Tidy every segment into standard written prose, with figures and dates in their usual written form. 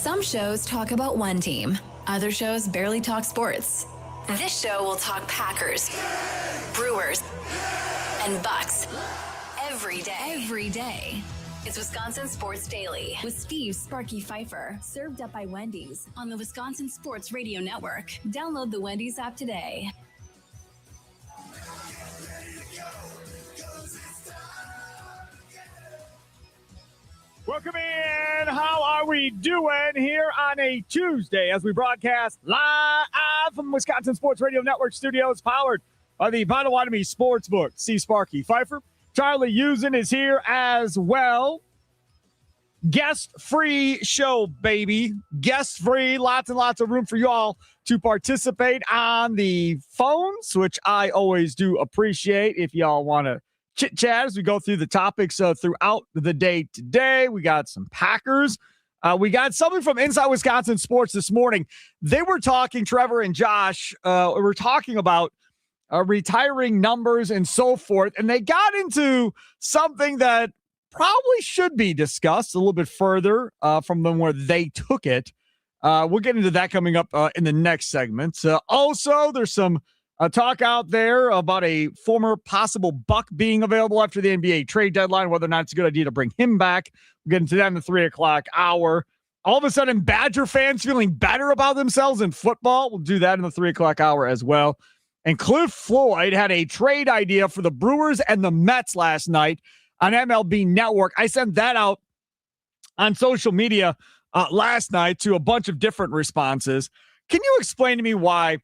Some shows talk about one team. Other shows barely talk sports. This show will talk Packers, Brewers, and Bucks every day. It's Wisconsin Sports Daily with Steve Sparky Pfeiffer, served up by Wendy's on the Wisconsin Sports Radio Network. Download the Wendy's app today. Welcome in. How are we doing here on a Tuesday as we broadcast live from Wisconsin Sports Radio Network studios, powered by the Potawatomi Sportsbook. Steve Sparky Pfeiffer. Charlie Usen is here as well. Guest-free show, baby. Guest-free. Lots and lots of room for you all to participate on the phones, which I always do appreciate if y'all want to chit-chat as we go through the topics throughout the day today. We got some Packers. We got something from Inside Wisconsin Sports this morning. They were talking, Trevor and Josh, were talking about retiring numbers and so forth, and they got into something that probably should be discussed a little bit further from them where they took it. We'll get into that coming up in the next segment. Also, there's some talk out there about a former possible Buck being available after the NBA trade deadline, whether or not it's a good idea to bring him back. We'll get into that in the 3 o'clock hour. All of a sudden, Badger fans feeling better about themselves in football. We'll do that in the 3 o'clock hour as well. And Cliff Floyd had a trade idea for the Brewers and the Mets last night on MLB Network. I sent that out on social media last night to a bunch of different responses. Can you explain to me why,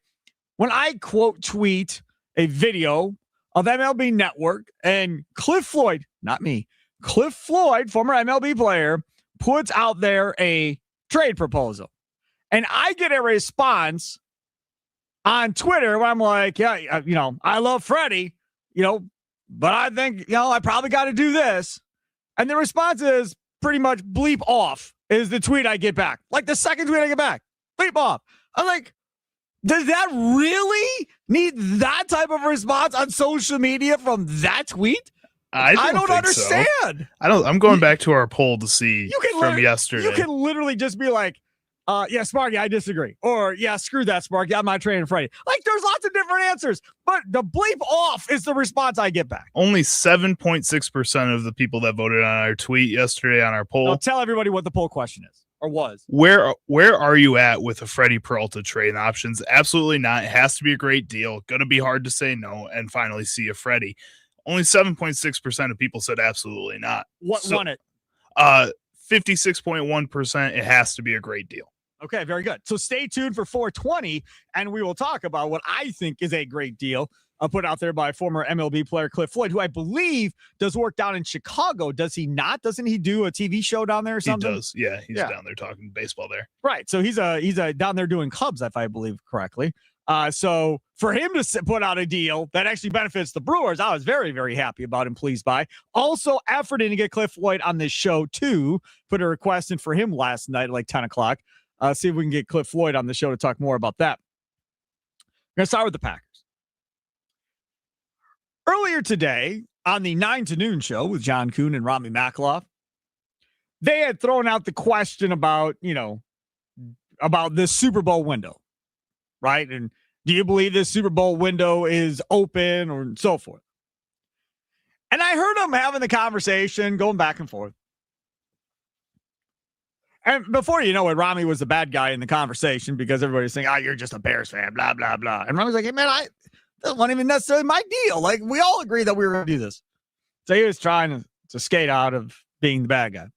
when I quote tweet a video of MLB Network and Cliff Floyd, not me, Cliff Floyd, former MLB player, puts out there a trade proposal, and I get a response on Twitter where I'm like, yeah, I love Freddie, but I think, I probably got to do this. And the response is pretty much bleep off is the tweet I get back. Like the second tweet I get back, bleep off. I'm like, does that really need that type of response on social media from that tweet? I don't understand. So. I'm going back to our poll to see from yesterday. You can literally just be like, yeah, Sparky, I disagree. Or, yeah, screw that, Sparky, I'm not trading Freddie. Like, there's lots of different answers. But the bleep off is the response I get back. Only 7.6% of the people that voted on our tweet yesterday on our poll. I'll tell everybody what the poll question is. Or was. Where are you at with a Freddie Peralta trade options? Absolutely not. It has to be a great deal. Going to be hard to say no and finally see a Freddie. Only 7.6% of people said absolutely not. What won it? 56.1%. It has to be a great deal. Okay, very good. So stay tuned for 420, and we will talk about what I think is a great deal put out there by former MLB player Cliff Floyd, who I believe does work down in Chicago. Does he not? Doesn't he do a TV show down there or something? He does. Yeah, he's down there talking baseball there. Right. So he's down there doing Cubs, if I believe correctly. So for him to put out a deal that actually benefits the Brewers, I was very, very happy about and pleased by. Also, efforting to get Cliff Floyd on this show too. Put a request in for him last night at like 10 o'clock. See if we can get Cliff Floyd on the show to talk more about that. I'm going to start with the Packers. Earlier today on the 9 to noon show with John Kuhn and Rami Makloff, they had thrown out the question about, about this Super Bowl window, right? And do you believe this Super Bowl window is open or so forth? And I heard them having the conversation, going back and forth. And before you know it, Rami was the bad guy in the conversation because everybody's saying, you're just a Bears fan, blah, blah, blah. And Rami's like, hey, man, that wasn't even necessarily my deal. Like, we all agreed that we were going to do this. So he was trying to skate out of being the bad guy.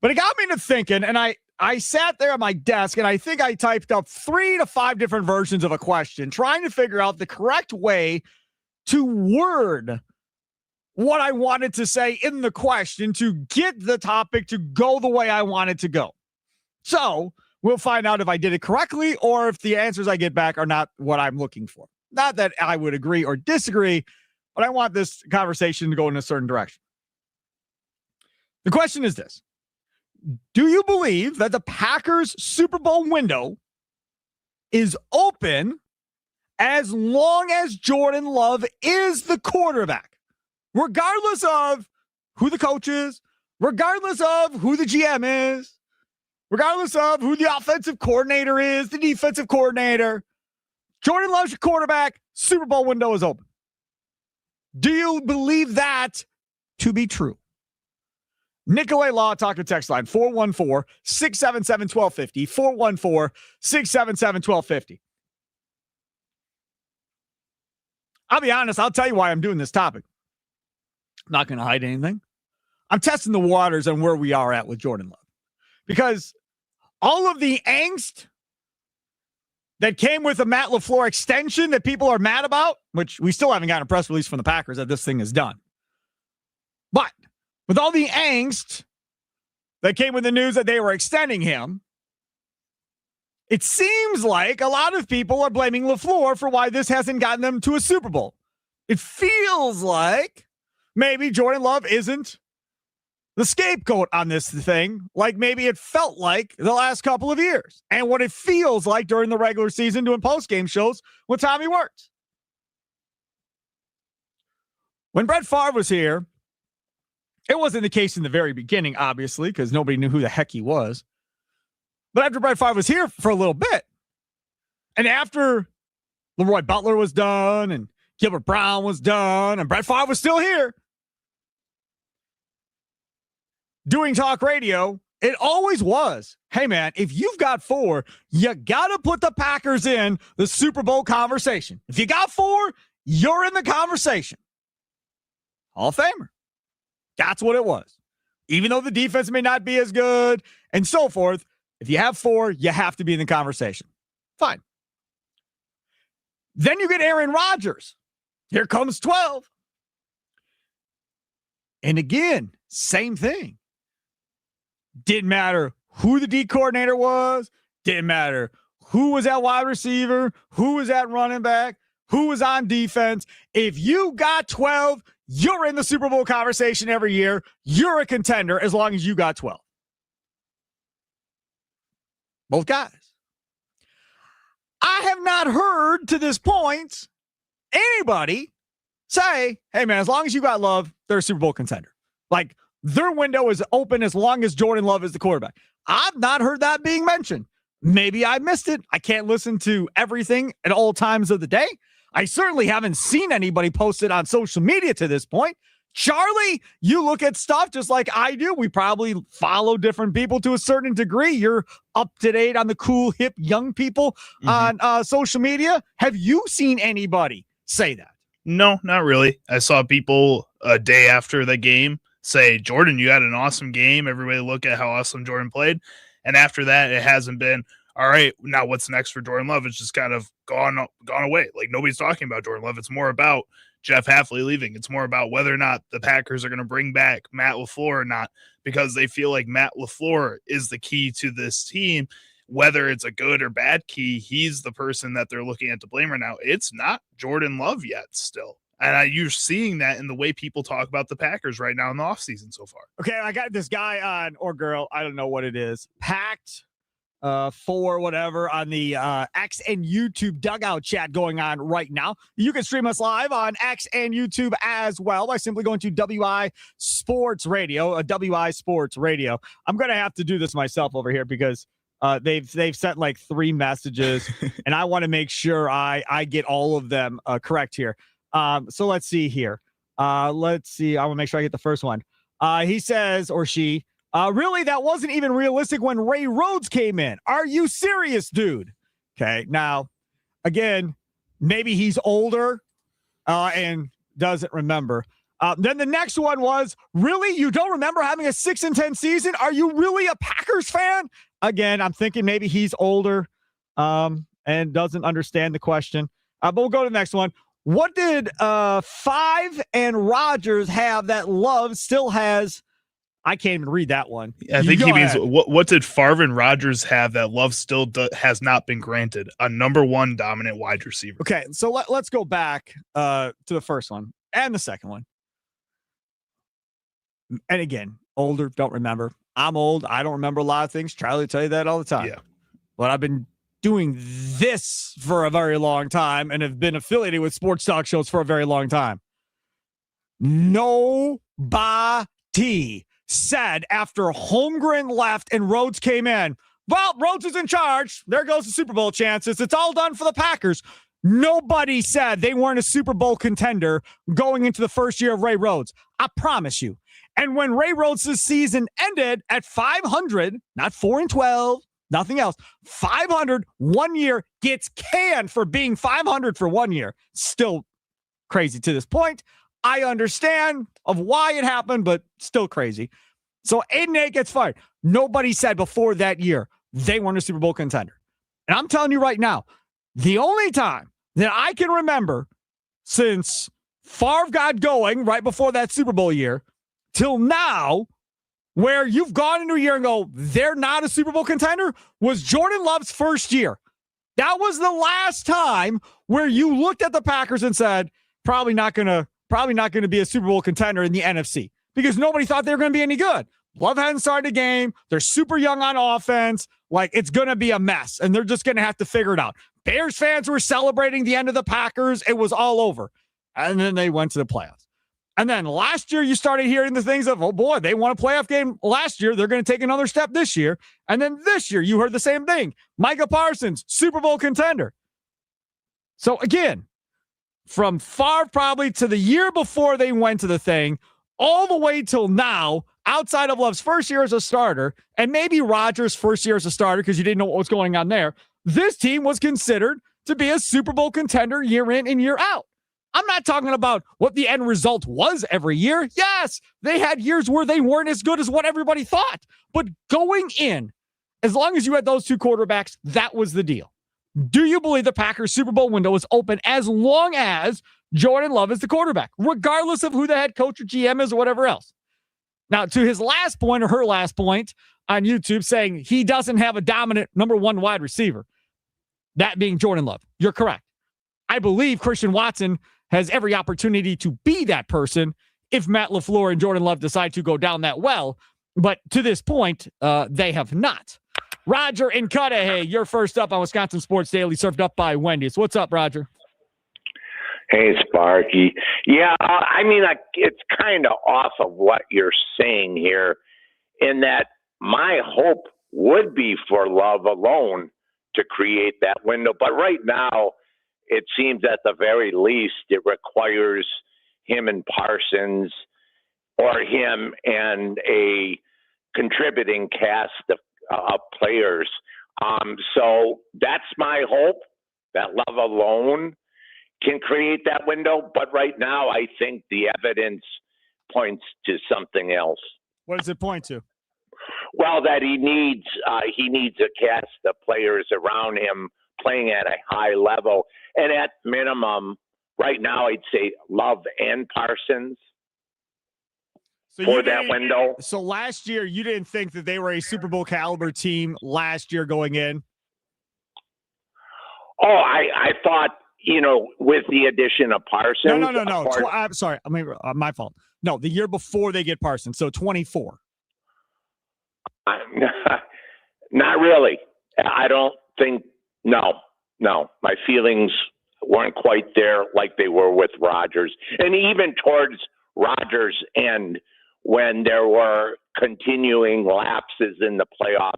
But it got me to thinking, and I sat there at my desk, and I think I typed up 3 to 5 different versions of a question, trying to figure out the correct way to word what I wanted to say in the question to get the topic to go the way I want it to go. So we'll find out if I did it correctly or if the answers I get back are not what I'm looking for. Not that I would agree or disagree, but I want this conversation to go in a certain direction. The question is this. Do you believe that the Packers Super Bowl window is open as long as Jordan Love is the quarterback? Regardless of who the coach is, regardless of who the GM is, regardless of who the offensive coordinator is, the defensive coordinator, Jordan Love's your quarterback. Super Bowl window is open. Do you believe that to be true? Nicolay Law, talk to text line 414-677-1250, 414-677-1250. I'll be honest. I'll tell you why I'm doing this topic. I'm not going to hide anything. I'm testing the waters on where we are at with Jordan Love. Because all of the angst that came with the Matt LaFleur extension that people are mad about, which we still haven't gotten a press release from the Packers that this thing is done. But with all the angst that came with the news that they were extending him, it seems like a lot of people are blaming LaFleur for why this hasn't gotten them to a Super Bowl. It feels like maybe Jordan Love isn't the scapegoat on this thing, like maybe it felt like the last couple of years, and what it feels like during the regular season doing post-game shows with Tommy Wirtz. When Brett Favre was here, it wasn't the case in the very beginning, obviously, because nobody knew who the heck he was. But after Brett Favre was here for a little bit, and after Leroy Butler was done, and Gilbert Brown was done, and Brett Favre was still here, doing talk radio, it always was, hey, man, if you've got 4, you got to put the Packers in the Super Bowl conversation. If you got 4, you're in the conversation. Hall of Famer. That's what it was. Even though the defense may not be as good and so forth, if you have 4, you have to be in the conversation. Fine. Then you get Aaron Rodgers. Here comes 12. And again, same thing. Didn't matter who the D coordinator was. Didn't matter who was at wide receiver, who was at running back, who was on defense. If you got 12, you're in the Super Bowl conversation every year. You're a contender as long as you got 12. Both guys. I have not heard to this point anybody say, hey, man, as long as you got Love, they're a Super Bowl contender. Like, their window is open as long as Jordan Love is the quarterback. I've not heard that being mentioned. Maybe I missed it. I can't listen to everything at all times of the day. I certainly haven't seen anybody post it on social media to this point. Charlie, you look at stuff just like I do. We probably follow different people to a certain degree. You're up to date on the cool, hip, young people on social media. Have you seen anybody say that? No, not really. I saw people a day after the game say, Jordan, you had an awesome game. Everybody look at how awesome Jordan played. And after that, it hasn't been, all right, now what's next for Jordan Love? It's just kind of gone away. Like, nobody's talking about Jordan Love. It's more about Jeff Hafley leaving. It's more about whether or not the Packers are going to bring back Matt LaFleur or not, because they feel like Matt LaFleur is the key to this team. Whether it's a good or bad key, he's the person that they're looking at to blame right now. It's not Jordan Love yet still. And you're seeing that in the way people talk about the Packers right now in the offseason so far. Okay, I got this guy on, or girl, I don't know what it is, packed for whatever on the X and YouTube dugout chat going on right now. You can stream us live on X and YouTube as well by simply going to WI Sports Radio, WI Sports Radio. I'm going to have to do this myself over here because they've sent like 3 messages, and I want to make sure I get all of them correct here. So let's see here. Let's see. I want to make sure I get the first one. He says, or she, really, that wasn't even realistic when Ray Rhodes came in. Are you serious, dude? Okay. Now, again, maybe he's older and doesn't remember. Then the next one was, really? You don't remember having a 6-10 season? Are you really a Packers fan? Again, I'm thinking maybe he's older and doesn't understand the question. But we'll go to the next one. What did Favre and Rodgers have that Love still has? I can't even read that one. I think he means what did Favre and Rodgers have that Love still has not been granted? A number 1 dominant wide receiver. Okay, so let's go back to the first one and the second one. And again, older, don't remember. I'm old. I don't remember a lot of things. Charlie will tell you that all the time. Yeah. But I've been doing this for a very long time and have been affiliated with sports talk shows for a very long time. Nobody said after Holmgren left and Rhodes came in, well, Rhodes is in charge. There goes the Super Bowl chances. It's all done for the Packers. Nobody said they weren't a Super Bowl contender going into the first year of Ray Rhodes. I promise you. And when Ray Rhodes' season ended at 500, not 4-12, nothing else, 500 1 year, gets canned for being 500 for 1 year. Still crazy to this point. I understand of why it happened, but still crazy. So 8-8 gets fired. Nobody said before that year they weren't a Super Bowl contender. And I'm telling you right now, the only time that I can remember since Favre got going right before that Super Bowl year till now, where you've gone into a year and go, they're not a Super Bowl contender, was Jordan Love's first year. That was the last time where you looked at the Packers and said, probably not going to be a Super Bowl contender in the NFC because nobody thought they were going to be any good. Love hadn't started a game. They're super young on offense. Like, it's going to be a mess, and they're just going to have to figure it out. Bears fans were celebrating the end of the Packers. It was all over. And then they went to the playoffs. And then last year, you started hearing the things of, oh, boy, they won a playoff game last year. They're going to take another step this year. And then this year, you heard the same thing. Micah Parsons, Super Bowl contender. So, again, from Favre probably to the year before they went to the thing, all the way till now, outside of Love's first year as a starter, and maybe Rodgers' first year as a starter because you didn't know what was going on there, this team was considered to be a Super Bowl contender year in and year out. I'm not talking about what the end result was every year. Yes, they had years where they weren't as good as what everybody thought. But going in, as long as you had those two quarterbacks, that was the deal. Do you believe the Packers Super Bowl window is open as long as Jordan Love is the quarterback, regardless of who the head coach or GM is or whatever else? Now, to his last point or her last point on YouTube saying he doesn't have a dominant number one wide receiver, that being Jordan Love. You're correct. I believe Christian Watson has every opportunity to be that person if Matt LaFleur and Jordan Love decide to go down that well. But to this point, they have not. Roger in Cudahy, you're first up on Wisconsin Sports Daily, served up by Wendy's. What's up, Roger? Hey, Sparky. Yeah, I mean, it's kind of off of what you're saying here in that my hope would be for Love alone to create that window. But right now, it seems at the very least it requires him and Parsons or him and a contributing cast of players. So that's my hope, that Love alone can create that window. But right now, I think the evidence points to something else. What does it point to? Well, that he needs a cast of players around him playing at a high level. And at minimum, right now, I'd say Love and Parsons for that window. So last year, you didn't think that they were a Super Bowl caliber team last year going in? Oh, I thought, with the addition of Parsons. No. I'm sorry. I mean, my fault. No, the year before they get Parsons, so 24. Not really. I don't think, no. My feelings weren't quite there like they were with Rodgers. And even towards Rodgers' end, when there were continuing lapses in the playoffs,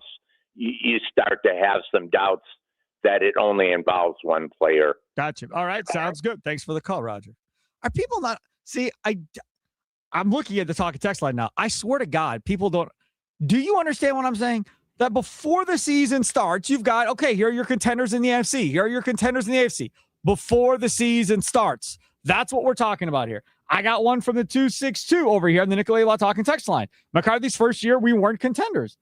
you start to have some doubts that it only involves one player. Gotcha. All right. Sounds good. Thanks for the call, Roger. Are people not – see, I'm looking at the talk and text line now. I swear to God, people don't – do you understand what I'm saying? That before the season starts, you've got, okay, here are your contenders in the NFC. Here are your contenders in the AFC. Before the season starts. That's what we're talking about here. I got one from the 262 over here on the Nicolay Law Talk and text line. McCarthy's first year, we weren't contenders.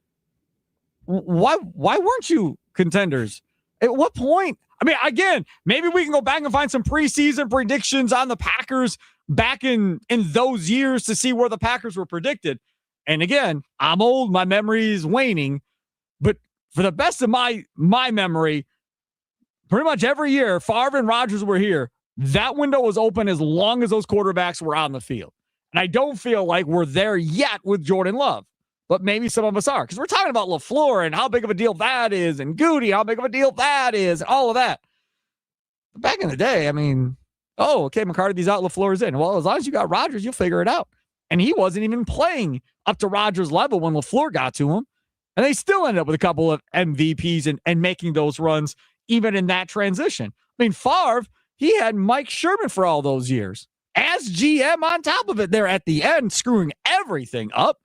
Why weren't you contenders? At what point? I mean, again, maybe we can go back and find some preseason predictions on the Packers back in those years to see where the Packers were predicted. And again, I'm old. My memory is waning. But for the best of my memory, pretty much every year, Favre and Rodgers were here. That window was open as long as those quarterbacks were on the field. And I don't feel like we're there yet with Jordan Love. But maybe some of us are. Because we're talking about LaFleur and how big of a deal that is. And Goody, how big of a deal that is. And all of that. But back in the day, I mean, oh, okay, McCarthy's out, LaFleur's in. Well, as long as you got Rodgers, you'll figure it out. And he wasn't even playing up to Rodgers' level when LaFleur got to him. And they still ended up with a couple of MVPs and making those runs even in that transition. I mean, Favre, he had Mike Sherman for all those years as GM on top of it there at the end, screwing everything up.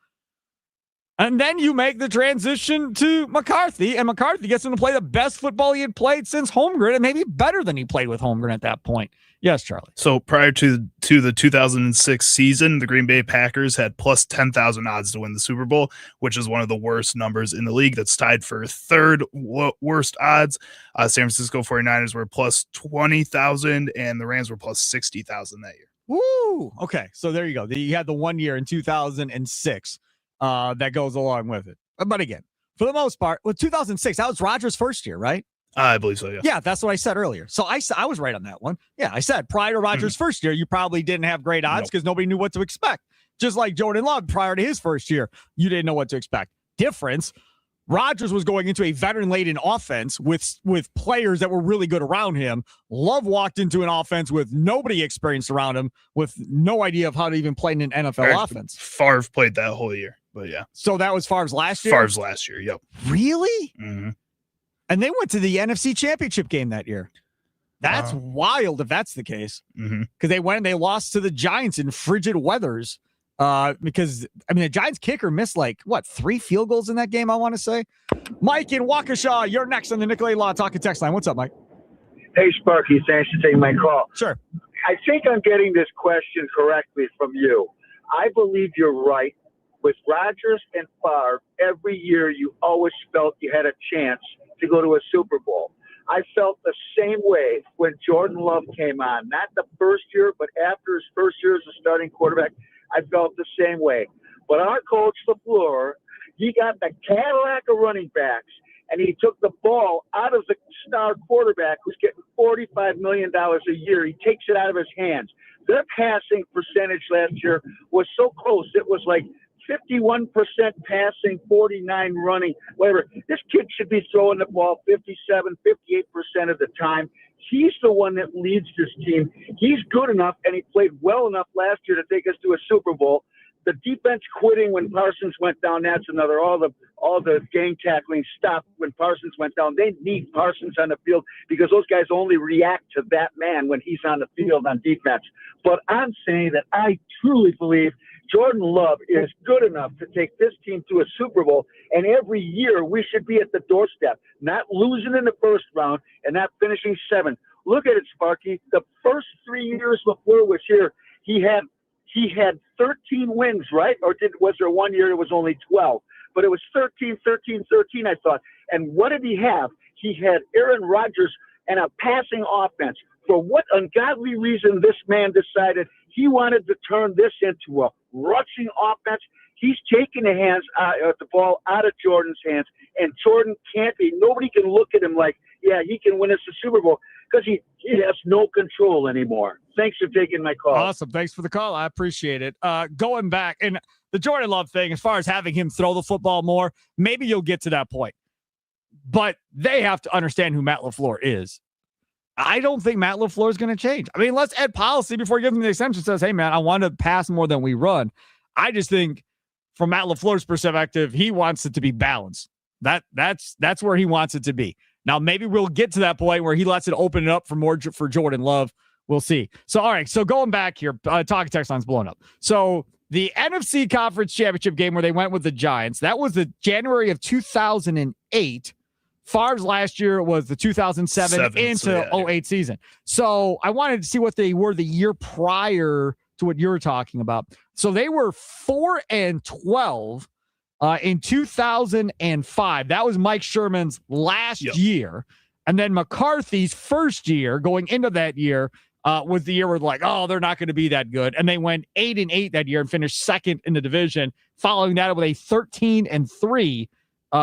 And then you make the transition to McCarthy, and McCarthy gets him to play the best football he had played since Holmgren, and maybe better than he played with Holmgren at that point. Yes, Charlie. So prior to the 2006 season, the Green Bay Packers had plus 10,000 odds to win the Super Bowl, which is one of the worst numbers in the league. That's tied for third worst odds. San Francisco 49ers were plus 20,000, and the Rams were plus 60,000 that year. Woo! Okay, so there you go. You had the 1 year in 2006 that goes along with it. But again, for the most part, with 2006, that was Rodgers' first year, right? I believe so, yeah. Yeah, that's what I said earlier. So I was right on that one. Yeah, I said prior to Rodgers' first year, you probably didn't have great odds because nobody knew what to expect. Just like Jordan Love prior to his first year, you didn't know what to expect. Difference, Rodgers was going into a veteran-laden offense with players that were really good around him. Love walked into an offense with nobody experienced around him, with no idea of how to even play in an NFL offense. Favre played that whole year, but yeah. So that was Favre's last year? Favre's last year, yep. Really? Mm-hmm. And they went to the NFC Championship game that year. That's wild if that's the case. Because they went and they lost to the Giants in frigid weathers. Because, I mean, the Giants kicker missed 3 field goals in that game, I want to say. Mike in Waukesha, you're next on the Nicolay Law Talking Text Line. What's up, Mike? Hey, Sparky. Thanks for taking my call. Sure. I think I'm getting this question correctly from you. I believe you're right. With Rodgers and Favre, every year you always felt you had a chance to go to a Super Bowl. I felt the same way when Jordan Love came on. Not the first year, but after his first year as a starting quarterback, I felt the same way. But our coach, LaFleur, he got the Cadillac of running backs, and he took the ball out of the star quarterback who's getting $45 million a year. He takes it out of his hands. Their passing percentage last year was so close. It was like 51% passing, 49 running, whatever. This kid should be throwing the ball 57, 58% of the time. He's the one that leads this team. He's good enough, and he played well enough last year to take us to a Super Bowl. The defense quitting when Parsons went down, that's another. All the gang tackling stopped when Parsons went down. They need Parsons on the field because those guys only react to that man when he's on the field on defense. But I'm saying that I truly believe Jordan Love is good enough to take this team to a Super Bowl, and every year we should be at the doorstep, not losing in the first round and not finishing 7th. Look at it, Sparky. The first 3 years LaFleur was here, he had 13 wins, right? Or was there 1 year it was only 12? But it was 13, I thought. And what did he have? He had Aaron Rodgers and a passing offense. For what ungodly reason this man decided he wanted to turn this into a rushing offense. He's taking the ball out of Jordan's hands, and Jordan can't be. Nobody can look at him like, yeah, he can win us the Super Bowl because he has no control anymore. Thanks for taking my call. Awesome. Thanks for the call. I appreciate it. Going back, and the Jordan Love thing, as far as having him throw the football more, maybe you'll get to that point. But they have to understand who Matt LaFleur is. I don't think Matt LaFleur is going to change. I mean, let's add policy before he gives him the extension. Says, hey, man, I want to pass more than we run. I just think from Matt LaFleur's perspective, he wants it to be balanced. That's where he wants it to be. Now, maybe we'll get to that point where he lets it open it up for Jordan Love. We'll see. So, all right. So going back here, talking text line's blowing up. So the NFC Conference Championship game where they went with the Giants, that was the January of 2008. Favre's last year was the 2007 into 08 season. So I wanted to see what they were the year prior to what you're talking about. So they were 4-12 in 2005. That was Mike Sherman's last year. And then McCarthy's first year going into that year was the year where they're not going to be that good. And they went 8-8 that year and finished second in the division. Following that with a 13-3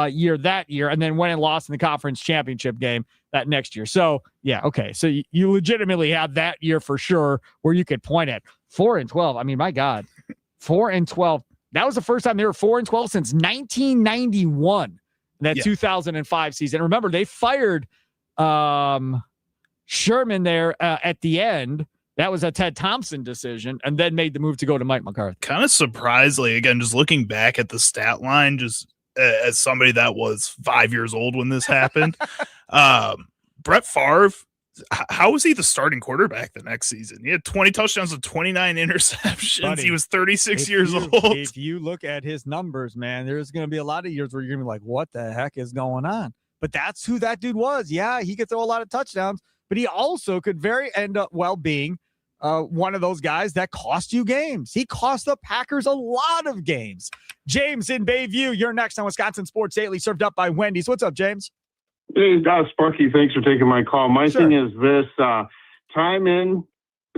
year that year, and then went and lost in the conference championship game that next year. So yeah, okay. So you legitimately have that year for sure where you could point at 4-12. I mean, my God, 4-12. That was the first time they were 4-12 since 1991. That 2005 season. Remember, they fired Sherman there at the end That was a Ted Thompson decision, and then made the move to go to Mike McCarthy. Kind of surprisingly, again, just looking back at the stat line, just as somebody that was 5 years old when this happened, Brett Favre, how was he the starting quarterback the next season? He had 20 touchdowns and 29 interceptions. Buddy, he was 36 years old. If you look at his numbers, man, there's going to be a lot of years where you're going to be like, what the heck is going on? But that's who that dude was. Yeah, he could throw a lot of touchdowns, but he also could end up being one of those guys that cost you games. He cost the Packers a lot of games. James in Bayview, you're next on Wisconsin Sports Daily, served up by Wendy's. What's up, James? Hey, Sparky, thanks for taking my call. My thing is this, time and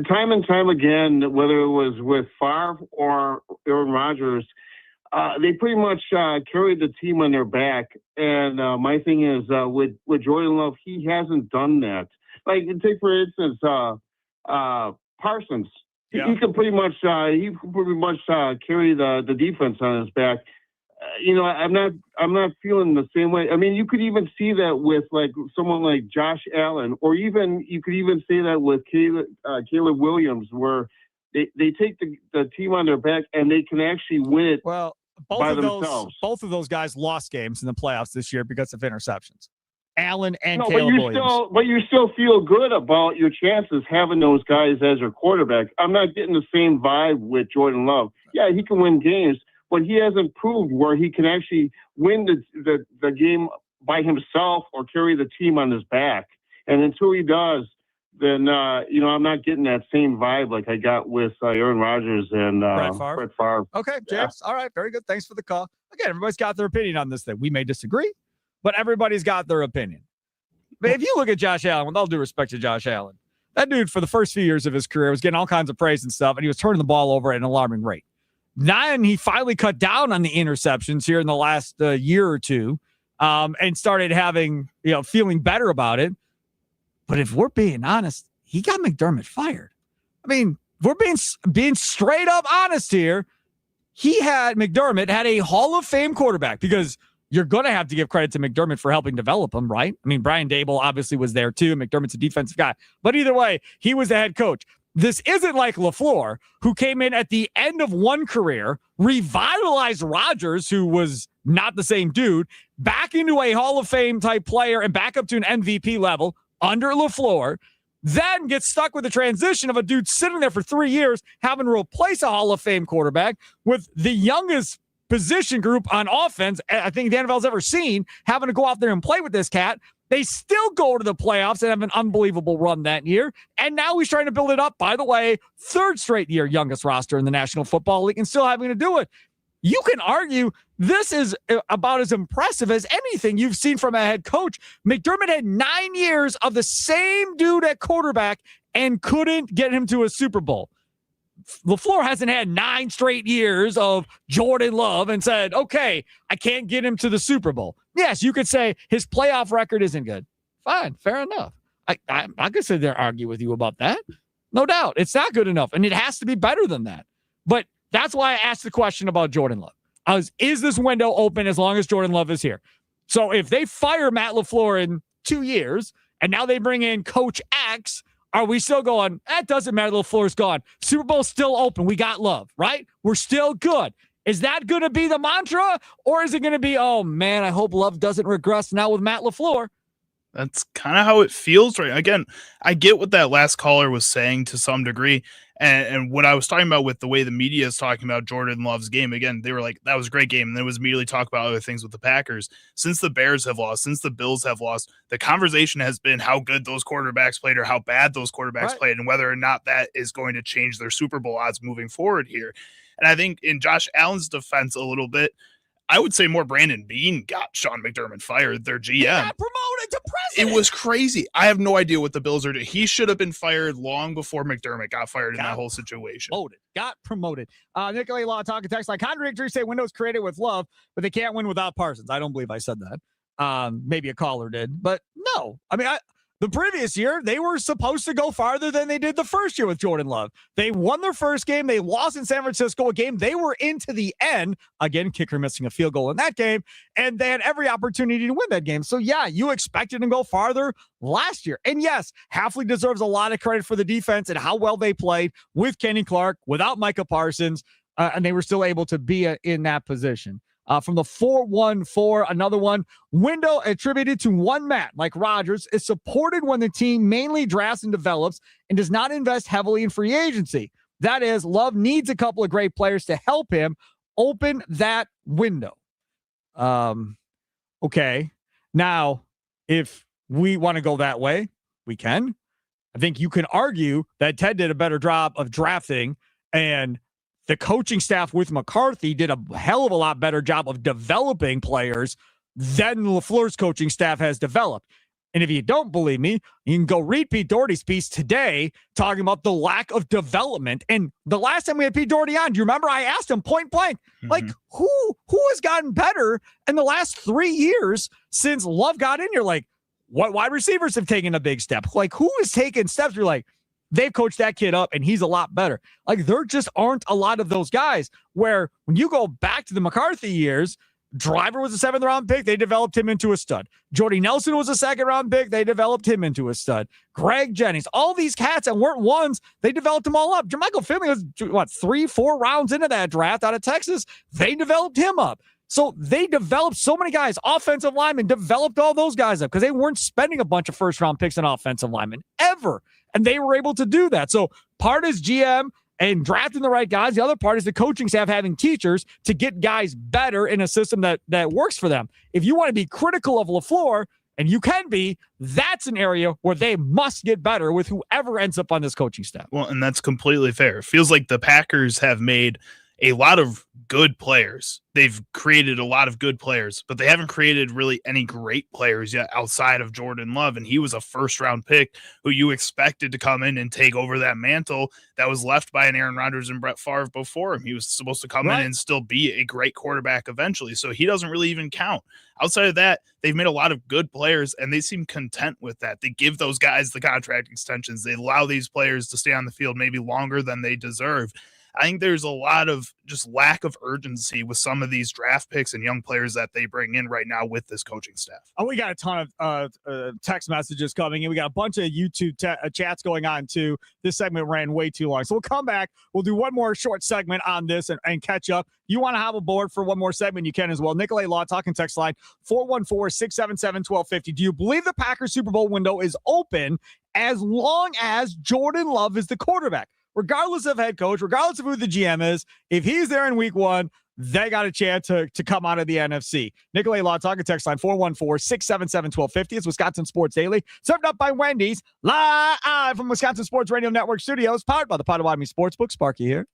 time again, whether it was with Favre or Aaron Rodgers, they pretty much carried the team on their back. And my thing is with Jordan Love, he hasn't done that. Like, take for instance, Parsons. Yeah. He could pretty much carry the defense on his back. I'm not feeling the same way. I mean, you could even see that with like someone like Josh Allen, or even you could even say that with Caleb Williams, where they take the team on their back and they can actually win it. Well, by themselves. Both of those guys lost games in the playoffs this year because of interceptions. Allen and Caleb Williams. But you still feel good about your chances having those guys as your quarterback. I'm not getting the same vibe with Jordan Love. Yeah, he can win games, but he hasn't proved where he can actually win the game by himself or carry the team on his back. And until he does, then, I'm not getting that same vibe like I got with Aaron Rodgers and Brett Favre. Okay, James. Yeah. All right, very good. Thanks for the call. Again, everybody's got their opinion on this thing. We may disagree, but everybody's got their opinion. But if you look at Josh Allen, with all due respect to Josh Allen, that dude for the first few years of his career was getting all kinds of praise and stuff, and he was turning the ball over at an alarming rate. Then he finally cut down on the interceptions here in the last year or two, and started having, feeling better about it. But if we're being honest, he got McDermott fired. I mean, if we're being straight up honest here, McDermott had a Hall of Fame quarterback, because you're going to have to give credit to McDermott for helping develop him, right? I mean, Brian Dable obviously was there too. McDermott's a defensive guy. But either way, he was the head coach. This isn't like LaFleur, who came in at the end of one career, revitalized Rodgers, who was not the same dude, back into a Hall of Fame type player and back up to an MVP level under LaFleur, then gets stuck with the transition of a dude sitting there for 3 years, having to replace a Hall of Fame quarterback with the youngest position group on offense I think the NFL's ever seen, having to go out there and play with this cat. They still go to the playoffs and have an unbelievable run that year. And now he's trying to build it up. By the way, third straight year youngest roster in the National Football League and still having to do it. You can argue this is about as impressive as anything you've seen from a head coach. McDermott had 9 years of the same dude at quarterback and couldn't get him to a Super Bowl. LaFleur hasn't had 9 straight years of Jordan Love and said, okay, I can't get him to the Super Bowl. Yes, you could say his playoff record isn't good. Fine, fair enough. I could sit there and argue with you about that. No doubt. It's not good enough, and it has to be better than that. But that's why I asked the question about Jordan Love. Is this window open as long as Jordan Love is here? So if they fire Matt LaFleur in 2 years, and now they bring in Coach X, are we still going, that doesn't matter, LaFleur's gone. Super Bowl's still open. We got Love, right? We're still good. Is that going to be the mantra? Or is it going to be, oh, man, I hope Love doesn't regress now with Matt LaFleur? That's kind of how it feels right. Again, I get what that last caller was saying to some degree. And what I was talking about with the way the media is talking about Jordan Love's game, again, they were like, that was a great game. And then it was immediately talk about other things with the Packers. Since the Bears have lost, since the Bills have lost, the conversation has been how good those quarterbacks played or how bad those quarterbacks played, and whether or not that is going to change their Super Bowl odds moving forward here. And I think in Josh Allen's defense a little bit, I would say more Brandon Beane got Sean McDermott fired, their GM. He got promoted to president. It was crazy. I have no idea what the Bills are doing. He should have been fired long before McDermott got fired in that whole situation. Got promoted. Nicolay Law talking text like contradictory say Windows created with Love, but they can't win without Parsons. I don't believe I said that. Maybe a caller did, but no. I mean, The previous year, they were supposed to go farther than they did the first year with Jordan Love. They won their first game. They lost in San Francisco, a game they were into the end. Again, kicker missing a field goal in that game, and they had every opportunity to win that game. So, yeah, you expected to go farther last year. And yes, Hafley deserves a lot of credit for the defense and how well they played with Kenny Clark, without Micah Parsons, and they were still able to be in that position. From the 414, another one. Window attributed to one Matt, like Rodgers, is supported when the team mainly drafts and develops and does not invest heavily in free agency. That is, Love needs a couple of great players to help him open that window. Okay. Now, if we want to go that way, we can. I think you can argue that Ted did a better job of drafting, and the coaching staff with McCarthy did a hell of a lot better job of developing players than LaFleur's coaching staff has developed. And if you don't believe me, you can go read Pete Doherty's piece today talking about the lack of development. And the last time we had Pete Doherty on, do you remember I asked him point blank, like, who has gotten better in the last 3 years since Love got in here? Like, what wide receivers have taken a big step? Like, who has taken steps? You're like, they've coached that kid up and he's a lot better. Like, there just aren't a lot of those guys where when you go back to the McCarthy years, Driver was a 7th round pick. They developed him into a stud. Jordy Nelson was a 2nd round pick. They developed him into a stud. Greg Jennings, all these cats that weren't ones, they developed them all up. Jermichael Finley was, 3-4 rounds into that draft out of Texas. They developed him up. So they developed so many guys. Offensive linemen developed all those guys up because they weren't spending a bunch of 1st round picks on offensive linemen ever. And they were able to do that. So part is GM and drafting the right guys. The other part is the coaching staff having teachers to get guys better in a system that works for them. If you want to be critical of LaFleur, and you can be, that's an area where they must get better with whoever ends up on this coaching staff. Well, and that's completely fair. It feels like the Packers have made a lot of good players. They've created a lot of good players, but they haven't created really any great players yet outside of Jordan Love. And he was a 1st round pick who you expected to come in and take over that mantle that was left by an Aaron Rodgers and Brett Favre before him. He was supposed to come in and still be a great quarterback eventually. So he doesn't really even count. Outside of that, they've made a lot of good players and they seem content with that. They give those guys the contract extensions. They allow these players to stay on the field maybe longer than they deserve. I think there's a lot of just lack of urgency with some of these draft picks and young players that they bring in right now with this coaching staff. Oh, we got a ton of text messages coming in. We got a bunch of YouTube chats going on too. This segment ran way too long. So we'll come back. We'll do one more short segment on this and catch up. You want to have a board for one more segment, you can as well. Nicolay Law talking text line 414-677-1250. Do you believe the Packers Super Bowl window is open as long as Jordan Love is the quarterback? Regardless of head coach, regardless of who the GM is, if he's there in week 1, they got a chance to come out of the NFC. Nicolay Law talking text line 414-677-1250. It's Wisconsin Sports Daily, served up by Wendy's, live from Wisconsin Sports Radio Network studios, powered by the Potawatomi Sportsbook. Sparky here.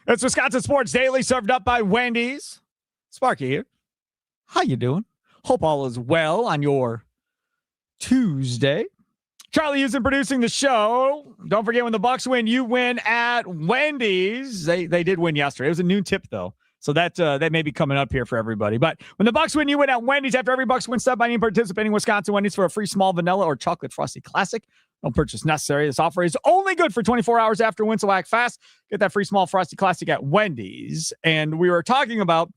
It's Wisconsin Sports Daily, served up by Wendy's. Sparky here. How you doing? Hope all is well on your Tuesday. Charlie Houston producing the show. Don't forget, when the Bucks win, you win at Wendy's. They did win yesterday. It was a noon tip, though. So that may be coming up here for everybody. But when the Bucks win, you win at Wendy's. After every Bucks win sub, by any participating Wisconsin Wendy's for a free small vanilla or chocolate frosty classic. No purchase necessary. This offer is only good for 24 hours after win, so act fast. Get that free small frosty classic at Wendy's. And we were talking about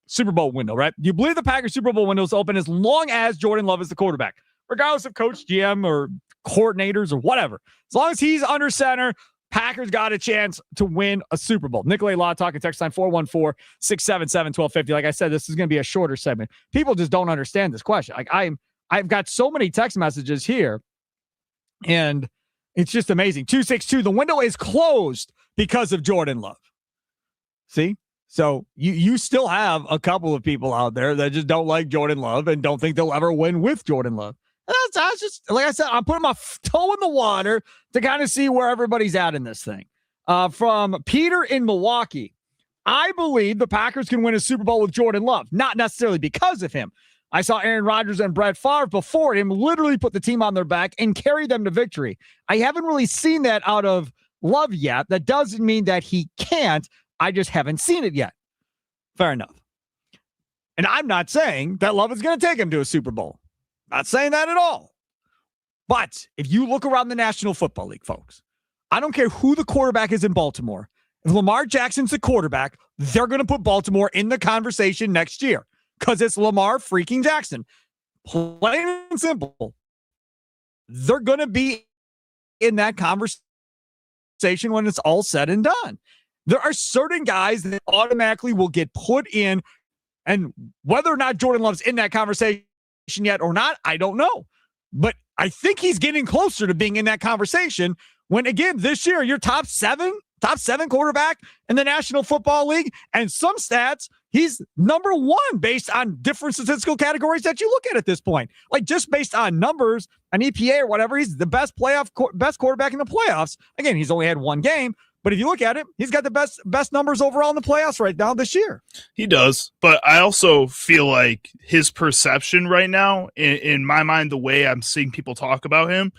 Super Bowl window, right? Do you believe the Packers Super Bowl window is open as long as Jordan Love is the quarterback, regardless of coach, GM, or coordinators or whatever? As long as he's under center, Packers got a chance to win a Super Bowl. Nicolay Law talking text line 414-677-1250. Like I said, this is going to be a shorter segment. People just don't understand this question. Like I've got so many text messages here, and it's just amazing. 262, the window is closed because of Jordan Love. See? So you still have a couple of people out there that just don't like Jordan Love and don't think they'll ever win with Jordan Love. And that's just, like I said, I'm putting my toe in the water to kind of see where everybody's at in this thing. From Peter in Milwaukee, I believe the Packers can win a Super Bowl with Jordan Love, not necessarily because of him. I saw Aaron Rodgers and Brett Favre before him literally put the team on their back and carry them to victory. I haven't really seen that out of Love yet. That doesn't mean that he can't. I just haven't seen it yet. Fair enough. And I'm not saying that Love is going to take him to a Super Bowl. Not saying that at all. But if you look around the National Football League, folks, I don't care who the quarterback is in Baltimore. If Lamar Jackson's the quarterback, they're going to put Baltimore in the conversation next year because it's Lamar freaking Jackson. Plain and simple. They're going to be in that conversation when it's all said and done. There are certain guys that automatically will get put in, and whether or not Jordan Love's in that conversation yet or not, I don't know. But I think he's getting closer to being in that conversation when, again, this year, you're top seven quarterback in the National Football League. And some stats, he's number one based on different statistical categories that you look at this point. Like just based on numbers, an EPA or whatever, he's the best quarterback in the playoffs. Again, he's only had one game. But if you look at it, he's got the best numbers overall in the playoffs right now this year. He does. But I also feel like his perception right now, in my mind, the way I'm seeing people talk about him,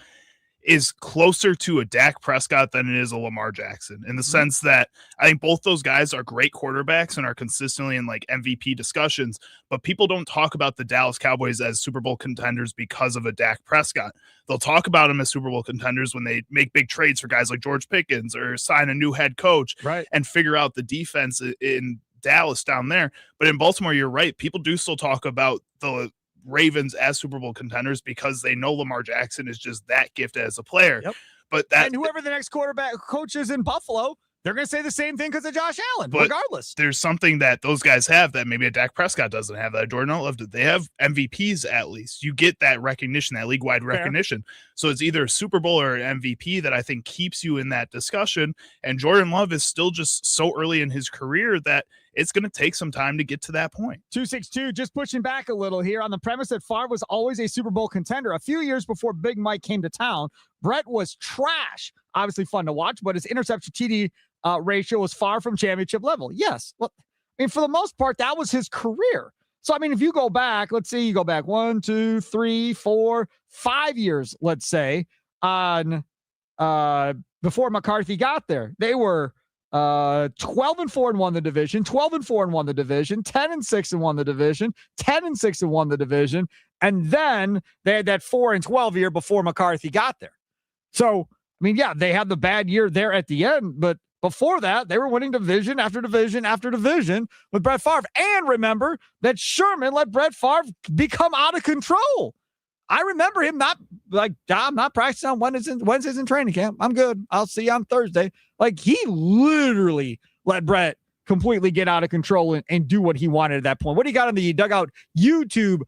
is closer to a Dak Prescott than it is a Lamar Jackson, in the sense that I think both those guys are great quarterbacks and are consistently in like MVP discussions, but people don't talk about the Dallas Cowboys as Super Bowl contenders because of a Dak Prescott. They'll talk about them as Super Bowl contenders when they make big trades for guys like George Pickens or sign a new head coach, right, and figure out the defense in Dallas down there. But in Baltimore, you're right. People do still talk about the Ravens as Super Bowl contenders because they know Lamar Jackson is just that gifted as a player. Yep. But that, and whoever the next quarterback coach is in Buffalo, they're going to say the same thing because of Josh Allen, regardless. There's something that those guys have that maybe a Dak Prescott doesn't have, that Jordan Love did. They have MVPs at least. You get that recognition, that league-wide recognition. So it's either a Super Bowl or an MVP that I think keeps you in that discussion. And Jordan Love is still just so early in his career that it's going to take some time to get to that point. 262, just pushing back a little here on the premise that Favre was always a Super Bowl contender. A few years before Big Mike came to town, Brett was trash. Obviously fun to watch, but his interception TD ratio was far from championship level. Yes. Well, I mean, for the most part, that was his career. So, I mean, if you go back, let's see, you go back 1, 2, 3, 4, 5 years, let's say, on before McCarthy got there, they were 12-4 and won the division, 12-4 and won the division, 10-6 and won the division, 10-6 and won the division, and then they had that 4-12 year before McCarthy got there. So, I mean, yeah, they had the bad year there at the end, but before that, they were winning division after division after division with Brett Favre. And remember that Sherman let Brett Favre become out of control. I remember him not like, I'm not practicing on Wednesdays in training camp. I'm good. I'll see you on Thursday. Like, he literally let Brett completely get out of control and do what he wanted at that point. What do you got on the Dugout YouTube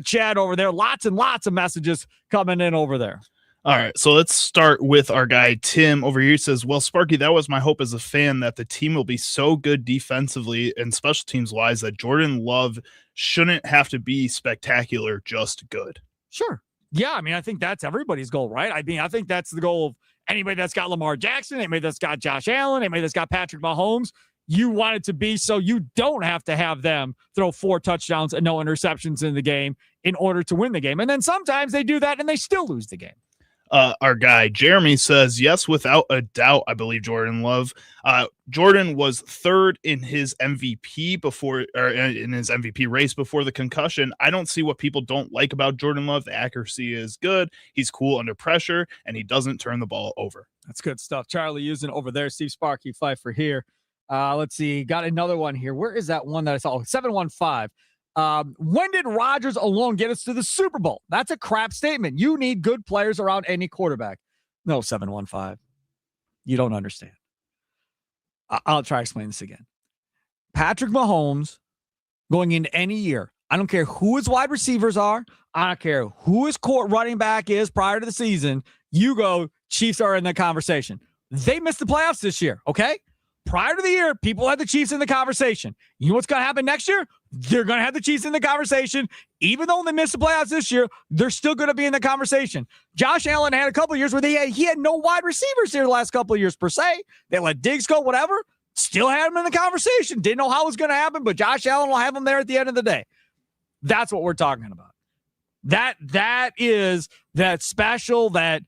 chat over there? Lots and lots of messages coming in over there. All right, so let's start with our guy Tim over here. He says, well, Sparky, that was my hope as a fan, that the team will be so good defensively and special teams wise that Jordan Love shouldn't have to be spectacular, just good. Sure. Yeah, I mean, I think that's everybody's goal, right? I mean, I think that's the goal of Anybody that's got Lamar Jackson, anybody that's got Josh Allen, anybody that's got Patrick Mahomes, you want it to be so you don't have to have them throw 4 touchdowns and no interceptions in the game in order to win the game. And then sometimes they do that and they still lose the game. Our guy Jeremy says, yes, without a doubt, I believe Jordan Love. Jordan was third in his MVP in his MVP race before the concussion. I don't see what people don't like about Jordan Love. The accuracy is good. He's cool under pressure, and he doesn't turn the ball over. That's good stuff. Charlie using over there. Steve Sparky Pfeiffer here. Let's see. Got another one here. Where is that one that I saw? 715. When did Rodgers alone get us to the Super Bowl? That's a crap statement. You need good players around any quarterback. No, 715. You don't understand. I'll try to explain this again. Patrick Mahomes going into any year, I don't care who his wide receivers are. I don't care who his court running back is prior to the season. You go, Chiefs are in the conversation. They missed the playoffs this year, okay? Prior to the year, people had the Chiefs in the conversation. You know what's going to happen next year? They're going to have the Chiefs in the conversation. Even though they missed the playoffs this year, they're still going to be in the conversation. Josh Allen had a couple of years where he had no wide receivers here the last couple of years per se. They let Diggs go, whatever. Still had him in the conversation. Didn't know how it was going to happen, but Josh Allen will have him there at the end of the day. That's what we're talking about. That is that special, that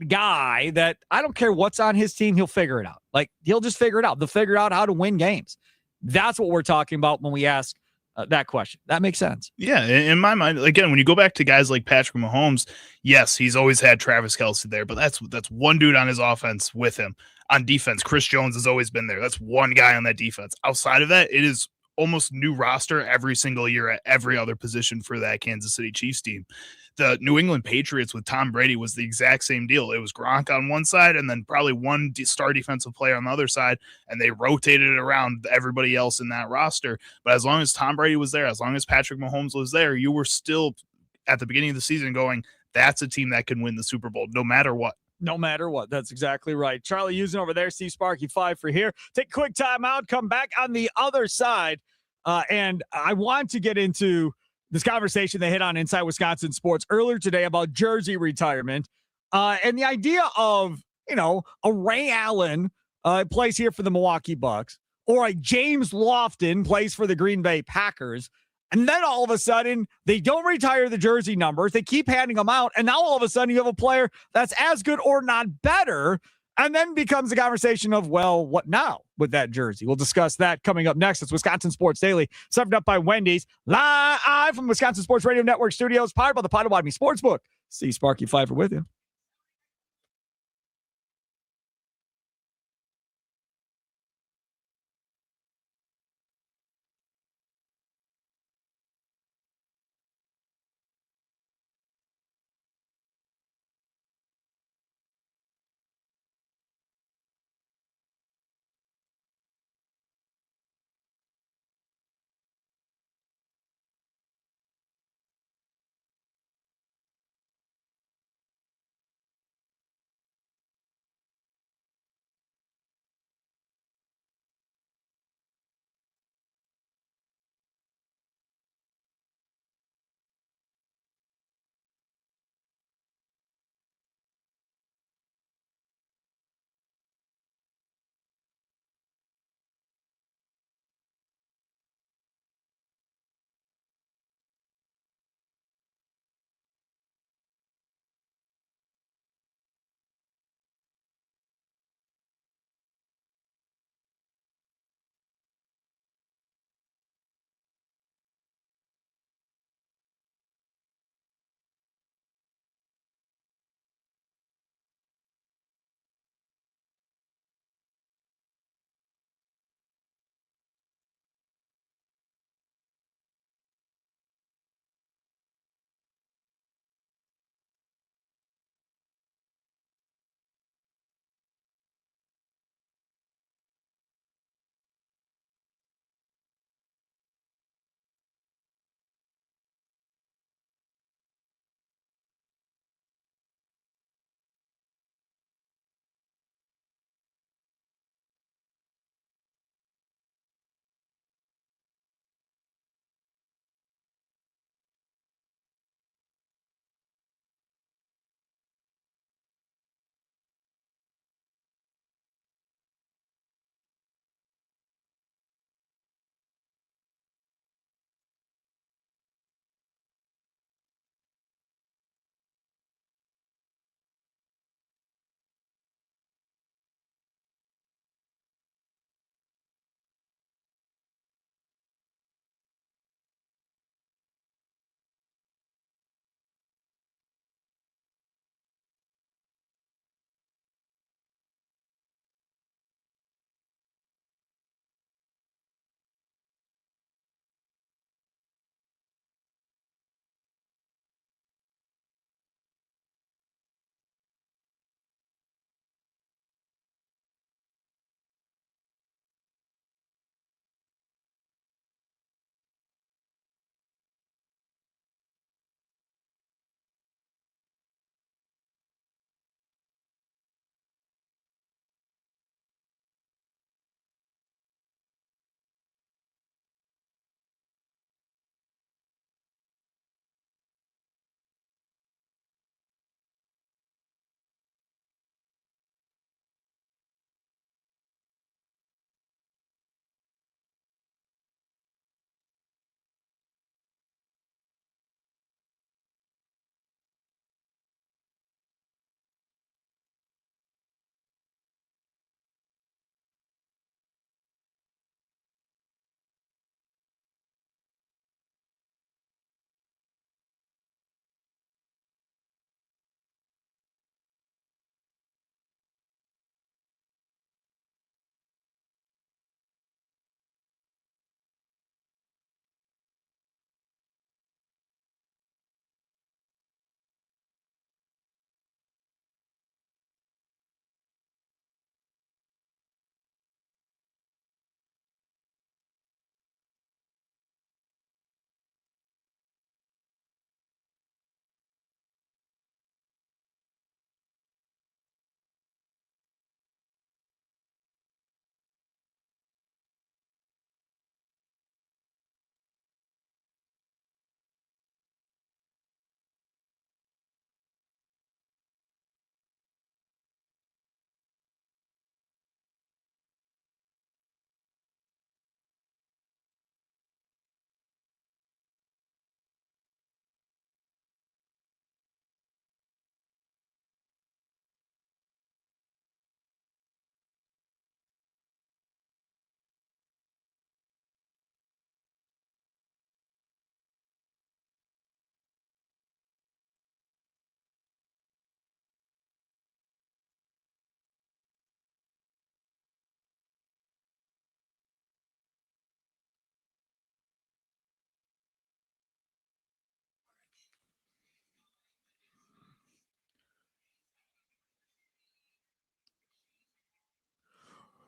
guy that I don't care what's on his team, he'll figure it out. Like, he'll just figure it out. They'll figure out how to win games. That's what we're talking about when we ask that question. That makes sense. Yeah, in my mind, again, when you go back to guys like Patrick Mahomes, yes, he's always had Travis Kelce there, but that's one dude on his offense with him. On defense, Chris Jones has always been there. That's one guy on that defense. Outside of that, it is almost new roster every single year at every other position for that Kansas City Chiefs team. The New England Patriots with Tom Brady was the exact same deal. It was Gronk on one side and then probably one star defensive player on the other side, and they rotated it around everybody else in that roster. But as long as Tom Brady was there, as long as Patrick Mahomes was there, you were still at the beginning of the season going, that's a team that can win the Super Bowl no matter what. No matter what. That's exactly right. Charlie using over there, Steve Sparky 5 for here. Take a quick time out, come back on the other side. And I want to get into this conversation they hit on Inside Wisconsin Sports earlier today about jersey retirement. And the idea of, a Ray Allen plays here for the Milwaukee Bucks, or a James Lofton plays for the Green Bay Packers. And then all of a sudden, they don't retire the jersey numbers. They keep handing them out. And now all of a sudden, you have a player that's as good or not better. And then becomes a conversation of, well, what now with that jersey? We'll discuss that coming up next. It's Wisconsin Sports Daily, served up by Wendy's, live from Wisconsin Sports Radio Network studios, powered by the Potawatomi Sportsbook. See Sparky Pfeiffer with you.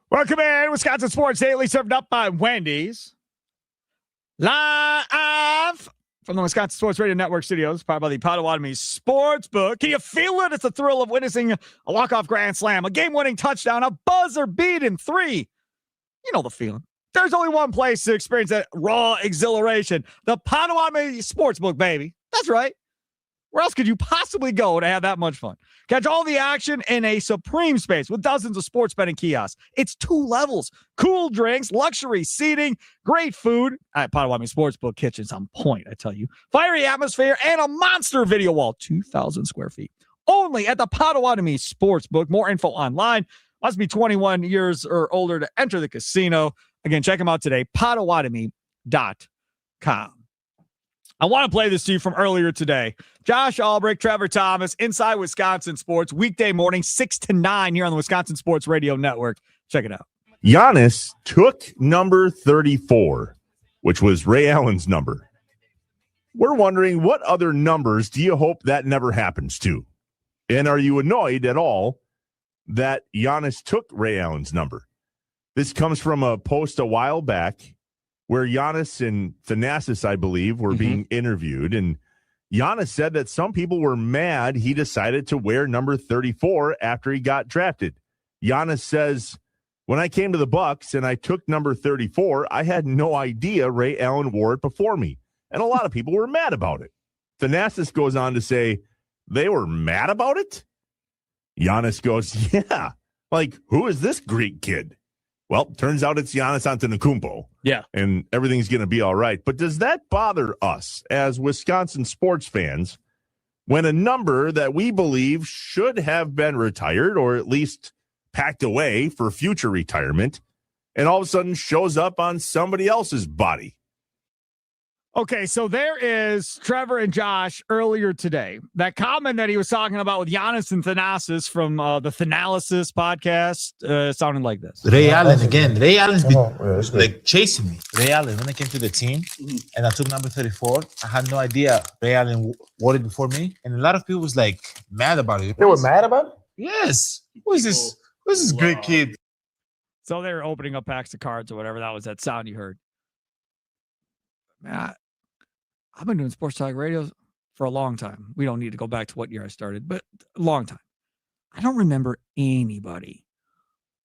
Welcome in, Wisconsin Sports Daily, served up by Wendy's. Live from the Wisconsin Sports Radio Network studios, powered by the Potawatomi Sportsbook. Can you feel it? It's the thrill of witnessing a walk-off grand slam, a game-winning touchdown, a buzzer beat in 3. You know the feeling. There's only one place to experience that raw exhilaration. The Potawatomi Sportsbook, baby. That's right. Where else could you possibly go to have that much fun? Catch all the action in a supreme space with dozens of sports betting kiosks. It's 2 levels, cool drinks, luxury seating, great food. At Potawatomi Sportsbook Kitchen's on point, I tell you. Fiery atmosphere and a monster video wall, 2,000 square feet. Only at the Potawatomi Sportsbook. More info online. Must be 21 years or older to enter the casino. Again, check them out today, Potawatomi.com. I want to play this to you from earlier today. Josh Albrecht, Trevor Thomas, Inside Wisconsin Sports, weekday morning, 6 to 9 here on the Wisconsin Sports Radio Network. Check it out. Giannis took number 34, which was Ray Allen's number. We're wondering, what other numbers do you hope that never happens to? And are you annoyed at all that Giannis took Ray Allen's number? This comes from a post a while back where Giannis and Thanasis, I believe, were being interviewed. And Giannis said that some people were mad he decided to wear number 34 after he got drafted. Giannis says, when I came to the Bucks and I took number 34, I had no idea Ray Allen wore it before me. And a lot of people were mad about it. Thanasis goes on to say, they were mad about it? Giannis goes, yeah, like, who is this Greek kid? Well, turns out it's Giannis Antetokounmpo. Yeah. And everything's going to be all right. But does that bother us as Wisconsin sports fans when a number that we believe should have been retired or at least packed away for future retirement and all of a sudden shows up on somebody else's body? Okay, so there is Trevor and Josh earlier today. That comment that he was talking about with Giannis and Thanasis from the Thanalysis podcast sounded like this. Ray Allen again. Ray Allen's been like chasing me. Ray Allen, when I came to the team and I took number 34, I had no idea Ray Allen wore it before me, and a lot of people was like mad about it. They were mad about it? Yes. Who is this? Who is this great kid? So they were opening up packs of cards or whatever. That was that sound you heard. Man, I've been doing sports talk radio for a long time. We don't need to go back to what year I started, but a long time. I don't remember anybody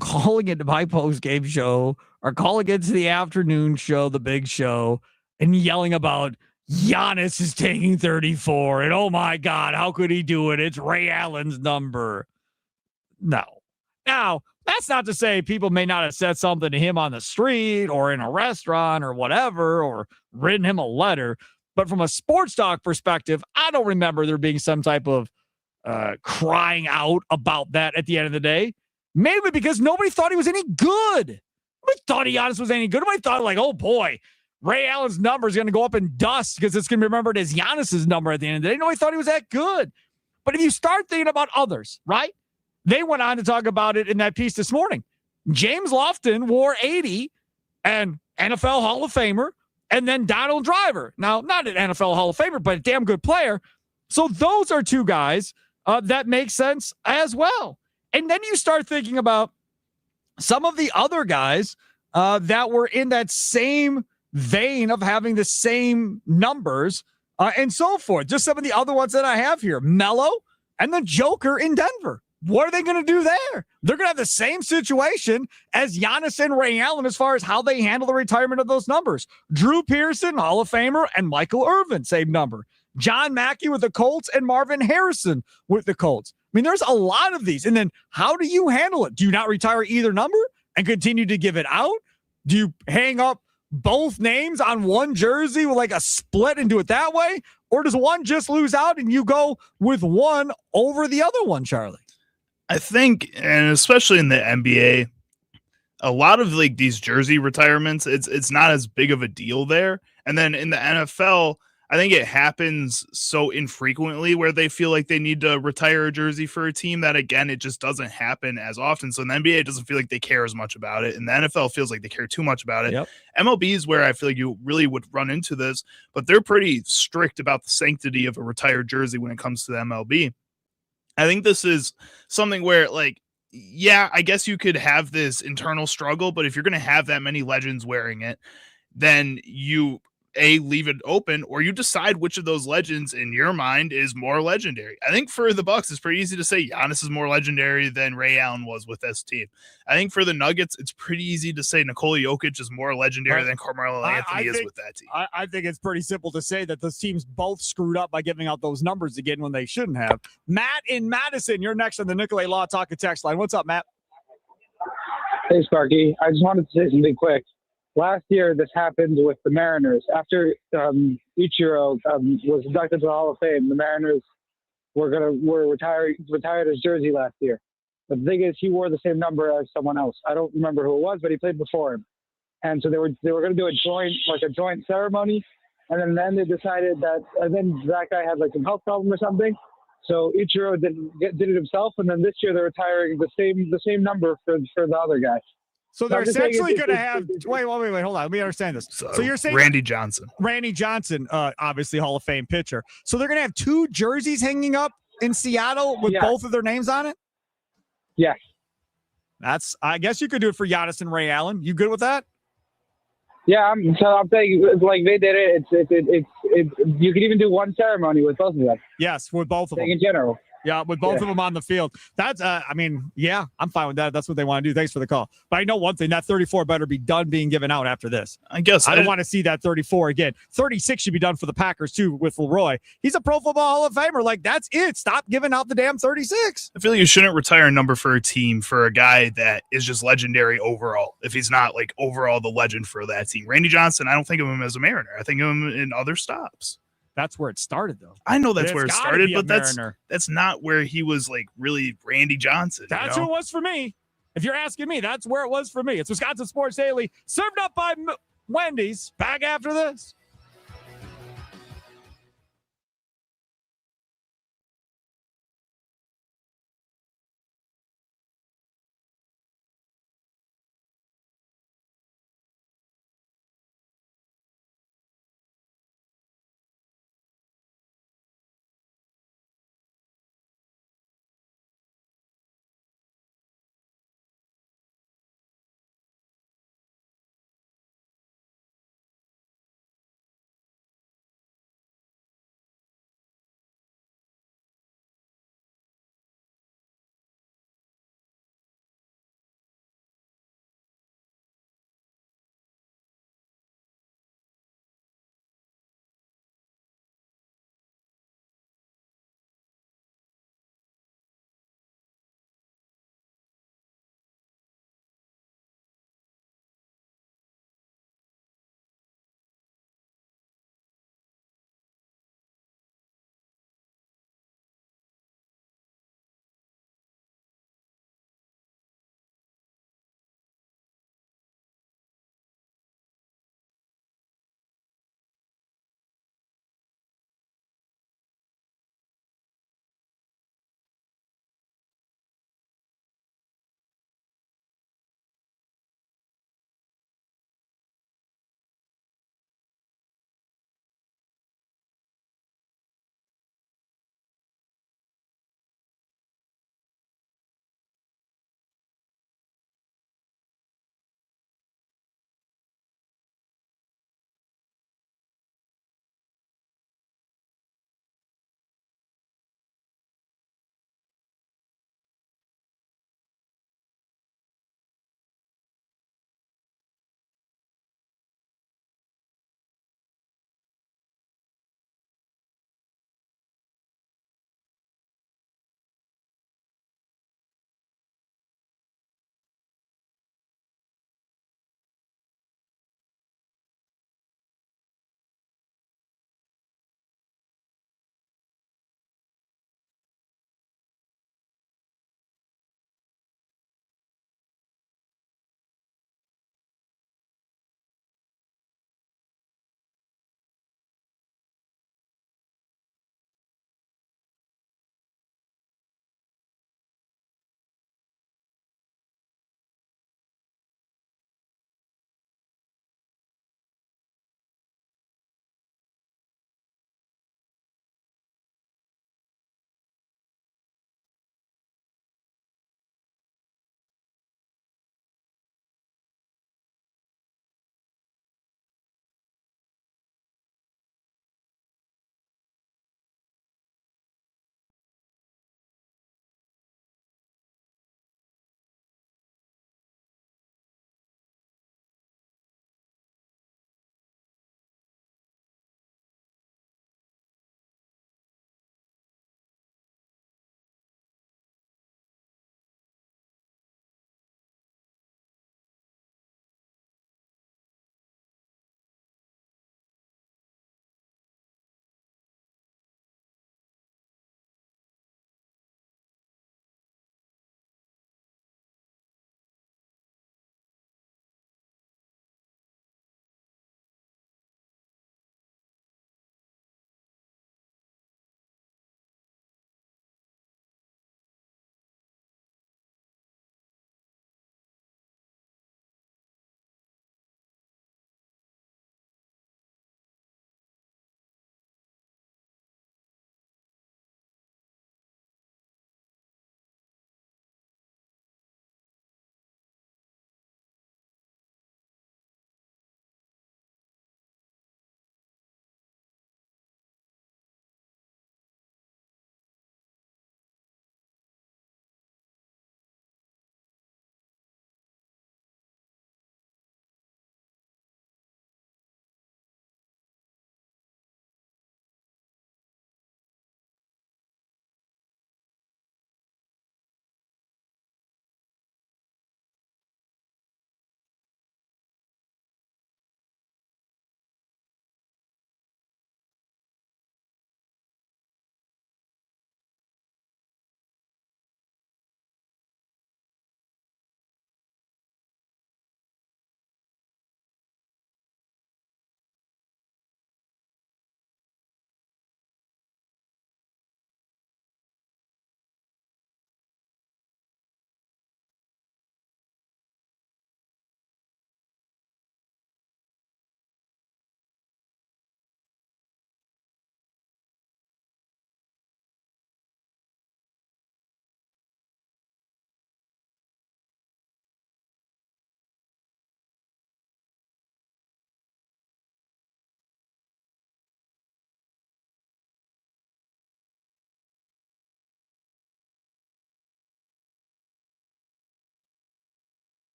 calling into my post-game show or calling into the afternoon show, the big show, and yelling about Giannis is taking 34. And oh my God, how could he do it? It's Ray Allen's number. No. Now, that's not to say people may not have said something to him on the street or in a restaurant or whatever, or written him a letter. But from a sports talk perspective, I don't remember there being some type of crying out about that at the end of the day. Mainly because nobody thought he was any good. Nobody thought Giannis was any good. Nobody thought like, oh boy, Ray Allen's number is going to go up in dust because it's going to be remembered as Giannis's number at the end of the day. Nobody thought he was that good. But if you start thinking about others, right? They went on to talk about it in that piece this morning. James Lofton wore 80 and NFL Hall of Famer. And then Donald Driver. Now, not an NFL Hall of Famer, but a damn good player. So those are 2 guys that make sense as well. And then you start thinking about some of the other guys that were in that same vein of having the same numbers and so forth. Just some of the other ones that I have here. Melo and the Joker in Denver. What are they going to do there? They're going to have the same situation as Giannis and Ray Allen as far as how they handle the retirement of those numbers. Drew Pearson, Hall of Famer, and Michael Irvin, same number. John Mackey with the Colts and Marvin Harrison with the Colts. I mean, there's a lot of these. And then how do you handle it? Do you not retire either number and continue to give it out? Do you hang up both names on one jersey with like a split and do it that way? Or does one just lose out and you go with one over the other one, Charlie? I think, and especially in the NBA, a lot of like these jersey retirements, it's not as big of a deal there. And then in the NFL, I think it happens so infrequently where they feel like they need to retire a jersey for a team that, again, it just doesn't happen as often. So in the NBA, it doesn't feel like they care as much about it. And the NFL feels like they care too much about it. Yep. MLB is where I feel like you really would run into this, but they're pretty strict about the sanctity of a retired jersey when it comes to the MLB. I think this is something where, like, yeah, I guess you could have this internal struggle, but if you're going to have that many legends wearing it, then you leave it open, or you decide which of those legends in your mind is more legendary. I think for the Bucks, it's pretty easy to say Giannis is more legendary than Ray Allen was with this team. I think for the Nuggets, it's pretty easy to say Nikola Jokic is more legendary than Carmelo Anthony is with that team. I think it's pretty simple to say that those teams both screwed up by giving out those numbers again when they shouldn't have. Matt in Madison, you're next on the Nicolay Law Talk and Text line. What's up, Matt? Hey, Sparky. I just wanted to say something quick. Last year, this happened with the Mariners. After Ichiro was inducted to the Hall of Fame, the Mariners were retired his jersey last year. But the thing is, he wore the same number as someone else. I don't remember who it was, but he played before him. And so they were going to do a joint ceremony, and then they decided that, and then that guy had like some health problem or something. So Ichiro did it himself, and then this year they're retiring the same number for the other guy. So they're essentially going to have. Wait, hold on. Let me understand this. So you're saying Randy Johnson, obviously Hall of Fame pitcher. So they're going to have two jerseys hanging up in Seattle with both of their names on it. Yes. I guess you could do it for Giannis and Ray Allen. You good with that? Yeah, I'm saying like they did it. It's you could even do one ceremony with both of them. Yes, with both of them in general. Yeah, with both of them on the field. That's, yeah, I'm fine with that. That's what they want to do. Thanks for the call. But I know one thing, that 34 better be done being given out after this. I guess. I don't want to see that 34 again. 36 should be done for the Packers, too, with Leroy. He's a Pro Football Hall of Famer. Like, that's it. Stop giving out the damn 36. I feel like you shouldn't retire a number for a team for a guy that is just legendary overall, if he's not, like, overall the legend for that team. Randy Johnson, I don't think of him as a Mariner. I think of him in other stops. That's where it started, though. I know that's where it started, but that's not where he was like really Randy Johnson. That's who it was for me. If you're asking me, that's where it was for me. It's Wisconsin Sports Daily, served up by Wendy's. Back after this.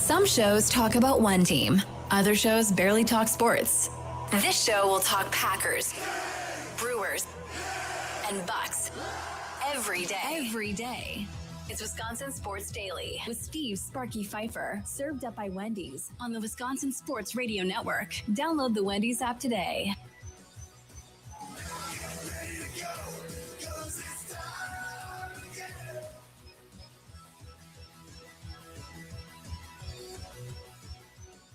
Some shows talk about one team. Other shows barely talk sports. This show will talk Packers, Brewers, and Bucks every day. It's Wisconsin Sports Daily with Steve Sparky Pfeiffer, served up by Wendy's on the Wisconsin Sports Radio Network. Download the Wendy's app today.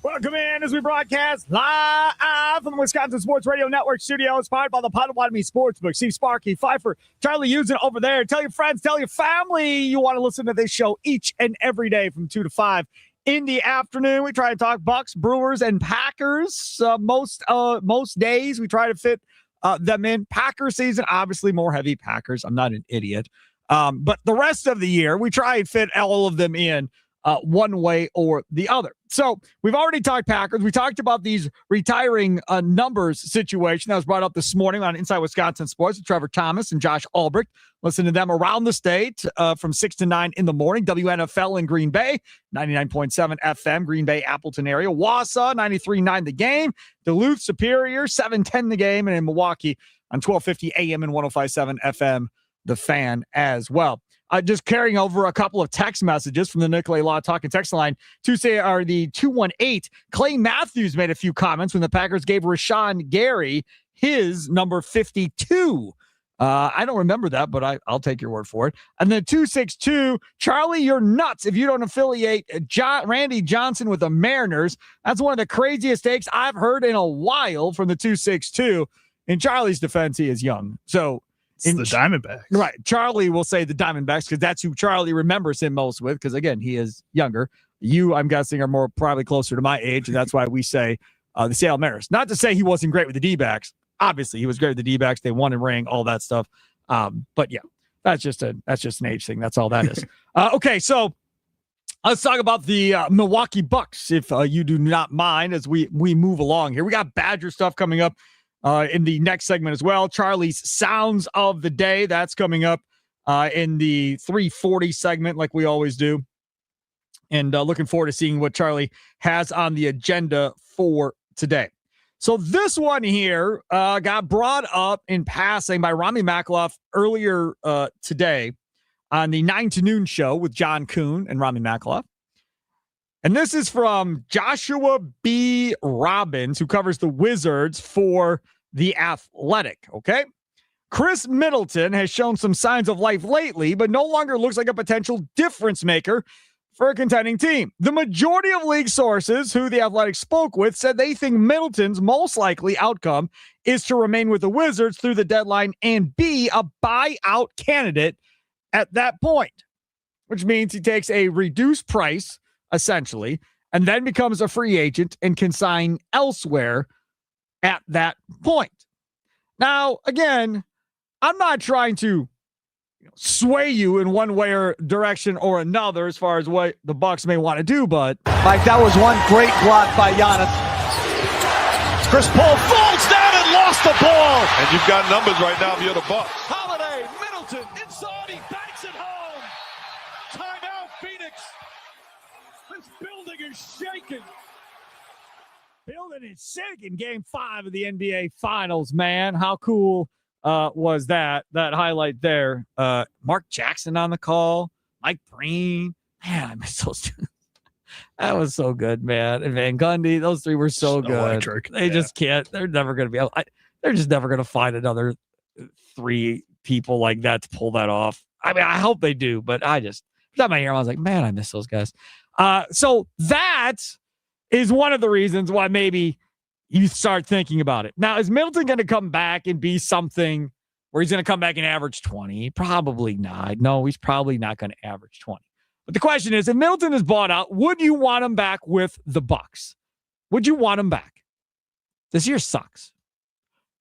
Welcome in as we broadcast live from the Wisconsin Sports Radio Network studios, powered by the Potawatomi Sportsbook. Steve Sparky, Pfeiffer, Charlie Usen over there. Tell your friends, tell your family you want to listen to this show each and every day from 2 to 5 in the afternoon. We try to talk Bucks, Brewers, and Packers. Most days we try to fit them in. Packer season, obviously more heavy Packers. I'm not an idiot. But the rest of the year, we try and fit all of them in one way or the other. So we've already talked Packers. We talked about these retiring numbers situation that was brought up this morning on Inside Wisconsin Sports with Trevor Thomas and Josh Albrecht. Listen to them around the state from 6 to 9 in the morning. WNFL in Green Bay, 99.7 FM, Green Bay, Appleton area. Wausau, 93.9 The Game. Duluth, Superior, 710 The Game. And in Milwaukee on 1250 AM and 105.7 FM, The Fan as well. Just carrying over a couple of text messages from the Nicolay Law Talk and text line. Tuesday are the 218. Clay Matthews made a few comments when the Packers gave Rashawn Gary his number 52. I don't remember that, but I'll take your word for it. And then 262, Charlie, you're nuts if you don't affiliate Randy Johnson with the Mariners. That's one of the craziest takes I've heard in a while from the 262. In Charlie's defense, he is young. So it's the Diamondbacks. Right. Charlie will say the Diamondbacks because that's who Charlie remembers him most with because, again, he is younger. You, I'm guessing, are more probably closer to my age, and that's why we say the Seattle Mariners. Not to say he wasn't great with the D-backs. Obviously, he was great with the D-backs. They won and ring, all that stuff. But, yeah, that's just an age thing. That's all that is. Okay, so let's talk about the Milwaukee Bucks, if you do not mind, as we move along here. We got Badger stuff coming up in the next segment as well. Charlie's Sounds of the Day, that's coming up in the 340 segment like we always do. And looking forward to seeing what Charlie has on the agenda for today. So this one here got brought up in passing by Rami Makloff earlier today on the 9 to noon show with John Kuhn and Rami Makloff. And this is from Joshua B. Robbins, who covers the Wizards for The Athletic, okay? Chris Middleton has shown some signs of life lately, but no longer looks like a potential difference maker for a contending team. The majority of league sources who The Athletic spoke with said they think Middleton's most likely outcome is to remain with the Wizards through the deadline and be a buyout candidate at that point, which means he takes a reduced price, essentially, and then becomes a free agent and can sign elsewhere at that point. Now, again, I'm not trying to sway you in one way or direction or another as far as what the Bucks may want to do, but Mike, that was one great block by Giannis. Chris Paul falls down and lost the ball. And you've got numbers right now if you're the Bucks. Holiday, Middleton, inside, he banks it home. Timeout, Phoenix. This building is shaking. Building is shaking. Game 5 of the NBA Finals, man. How cool was that highlight there? Mark Jackson on the call, Mike Breen. Man, I miss those two. That was so good, man. And Van Gundy, those three were so good. Electric. They just can't. They're never going to be able. They're just never going to find another 3 people like that to pull that off. I mean, I hope they do, but I just got my ear. I was like, man, I miss those guys. So that is one of the reasons why maybe you start thinking about it. Now, is Middleton going to come back and be something where he's going to come back and average 20? Probably not. No, he's probably not going to average 20. But the question is, if Middleton is bought out, would you want him back with the Bucks? Would you want him back? This year sucks.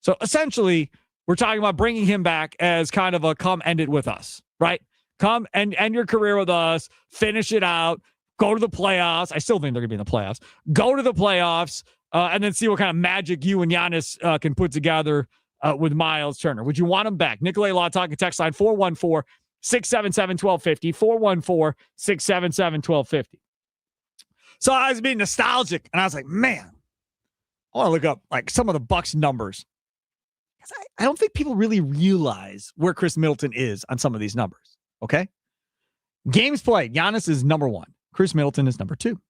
So essentially, we're talking about bringing him back as kind of a come end it with us, right? Come and end your career with us, finish it out, go to the playoffs. I still think they're going to be in the playoffs. Go to the playoffs, and then see what kind of magic you and Giannis can put together with Miles Turner. Would you want him back? Nicolay Law Talking text line 414-677-1250, 414-677-1250. So I was being nostalgic, and I was like, man, I want to look up like some of the Bucks numbers. I don't think people really realize where Chris Middleton is on some of these numbers. Okay. Games played, Giannis is number 1. Chris Middleton is number 2.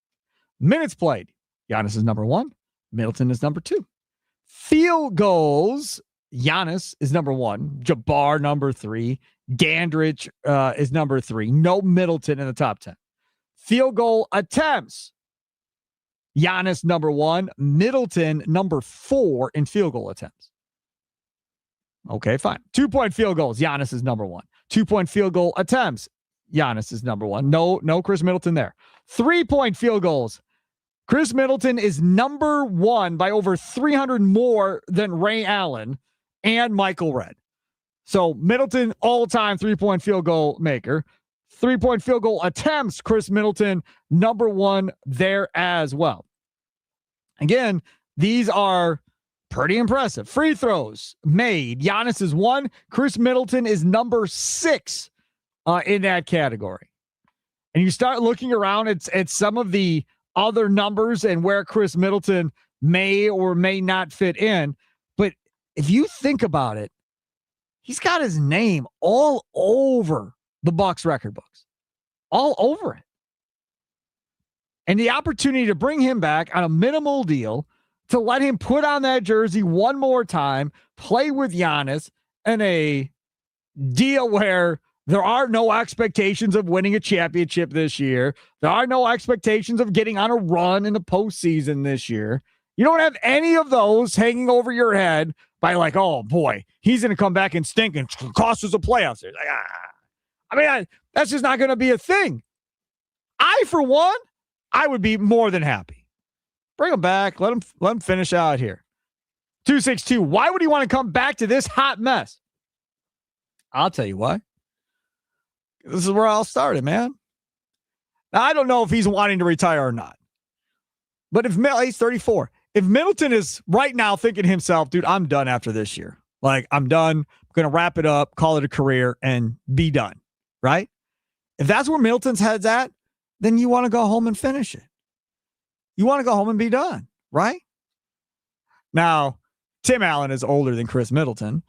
Minutes played, Giannis is number 1. Middleton is number 2. Field goals, Giannis is number 1. Jabbar, number 3. Dandridge is number 3. No Middleton in the top 10. Field goal attempts, Giannis, number 1. Middleton, number 4 in field goal attempts. Okay, fine. 2-point field goals, Giannis is number 1. 2-point field goal attempts, Giannis is number 1. No Chris Middleton there. 3-point field goals, Chris Middleton is number 1 by over 300 more than Ray Allen and Michael Redd. So Middleton, all-time 3-point field goal maker. 3-point field goal attempts, Chris Middleton, number 1 there as well. Again, these are pretty impressive. Free throws made, Giannis is 1. Chris Middleton is number 6 in that category. And you start looking around at some of the other numbers and where Chris Middleton may or may not fit in. But if you think about it, he's got his name all over the Bucks record books, all over it. And the opportunity to bring him back on a minimal deal, to let him put on that jersey one more time, play with Giannis in a deal where there are no expectations of winning a championship this year. There are no expectations of getting on a run in the postseason this year. You don't have any of those hanging over your head by like, oh boy, he's going to come back and stink and cost us a playoff. Like, that's just not going to be a thing. For one, I would be more than happy. Bring him back. Let him finish out here. 262. Why would he want to come back to this hot mess? I'll tell you why. This is where all started, man. Now, I don't know if he's wanting to retire or not. But if he's 34, if Middleton is right now thinking to himself, dude, I'm done after this year. Like, I'm done. I'm going to wrap it up, call it a career, and be done. Right? If that's where Middleton's head's at, then you want to go home and finish it. You want to go home and be done. Right? Now, Tim Allen is older than Chris Middleton.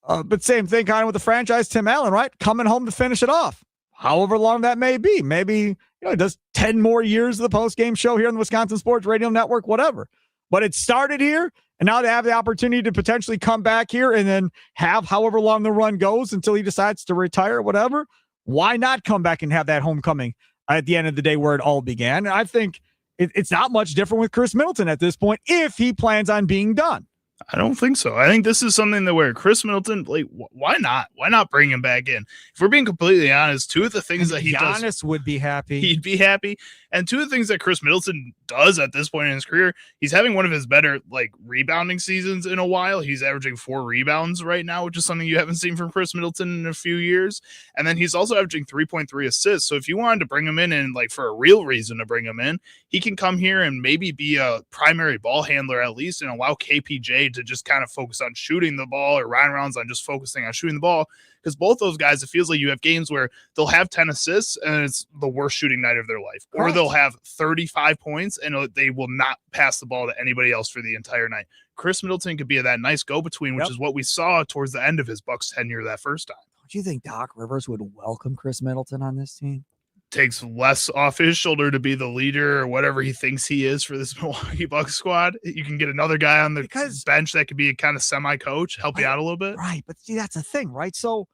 But same thing kind of with the franchise, Tim Allen, right? Coming home to finish it off. However long that may be. Maybe, he does 10 more years of the post-game show here on the Wisconsin Sports Radio Network, whatever. But it started here, and now they have the opportunity to potentially come back here and then have however long the run goes until he decides to retire, whatever. Why not come back and have that homecoming at the end of the day where it all began? And I think it's not much different with Chris Middleton at this point if he plans on being done. I don't think so. I think this is something that where Chris Middleton, like, why not? Why not bring him back in? If we're being completely honest, two of the things that he does, Giannis would be happy. He'd be happy. And two of the things that Chris Middleton does at this point in his career, he's having one of his better rebounding seasons in a while. He's averaging 4 rebounds right now, which is something you haven't seen from Chris Middleton in a few years. And then he's also averaging 3.3 assists. So if you wanted to bring him in and for a real reason to bring him in, he can come here and maybe be a primary ball handler at least and allow KPJ to just kind of focus on shooting the ball, or Ryan Rounds on just focusing on shooting the ball. Because both those guys, it feels like you have games where they'll have 10 assists and it's the worst shooting night of their life. Or they'll have 35 points and they will not pass the ball to anybody else for the entire night. Chris Middleton could be that nice go-between, which is what we saw towards the end of his Bucks tenure that first time. Don't you think Doc Rivers would welcome Chris Middleton on this team? Takes less off his shoulder to be the leader or whatever he thinks he is for this Milwaukee Bucks squad. You can get another guy on the bench that could be a kind of semi-coach, help you out a little bit. Right, but see, that's the thing, right? So,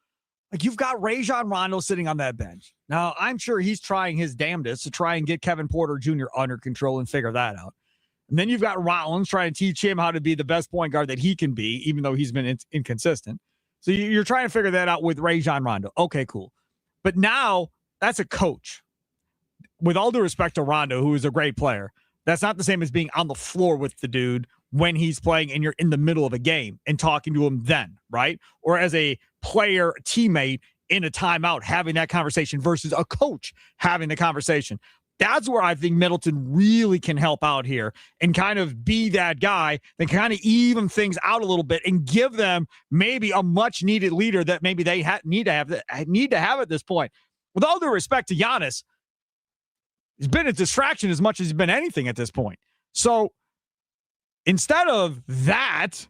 you've got Rajon Rondo sitting on that bench. Now, I'm sure he's trying his damnedest to try and get Kevin Porter Jr. under control and figure that out. And then you've got Rollins trying to teach him how to be the best point guard that he can be, even though he's been inconsistent. So you're trying to figure that out with Rajon Rondo. Okay, cool. But now that's a coach. With all due respect to Rondo, who is a great player, that's not the same as being on the floor with the dude when he's playing and you're in the middle of a game and talking to him then, right? Or as a player teammate in a timeout having that conversation versus a coach having the conversation. That's where I think Middleton really can help out here and kind of be that guy that kind of even things out a little bit and give them maybe a much needed leader that maybe they need to have at this point. With all due respect to Giannis, He's been a distraction as much as he's been anything at this point. So instead of that,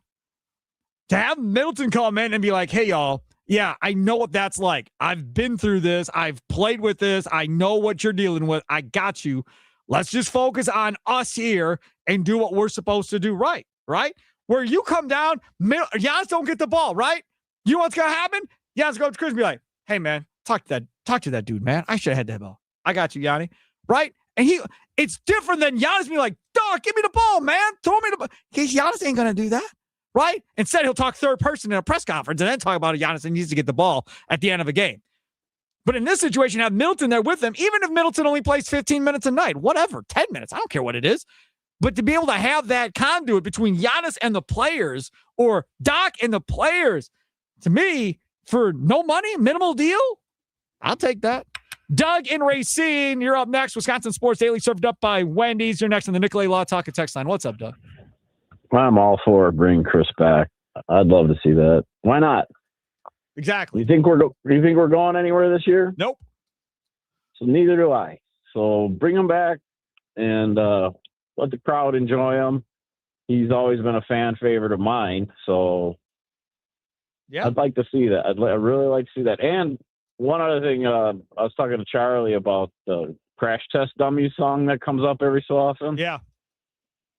to have Middleton come in and be like, hey, y'all, yeah, I know what that's like. I've been through this. I've played with this. I know what you're dealing with. I got you. Let's just focus on us here and do what we're supposed to do right? Where you come down, Giannis don't get the ball, right? You know what's going to happen? Giannis goes to Chris and be like, hey, man, talk to that dude, man. I should have had that ball. I got you, Yanni. Right? And it's different than Giannis being like, dog, give me the ball, man. Throw me the ball. Giannis ain't going to do that. Right? Instead, he'll talk third person in a press conference and then talk about Giannis and needs to get the ball at the end of a game. But in this situation, have Middleton there with him, even if Middleton only plays 15 minutes a night, whatever, 10 minutes, I don't care what it is. But to be able to have that conduit between Giannis and the players or Doc and the players, to me, for no money, minimal deal, I'll take that. Doug in Racine, you're up next. Wisconsin Sports Daily, served up by Wendy's. You're next on the Nicolay Law Talk and Text Line. What's up, Doug? I'm all for bringing Chris back. I'd love to see that. Why not? Exactly. You think we're going anywhere this year? Nope. So neither do I. So bring him back and let the crowd enjoy him. He's always been a fan favorite of mine. So yeah, I'd like to see that. I'd really like to see that. And one other thing, I was talking to Charlie about the Crash Test Dummy song that comes up every so often. Yeah.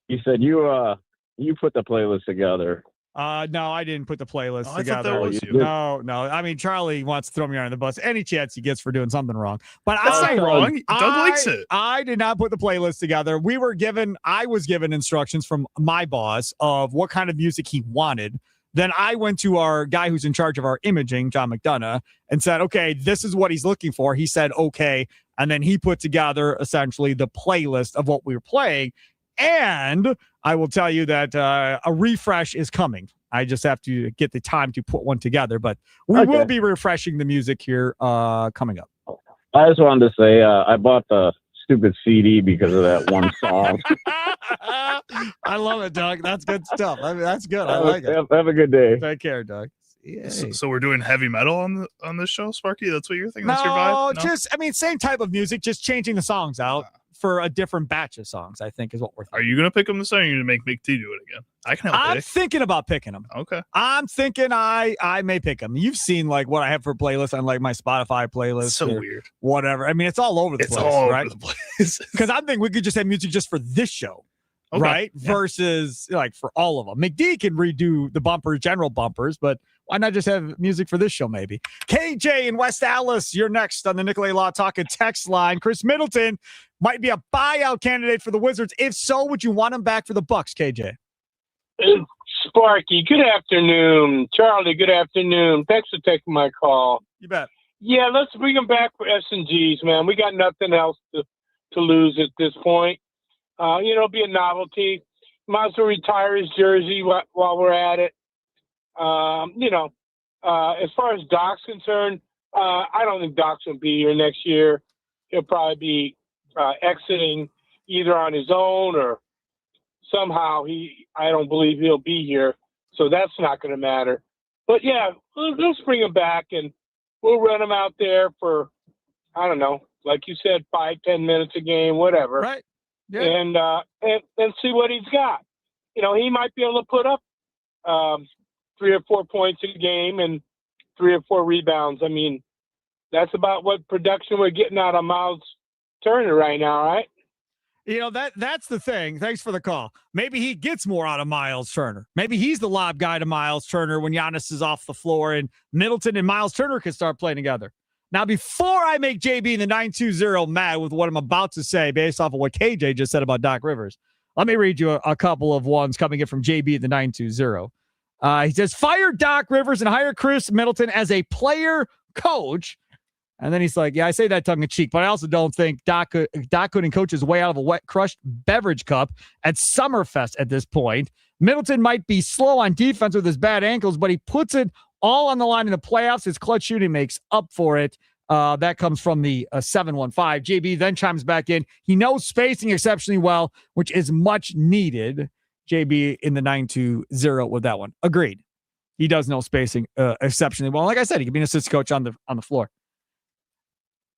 He said you put the playlist together. No, I didn't put the playlist together. I thought that was you. No. I mean, Charlie wants to throw me under the bus any chance he gets for doing something wrong. But That's not wrong. Doug likes it. I did not put the playlist together. I was given instructions from my boss of what kind of music he wanted. Then I went to our guy who's in charge of our imaging, John McDonough, and said, okay, this is what he's looking for. He said, okay. And then he put together essentially the playlist of what we were playing. And I will tell you that a refresh is coming. I just have to get the time to put one together, but we will be refreshing the music here coming up. I just wanted to say I bought the stupid CD because of that one song. I love it, Doug. That's good stuff. I mean, that's good. I like it. Have a good day. Take care, Doug. So we're doing heavy metal on this show, Sparky? That's what you're thinking? That's your vibe? No, same type of music, just changing the songs out for a different batch of songs, I think is what we're thinking. Are you going to pick them this time or are you going to make Big T do it again? I can help I'm thinking about picking them. Okay. I'm thinking I may pick them. You've seen like what I have for playlists on like my Spotify playlist. It's so weird. Whatever. I mean, it's all over the place. All right? over the place. Because I think we could just have music just for this show. Okay. Right? Yeah. Versus like for all of them. McD can redo the general bumpers, but why not just have music for this show maybe? KJ in West Allis, you're next on the Nicolay Law Talk and Text Line. Chris Middleton might be a buyout candidate for the Wizards. If so, would you want him back for the Bucks, KJ? Sparky, good afternoon. Charlie, good afternoon. Thanks for taking my call. You bet. Yeah, let's bring him back for S&Gs, man. We got nothing else to lose at this point. Be a novelty. Might as well retire his jersey while we're at it. As far as Doc's concerned, I don't think Doc's going to be here next year. He'll probably be exiting either on his own or somehow I don't believe he'll be here. So that's not going to matter. But yeah, let's bring him back and we'll run him out there for, I don't know, like you said, 5-10 minutes a game, whatever. Right. Yeah. And see what he's got. He might be able to put up 3 or 4 points a game and 3 or 4 rebounds. I mean, that's about what production we're getting out of Miles Turner right now, right? That's the thing. Thanks for the call. Maybe he gets more out of Miles Turner. Maybe he's the lob guy to Miles Turner when Giannis is off the floor and Middleton and Miles Turner can start playing together. Now, before I make JB in the 920 mad with what I'm about to say based off of what KJ just said about Doc Rivers, let me read you a couple of ones coming in from JB in the 920. He says, fire Doc Rivers and hire Chris Middleton as a player coach. And then he's like, yeah, I say that tongue in cheek, but I also don't think Doc couldn't coach his way out of a wet, crushed beverage cup at Summerfest at this point. Middleton might be slow on defense with his bad ankles, but he puts it all on the line in the playoffs. His clutch shooting makes up for it. That comes from the 715. JB then chimes back in. He knows spacing exceptionally well, which is much needed. JB in the 920 with that one. Agreed. He does know spacing exceptionally well. Like I said, he could be an assistant coach on the floor.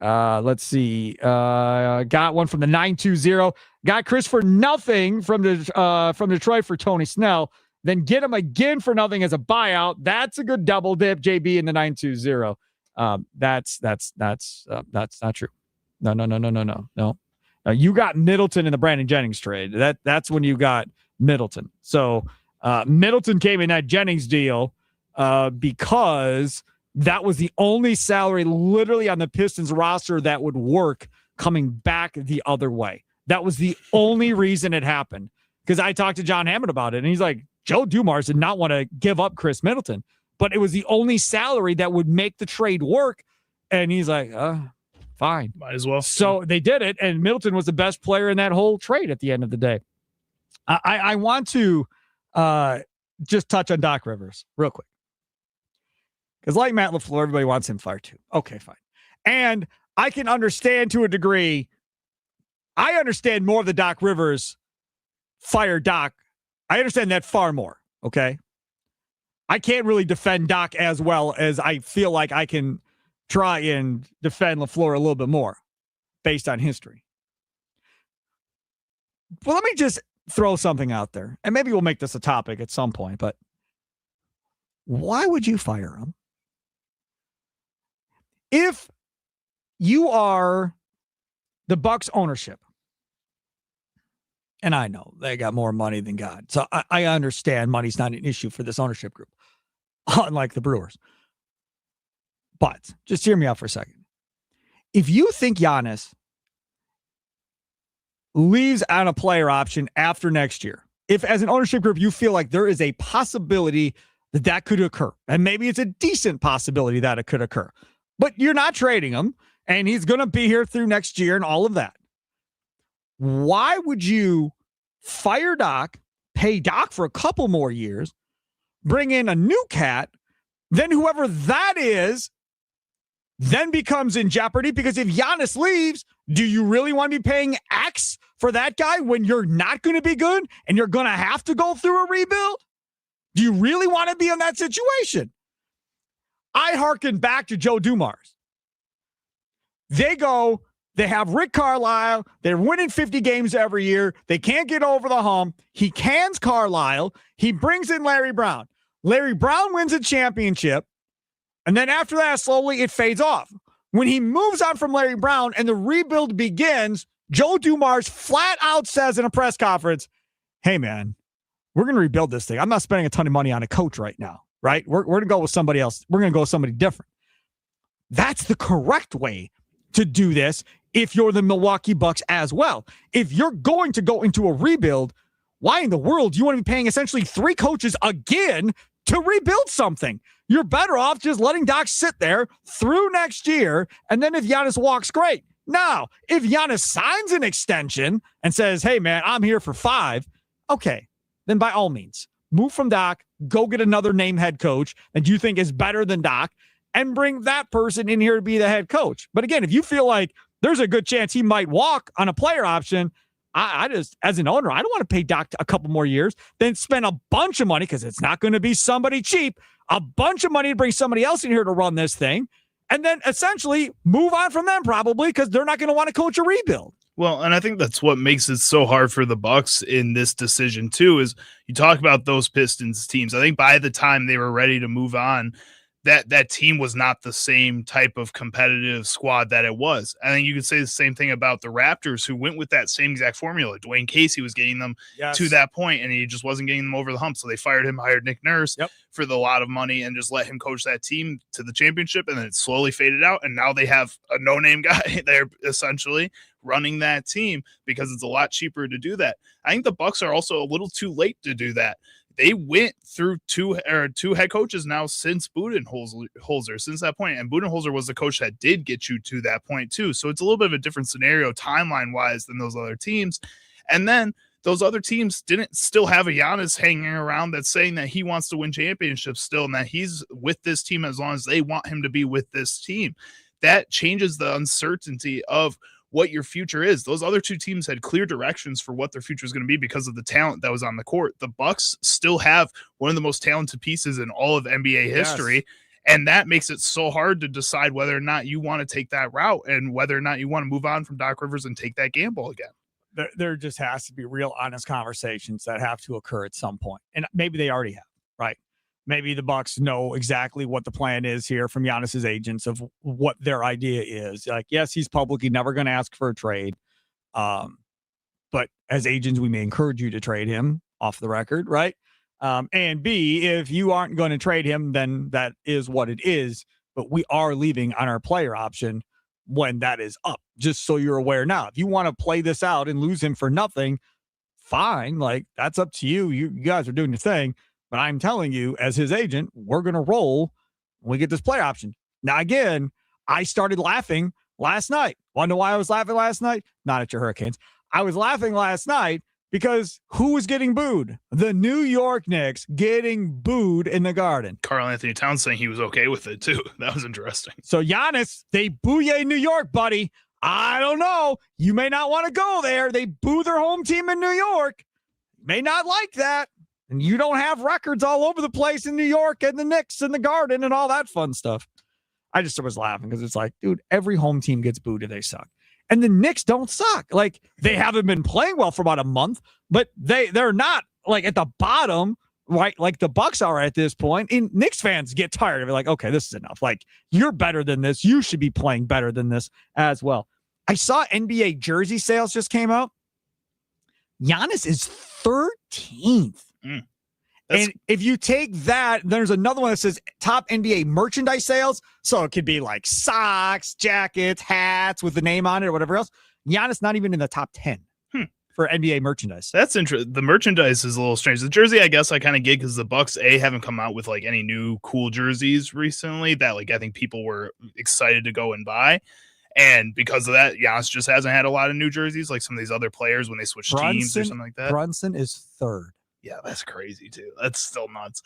Let's see. Got one from the 920. Got Chris for nothing from Detroit for Tony Snell. Then get him again for nothing as a buyout. That's a good double dip, JB in the 920. That's not true. No. You got Middleton in the Brandon Jennings trade. That's when you got Middleton. So Middleton came in that Jennings deal because that was the only salary literally on the Pistons roster that would work coming back the other way. That was the only reason it happened. Because I talked to John Hammond about it, and he's like, Joe Dumars did not want to give up Chris Middleton, but it was the only salary that would make the trade work. And he's like, fine. Might as well. So they did it, and Middleton was the best player in that whole trade at the end of the day. I want to just touch on Doc Rivers real quick. Because like Matt LaFleur, everybody wants him fired too. Okay, fine. And I can understand to a degree. I understand more of the Doc Rivers fire Doc. I understand that far more, okay? I can't really defend Doc as well as I feel like I can try and defend LaFleur a little bit more based on history. Well, let me just throw something out there, and maybe we'll make this a topic at some point, but why would you fire him? If you are the Bucks ownership, and I know they got more money than God, so I understand money's not an issue for this ownership group, unlike the Brewers. But just hear me out for a second. If you think Giannis leaves on a player option after next year, if as an ownership group you feel like there is a possibility that could occur, and maybe it's a decent possibility that it could occur, but you're not trading him, and he's going to be here through next year and all of that, why would you fire Doc, pay Doc for a couple more years, bring in a new cat, then whoever that is then becomes in jeopardy? Because if Giannis leaves, do you really want to be paying X for that guy when you're not going to be good and you're going to have to go through a rebuild? Do you really want to be in that situation? I hearken back to Joe Dumars. They have Rick Carlisle. They're winning 50 games every year. They can't get over the hump. He cans Carlisle. He brings in Larry Brown. Larry Brown wins a championship. And then after that, slowly it fades off. When he moves on from Larry Brown and the rebuild begins, Joe Dumars flat out says in a press conference, hey, man, we're going to rebuild this thing. I'm not spending a ton of money on a coach right now, right? We're going to go with somebody else. We're going to go with somebody different. That's the correct way to do this if you're the Milwaukee Bucks as well. If you're going to go into a rebuild, why in the world do you want to be paying essentially 3 coaches again to rebuild something? You're better off just letting Doc sit there through next year, and then if Giannis walks, great. Now, if Giannis signs an extension and says, hey, man, I'm here for 5, okay, then by all means, move from Doc, go get another name head coach that you think is better than Doc, and bring that person in here to be the head coach. But again, if you feel like there's a good chance he might walk on a player option, I just, as an owner, I don't want to pay Doc a couple more years, then spend a bunch of money, because it's not going to be somebody cheap, a bunch of money to bring somebody else in here to run this thing, and then essentially move on from them probably because they're not going to want to coach a rebuild. Well, and I think that's what makes it so hard for the Bucks in this decision too, is you talk about those Pistons teams. I think by the time they were ready to move on, that team was not the same type of competitive squad that it was. I think you could say the same thing about the Raptors, who went with that same exact formula. Dwayne Casey was getting them to that point, and he just wasn't getting them over the hump. So they fired him, hired Nick Nurse for the lot of money, and just let him coach that team to the championship. And then it slowly faded out. And now they have a no-name guy there essentially running that team because it's a lot cheaper to do that. I think the Bucks are also a little too late to do that. They went through two head coaches now since Budenholzer, since that point. And Budenholzer was the coach that did get you to that point too. So it's a little bit of a different scenario timeline-wise than those other teams. And then those other teams didn't still have a Giannis hanging around that's saying that he wants to win championships still and that he's with this team as long as they want him to be with this team. That changes the uncertainty of what your future is. Those other two teams had clear directions for what their future is going to be because of the talent that was on the court. The Bucks still have one of the most talented pieces in all of NBA history. And that makes it so hard to decide whether or not you want to take that route and whether or not you want to move on from Doc Rivers and take that gamble again. There just has to be real honest conversations that have to occur at some point. And maybe they already have, right? Maybe the Bucks know exactly what the plan is here from Giannis's agents of what their idea is. Like, yes, he's publicly never going to ask for a trade. But as agents, we may encourage you to trade him off the record, right? And B, if you aren't going to trade him, then that is what it is. But we are leaving on our player option when that is up, just so you're aware now. If you want to play this out and lose him for nothing, fine. Like, that's up to you. You guys are doing your thing. But I'm telling you, as his agent, we're going to roll when we get this player option. Now, again, I started laughing last night. Want to know why I was laughing last night? Not at your Hurricanes. I was laughing last night because who was getting booed? The New York Knicks getting booed in the Garden. Karl-Anthony Towns saying he was okay with it, too. That was interesting. So, Giannis, they boo you in New York, buddy. I don't know. You may not want to go there. They boo their home team in New York. You may not like that. And you don't have records all over the place in New York and the Knicks and the Garden and all that fun stuff. I just was laughing because it's like, dude, every home team gets booed if they suck. And the Knicks don't suck. Like, they haven't been playing well for about a month, but they're not like at the bottom, right? Like the Bucks are at this point. And Knicks fans get tired of it. Like, okay, this is enough. Like, you're better than this. You should be playing better than this as well. I saw NBA jersey sales just came out. Giannis is 13th. And if you take that, there's another one that says top NBA merchandise sales. So it could be like socks, jackets, hats with the name on it or whatever else. Giannis not even in the top 10 for NBA merchandise. That's interesting. The merchandise is a little strange. The jersey, I guess I kind of get because the Bucks haven't come out with like any new cool jerseys recently that like I think people were excited to go and buy. And because of that, Giannis just hasn't had a lot of new jerseys like some of these other players when they switch teams or something like that. Brunson is third. Yeah, that's crazy too. That's still nuts.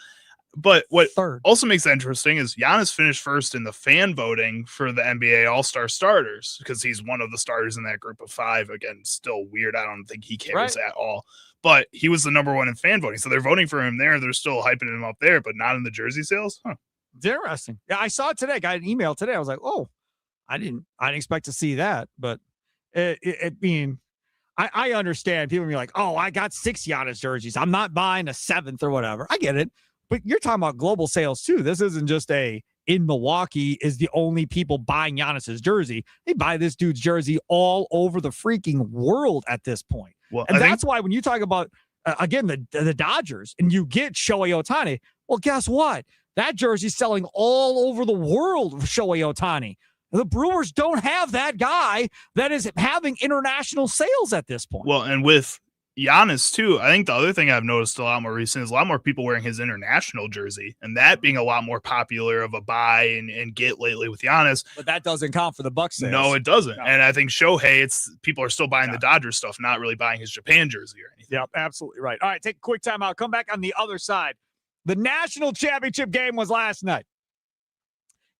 But what also makes that interesting is Giannis finished first in the fan voting for the NBA All-Star starters because he's one of the starters in that group of 5. Again, still weird. I don't think he cares at all. But he was the number 1 in fan voting. So they're voting for him there. They're still hyping him up there, but not in the jersey sales. Huh. It's interesting. Yeah, I saw it today. Got an email today. I was like, oh, I didn't expect to see that. But I understand people be like, oh, I got 6 Giannis jerseys. I'm not buying a 7th or whatever. I get it. But you're talking about global sales too. This isn't just in Milwaukee is the only people buying Giannis's jersey. They buy this dude's jersey all over the freaking world at this point. Well, and that's why when you talk about, again, the Dodgers and you get Shohei Ohtani, well, guess what? That jersey's selling all over the world for Shohei Ohtani. The Brewers don't have that guy that is having international sales at this point. Well, and with Giannis too, I think the other thing I've noticed a lot more recently is a lot more people wearing his international jersey, and that being a lot more popular of a buy and get lately with Giannis. But that doesn't count for the Bucks sales. No, it doesn't. No. And I think Shohei, people are still buying the Dodgers stuff, not really buying his Japan jersey or anything. Yep, absolutely right. All right, take a quick time out. Come back on the other side. The national championship game was last night.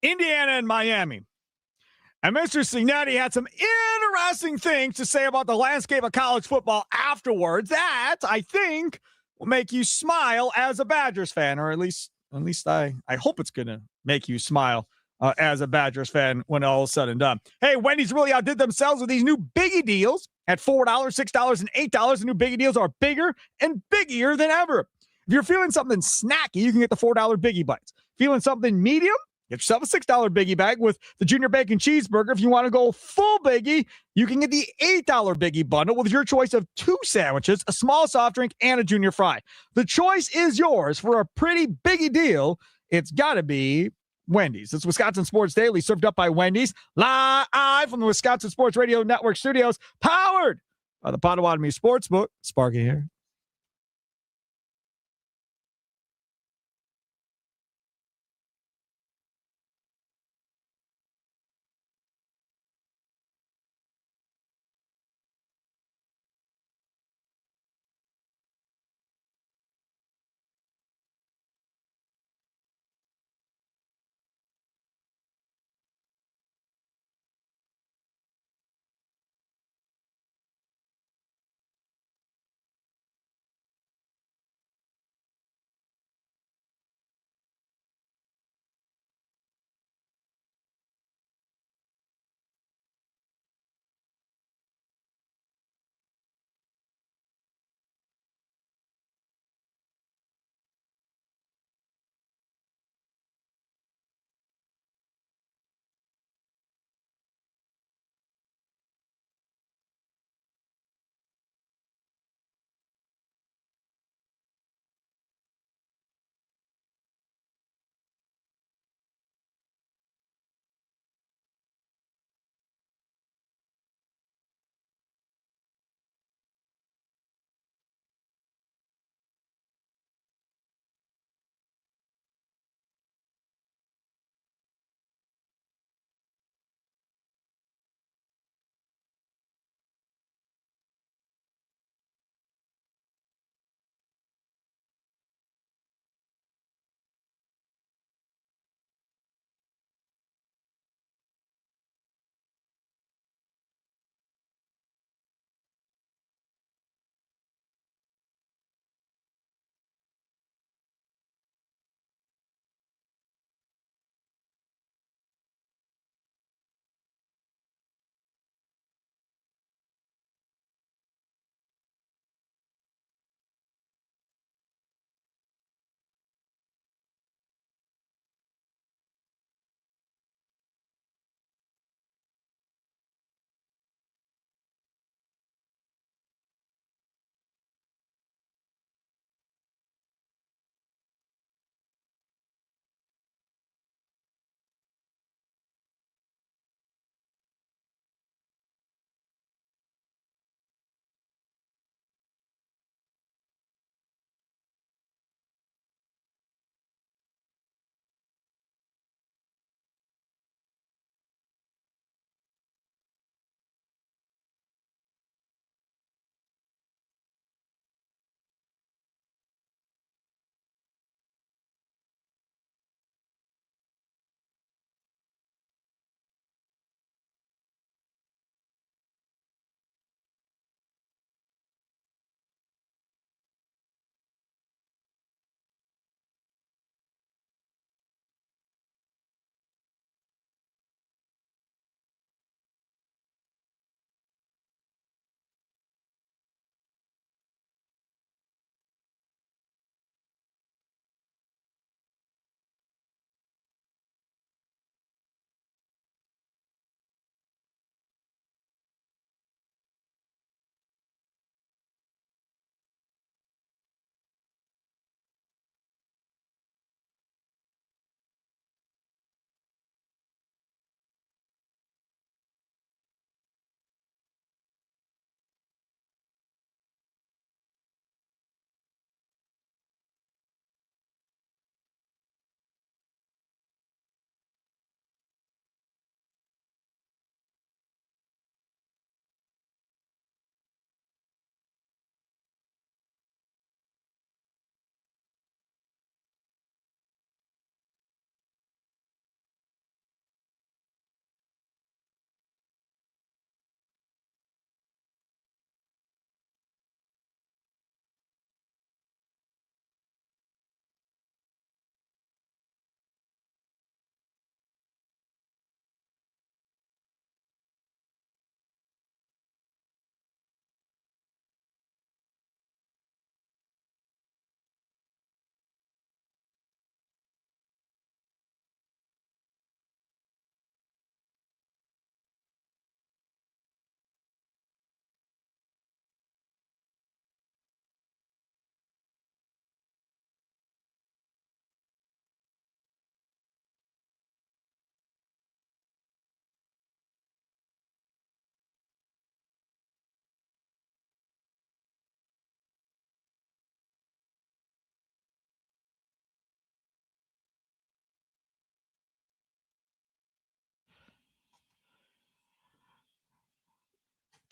Indiana and Miami. And Mr. Cignetti had some interesting things to say about the landscape of college football afterwards that I think will make you smile as a Badgers fan, or at least I hope it's going to make you smile as a Badgers fan when all is said and done. Hey, Wendy's really outdid themselves with these new biggie deals at $4, $6, and $8. The new biggie deals are bigger and biggier than ever. If you're feeling something snacky, you can get the $4 biggie bites. Feeling something medium? Get yourself a $6 biggie bag with the Junior Bacon Cheeseburger. If you want to go full biggie, you can get the $8 biggie bundle with your choice of 2 sandwiches, a small soft drink, and a junior fry. The choice is yours for a pretty biggie deal. It's got to be Wendy's. It's Wisconsin Sports Daily, served up by Wendy's, live from the Wisconsin Sports Radio Network studios, powered by the Potawatomi Sportsbook. Sparky here.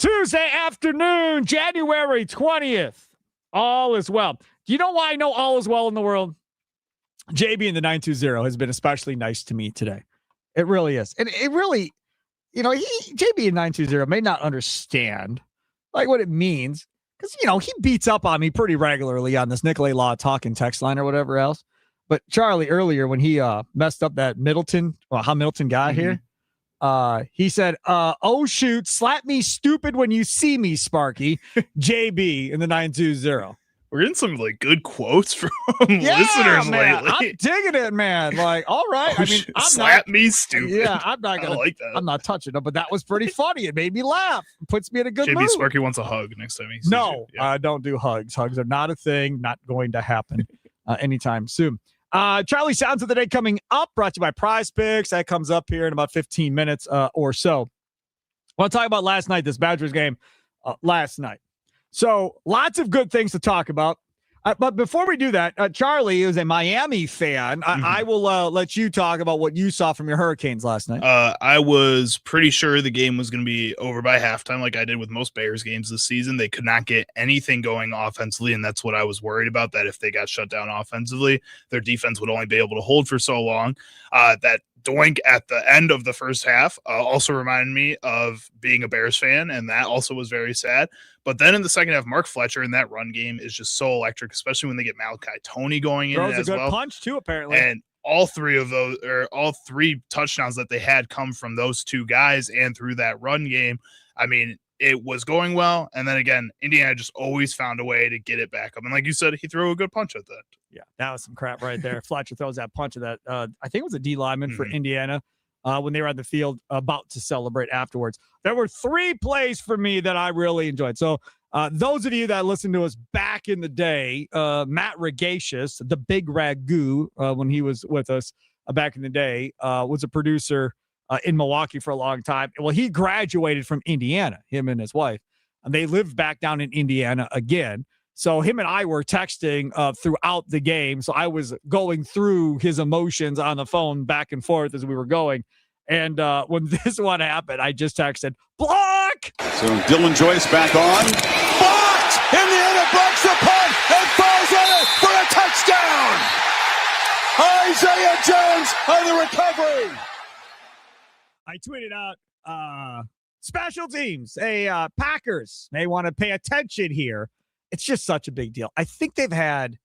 Tuesday afternoon, January 20th. All is well. Do you know why I know all is well in the world? JB in the 920 has been especially nice to me today. It really is. And it really, JB in 920 may not understand like what it means because, he beats up on me pretty regularly on this Nicolay Law talking text line or whatever else. But Charlie earlier when he messed up that how Middleton got here, he said, oh, shoot, slap me stupid when you see me, Sparky. JB in the 920. We're getting some good quotes from listeners man. lately. I'm digging it, man. Like, all right. I'm slap me stupid. Yeah, I'm not gonna like that. I'm not touching it, but that was pretty funny. It made me laugh. It puts me in a good mood. JB Sparky wants a hug next time he sees No, you. Yeah. don't do hugs. Hugs are not a thing. Not going to happen anytime soon. Charlie Sounds of the Day coming up, brought to you by Prize Picks. That comes up here in about 15 minutes or so. I want to talk about last night, this Badgers game last night. So lots of good things to talk about. But before we do that, Charlie is a Miami fan. I will let you talk about what you saw from your Hurricanes last night. I was pretty sure the game was going to be over by halftime like I did with most Bears games this season. They could not get anything going offensively, and that's what I was worried about, that if they got shut down offensively, their defense would only be able to hold for so long. That doink at the end of the first half also reminded me of being a Bears fan, and that also was very sad. But then in the second half, Mark Fletcher in that run game is just so electric, especially when they get Malachi Toney going in Throws as a good well. punch too, apparently. And all three touchdowns that they had come from those two guys and through that run game. I mean, it was going well. And then again, Indiana just always found a way to get it back up. And like you said, he threw a good punch at that. Yeah, that was some crap right there. Fletcher throws that punch at that. I think it was a D lineman for Indiana when they were on the field about to celebrate afterwards. There were 3 plays for me that I really enjoyed. So those of you that listened to us back in the day, Matt Regatius, the big Ragu, when he was with us back in the day, was a producer in Milwaukee for a long time. Well, he graduated from Indiana, him and his wife, and they lived back down in Indiana again. So him and I were texting throughout the game. So I was going through his emotions on the phone back and forth as we were going. And when this one happened, I just texted, block! So Dylan Joyce back on. Blocked! Indiana blocks the punt and falls on it for a touchdown! Isaiah Jones on the recovery! I tweeted out, special teams. Hey, Packers may want to pay attention here. It's just such a big deal. I think they've had,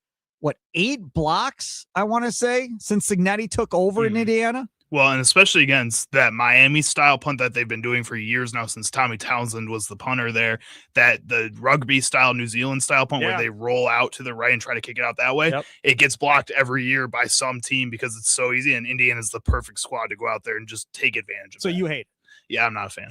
8 blocks, I want to say, since Cignetti took over in Indiana? Well, and especially against that Miami-style punt that they've been doing for years now since Tommy Townsend was the punter there, that the rugby-style, New Zealand-style punt where they roll out to the right and try to kick it out that way, it gets blocked every year by some team because it's so easy, and Indiana's the perfect squad to go out there and just take advantage of So you hate it? Yeah, I'm not a fan.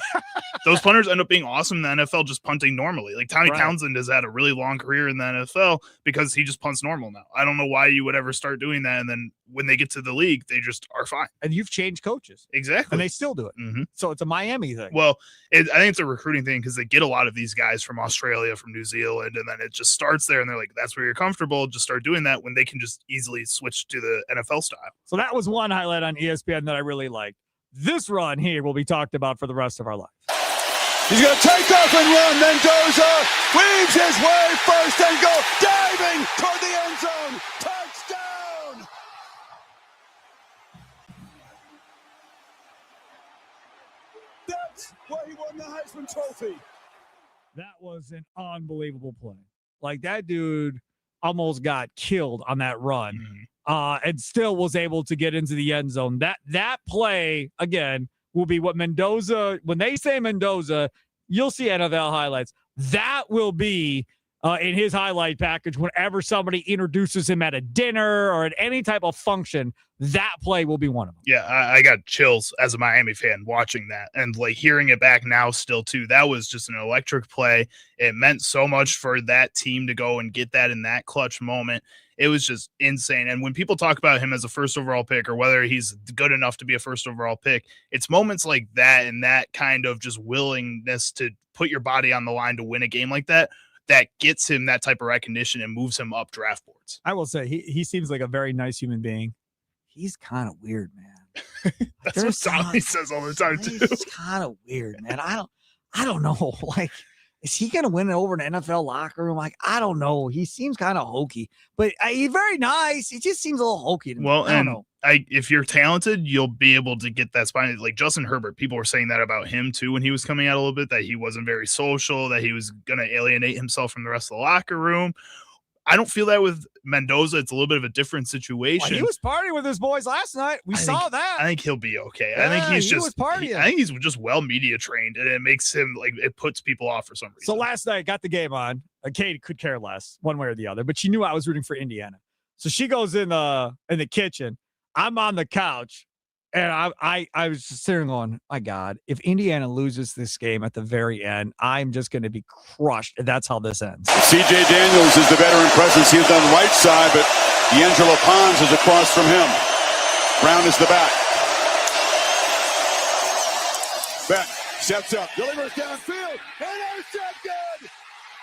Those punters end up being awesome in the NFL just punting normally. Like Tommy Townsend has had a really long career in the NFL because he just punts normal now. I don't know why you would ever start doing that. And then when they get to the league, they just are fine. And you've changed coaches. Exactly. And they still do it. So it's a Miami thing. Well, I think it's a recruiting thing because they get a lot of these guys from Australia, from New Zealand, and then it just starts there. And they're like, that's where you're comfortable. Just start doing that when they can just easily switch to the NFL style. So that was one highlight on ESPN that I really liked. This run here will be talked about for the rest of our life. He's going to take off and run. Mendoza weaves his way first and goal, diving toward the end zone. Touchdown! That's where he won the Heisman Trophy. That was an unbelievable play. Like that dude almost got killed on that run. And still was able to get into the end zone. That play, again, will be what Mendoza, when they say Mendoza, you'll see NFL highlights. That will be in his highlight package whenever somebody introduces him at a dinner or at any type of function. That play will be one of them. Yeah, I got chills as a Miami fan watching that and like hearing it back now still too. That was just an electric play. It meant so much for that team to go and get that in that clutch moment. It was just insane. And when people talk about him as a first overall pick or whether he's good enough to be a first overall pick, it's moments like that and that kind of just willingness to put your body on the line to win a game like that that gets him that type of recognition and moves him up draft boards. I will say he seems like a very nice human being. He's kind of weird, man. That's what Tommy says all the time too. It's kind of weird, man. I don't know. Like, is he going to win it over an NFL locker room? Like, I don't know. He seems kind of hokey, but he's very nice. He just seems a little hokey to me. Well, I don't know. If you're talented, you'll be able to get that spine. Like Justin Herbert, people were saying that about him too when he was coming out a little bit, that he wasn't very social, that he was going to alienate himself from the rest of the locker room. I don't feel that with Mendoza. It's a little bit of a different situation. Well, he was partying with his boys last night. We saw that. I think he'll be okay. Yeah, I think he's just partying. I think he's just well media trained, and it makes him like it puts people off for some reason. So last night, got the game on. Kate could care less one way or the other, but she knew I was rooting for Indiana. So she goes in the kitchen. I'm on the couch, and I was just sitting going, my God, if Indiana loses this game at the very end, I'm just going to be crushed. And that's how this ends. C.J. Daniels is the veteran presence. He's on the right side, but D'Angelo Pons is across from him. Brown is the back. Beck steps up, delivers downfield, intercepted!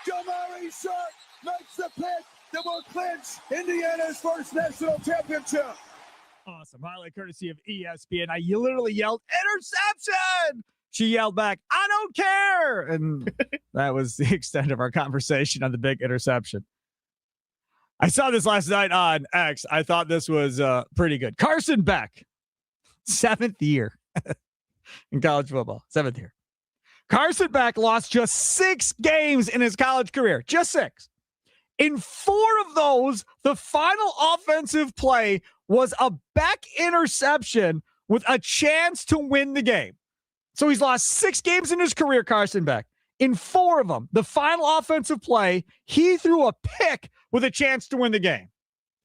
Jamari Sharp makes the pick that will clinch Indiana's first national championship. Awesome. Highlight courtesy of ESPN. I literally yelled, interception! She yelled back, I don't care! And that was the extent of our conversation on the big interception. I saw this last night on X. I thought this was pretty good. Carson Beck, 7th year in college football. 7th year. Carson Beck lost just 6 games in his college career. Just 6. In 4 of those, the final offensive play was a Beck interception with a chance to win the game. So he's lost 6 games in his career, Carson Beck. In 4 of them, the final offensive play, he threw a pick with a chance to win the game.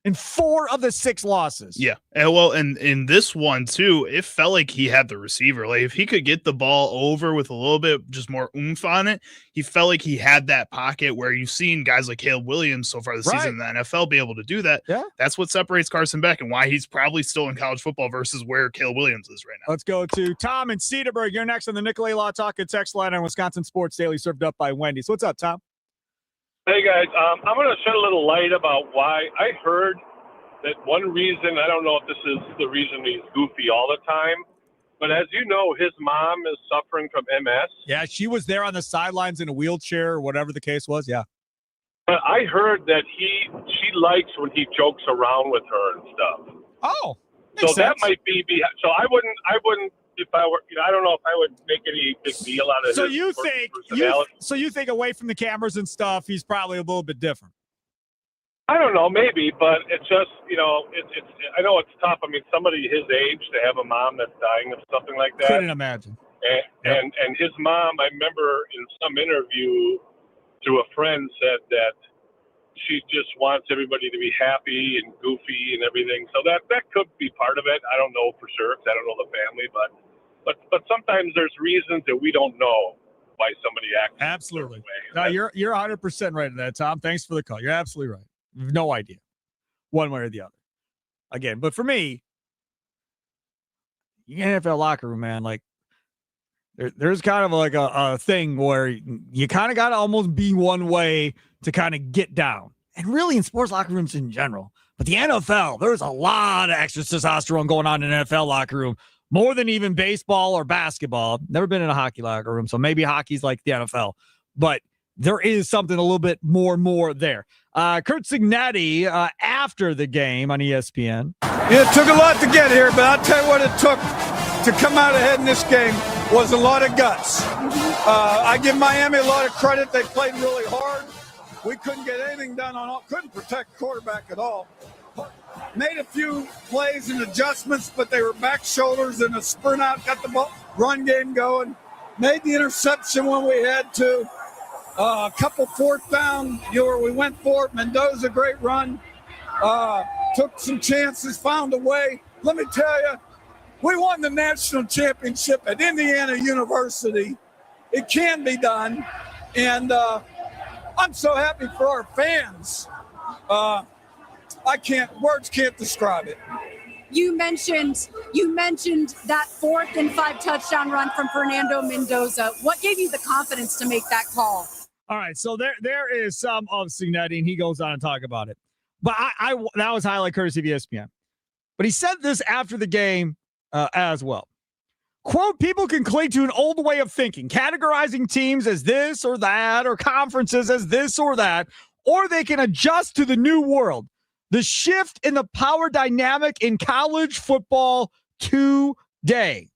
In 4 of the 6 losses. Yeah. And in this one too, it felt like he had the receiver. Like if he could get the ball over with a little bit just more oomph on it, he felt like he had that pocket where you've seen guys like Caleb Williams so far this season in the NFL be able to do that. Yeah. That's what separates Carson Beck and why he's probably still in college football versus where Caleb Williams is right now. Let's go to Tom in Cedarburg. You're next on the Nicolay Law Talk and Text Line on Wisconsin Sports Daily, served up by Wendy's. What's up, Tom? Hey, guys. I'm going to shed a little light about why I heard that one reason, I don't know if this is the reason he's goofy all the time, but as you know, his mom is suffering from MS. Yeah, she was there on the sidelines in a wheelchair or whatever the case was. Yeah. But I heard that she likes when he jokes around with her and stuff. Oh, so sense. That might be. So I wouldn't. If I were, I don't know if I would make any big deal out of. So his you personality. you think away from the cameras and stuff, he's probably a little bit different. I don't know, maybe, but it's just, it's. I know it's tough. I mean, somebody his age to have a mom that's dying of something like that. Couldn't imagine. And his mom, I remember in some interview to a friend said that she just wants everybody to be happy and goofy and everything. So that could be part of it. I don't know for sure because I don't know the family, but sometimes there's reasons that we don't know why somebody acts. Absolutely. No, you're 100% right in that, Tom. Thanks for the call. You're absolutely right. No idea one way or the other. Again, but for me, NFL locker room, man, like there's kind of like a thing where you kind of got to almost be one way to kind of get down. And really in sports locker rooms in general. But the NFL, there's a lot of extra testosterone going on in an NFL locker room, more than even baseball or basketball. Never been in a hockey locker room, so maybe hockey's like the NFL. But there is something a little bit more there. Curt Cignetti after the game on ESPN. It took a lot to get here, but I'll tell you what it took to come out ahead in this game was a lot of guts. I give Miami a lot of credit. They played really hard. We couldn't get anything done couldn't protect quarterback at all. Made a few plays and adjustments, but they were back shoulders and a sprint out, got the ball, run game going. Made the interception when we had to. A couple 4th down, where we went for it. Mendoza, great run. Took some chances, found a way. Let me tell you, we won the national championship at Indiana University. It can be done. And I'm so happy for our fans. Words can't describe it. You mentioned that 4th and 5 touchdown run from Fernando Mendoza. What gave you the confidence to make that call? All right, so there is some of Cignetti, and he goes on and talk about it. But I that was highlight courtesy of ESPN. But he said this after the game as well. Quote, people can cling to an old way of thinking, categorizing teams as this or that, or conferences as this or that, or they can adjust to the new world. The shift in the power dynamic in college football today.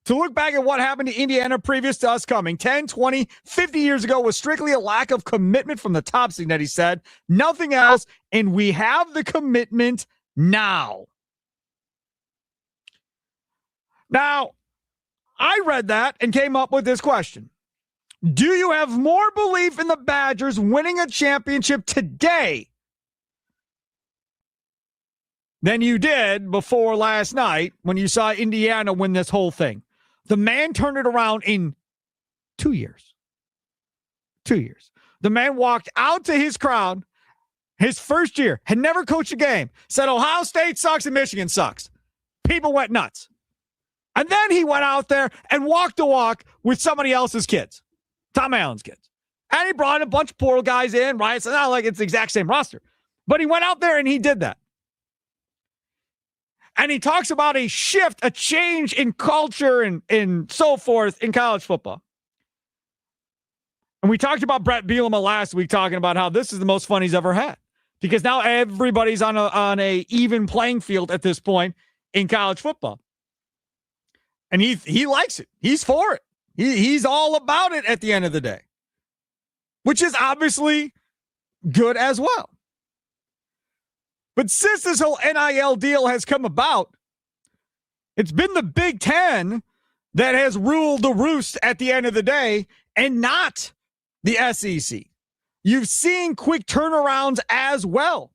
To look back at what happened to Indiana previous to us coming 10, 20, 50 years ago was strictly a lack of commitment from the top, Cignetti said. Nothing else, and we have the commitment now. Now, I read that and came up with this question. Do you have more belief in the Badgers winning a championship today than you did before last night when you saw Indiana win this whole thing? The man turned it around in 2 years. 2 years. The man walked out to his crowd his first year, had never coached a game, said Ohio State sucks and Michigan sucks. People went nuts. And then he went out there and walked the walk with somebody else's kids, Tom Allen's kids. And he brought a bunch of portal guys in, right? It's not like it's the exact same roster. But he went out there and he did that. And he talks about a shift, a change in culture and so forth in college football. And we talked about Brett Bielema last week, talking about how this is the most fun he's ever had. Because now everybody's on a even playing field at this point in college football. And he likes it. He's for it. He's all about it at the end of the day, which is obviously good as well. But since this whole NIL deal has come about, it's been the Big Ten that has ruled the roost at the end of the day and not the SEC. You've seen quick turnarounds as well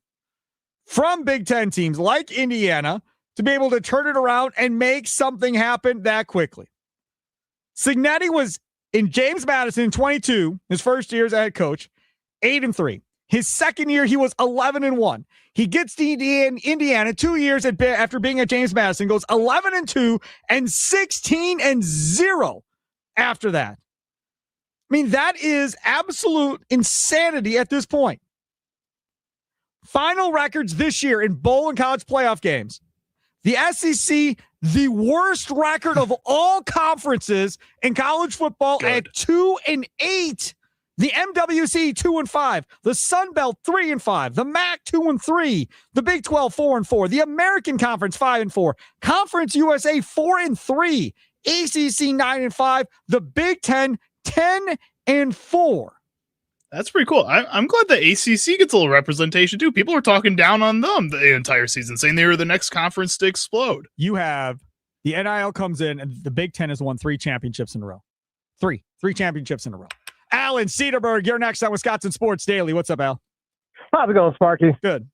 from Big Ten teams like Indiana to be able to turn it around and make something happen that quickly. Cignetti was in James Madison in 22, his first year as a head coach, 8-3. His second year, he was 11-1. He gets to Indiana 2 years after being at James Madison, goes 11-2 and 16-0 after that. I mean, that is absolute insanity at this point. Final records this year in bowl and college playoff games. The SEC, the worst record of all conferences in college football at 2-8. The MWC 2-5, the Sun Belt 3-5, the MAC 2-3, the Big 12 4-4, the American Conference 5-4, Conference USA 4-3, ACC 9-5, the Big 10 10-4. That's pretty cool. I'm glad the ACC gets a little representation too. People are talking down on them the entire season, saying they were the next conference to explode. You have the NIL comes in, and the Big Ten has won 3 championships in a row. Three championships in a row. Alan Cedarberg, you're next on Wisconsin Sports Daily. What's up, Al? How's it going, Sparky? Good.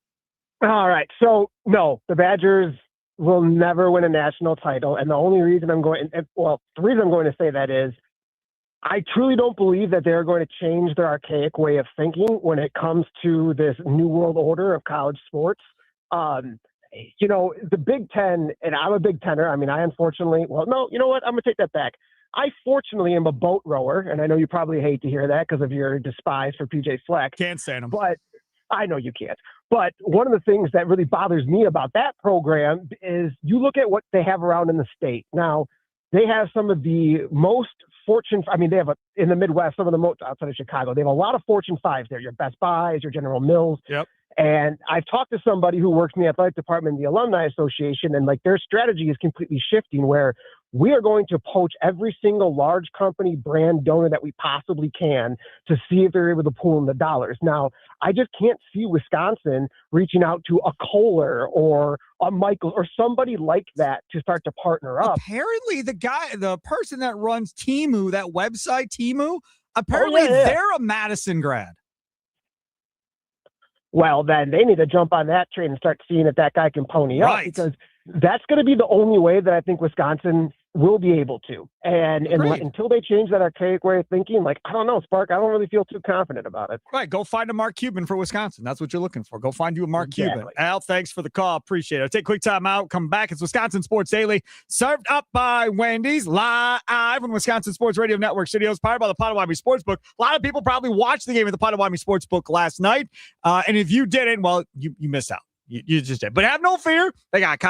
All right. So, no, the Badgers will never win a national title. And the reason I'm going to say that is I truly don't believe that they're going to change their archaic way of thinking when it comes to this new world order of college sports. The Big Ten, and I'm a Big Tenner. I mean, I unfortunately, well, no, you know what? I'm going to take that back. I fortunately am a boat rower, and I know you probably hate to hear that because of your despise for PJ Fleck. Can't stand him. But I know you can't. But one of the things that really bothers me about that program is you look at what they have around in the state. Now, they have some of the most they have in the Midwest, some of the most outside of Chicago. They have a lot of Fortune 5s there, your Best Buys, your General Mills. Yep. And I've talked to somebody who works in the athletic department in the Alumni Association, and their strategy is completely shifting where we are going to poach every single large company brand donor that we possibly can to see if they're able to pull in the dollars. Now, I just can't see Wisconsin reaching out to a Kohler or a Michael or somebody like that to start to partner up. Apparently, the person that runs Temu, that website Temu, apparently they're a Madison grad. Well, then they need to jump on that train and start seeing if that guy can pony up, because that's going to be the only way that I think Wisconsin will be able to. And until they change that archaic way of thinking, I don't know, Spark, I don't really feel too confident about it. Right. Go find a Mark Cuban for Wisconsin. That's what you're looking for. Go find you a Mark Cuban. Al, thanks for the call. Appreciate it. I'll take a quick time out. Come back. It's Wisconsin Sports Daily, served up by Wendy's, live on Wisconsin Sports Radio Network Studios, powered by the Potawatomi Sportsbook. A lot of people probably watched the game at the Potawatomi Sportsbook last night. And if you didn't, well, you missed out. You just did. But have no fear. They got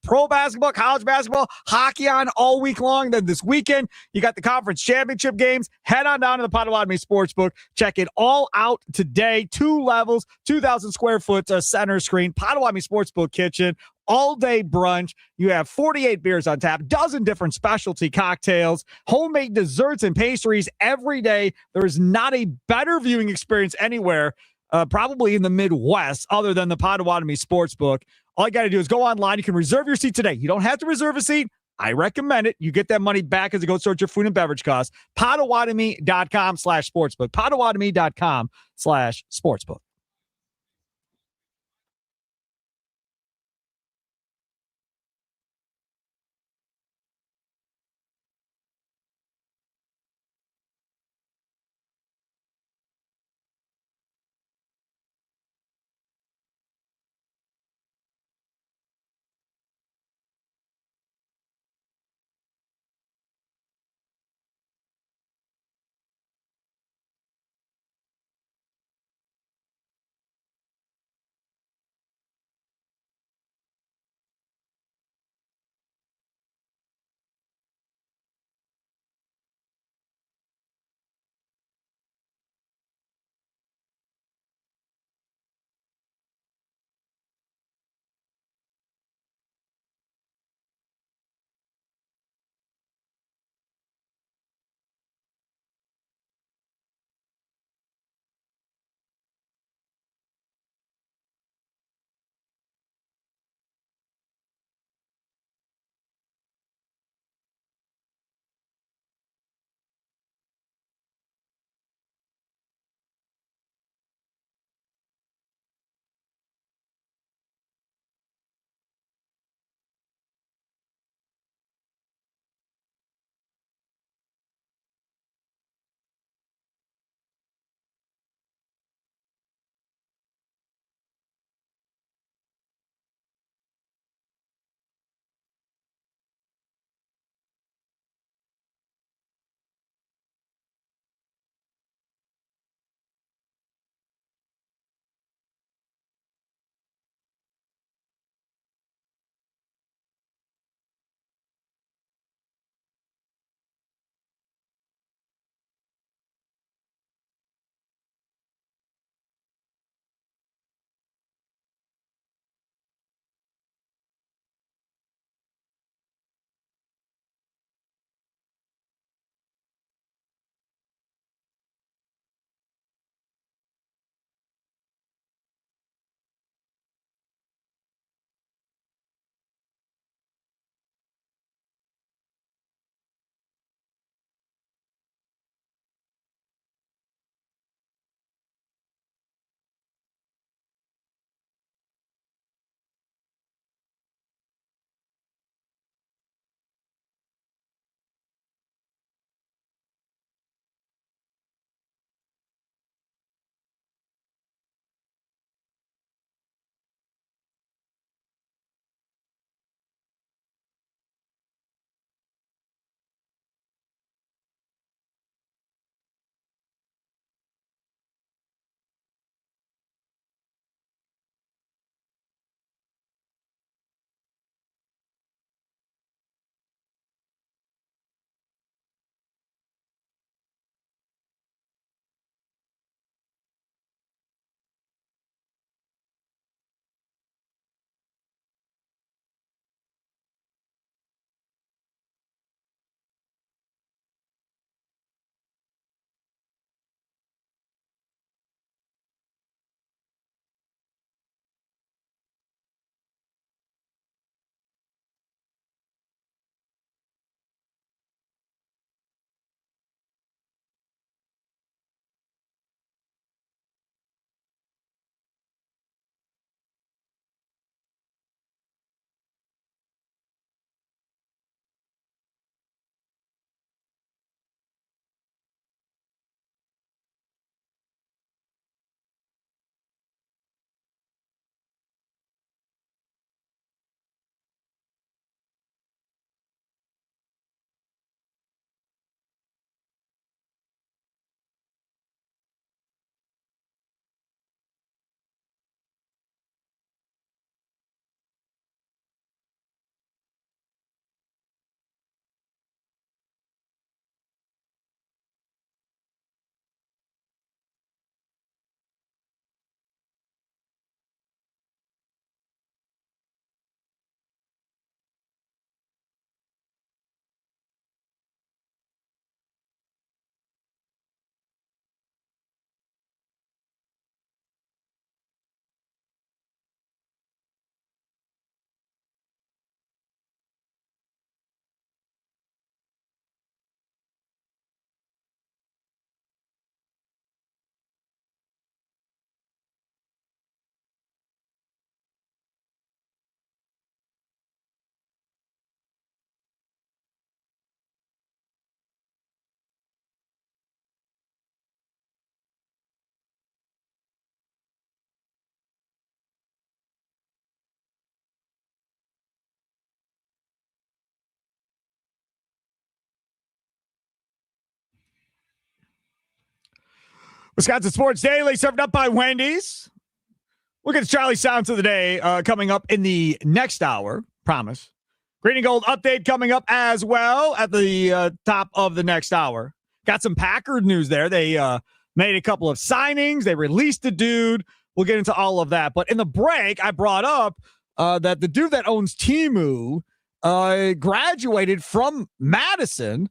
pro basketball, college basketball, hockey on all week long. Then this weekend, you got the conference championship games. Head on down to the Potawatomi Sportsbook. Check it all out today. 2 levels, 2,000 square foot center screen, Potawatomi Sportsbook kitchen. All-day brunch. You have 48 beers on tap, dozen different specialty cocktails, homemade desserts and pastries every day. There is not a better viewing experience anywhere, probably in the Midwest, other than the Potawatomi Sportsbook. All you got to do is go online. You can reserve your seat today. You don't have to reserve a seat. I recommend it. You get that money back as it goes towards your food and beverage costs. Potawatomi.com/sportsbook. Potawatomi.com/sportsbook. Wisconsin Sports Daily, served up by Wendy's. We'll get to Charlie Sounds of the Day coming up in the next hour. Promise. Green and Gold update coming up as well at the top of the next hour. Got some Packard news there. They made a couple of signings. They released a dude. We'll get into all of that. But in the break, I brought up that the dude that owns Temu graduated from Madison.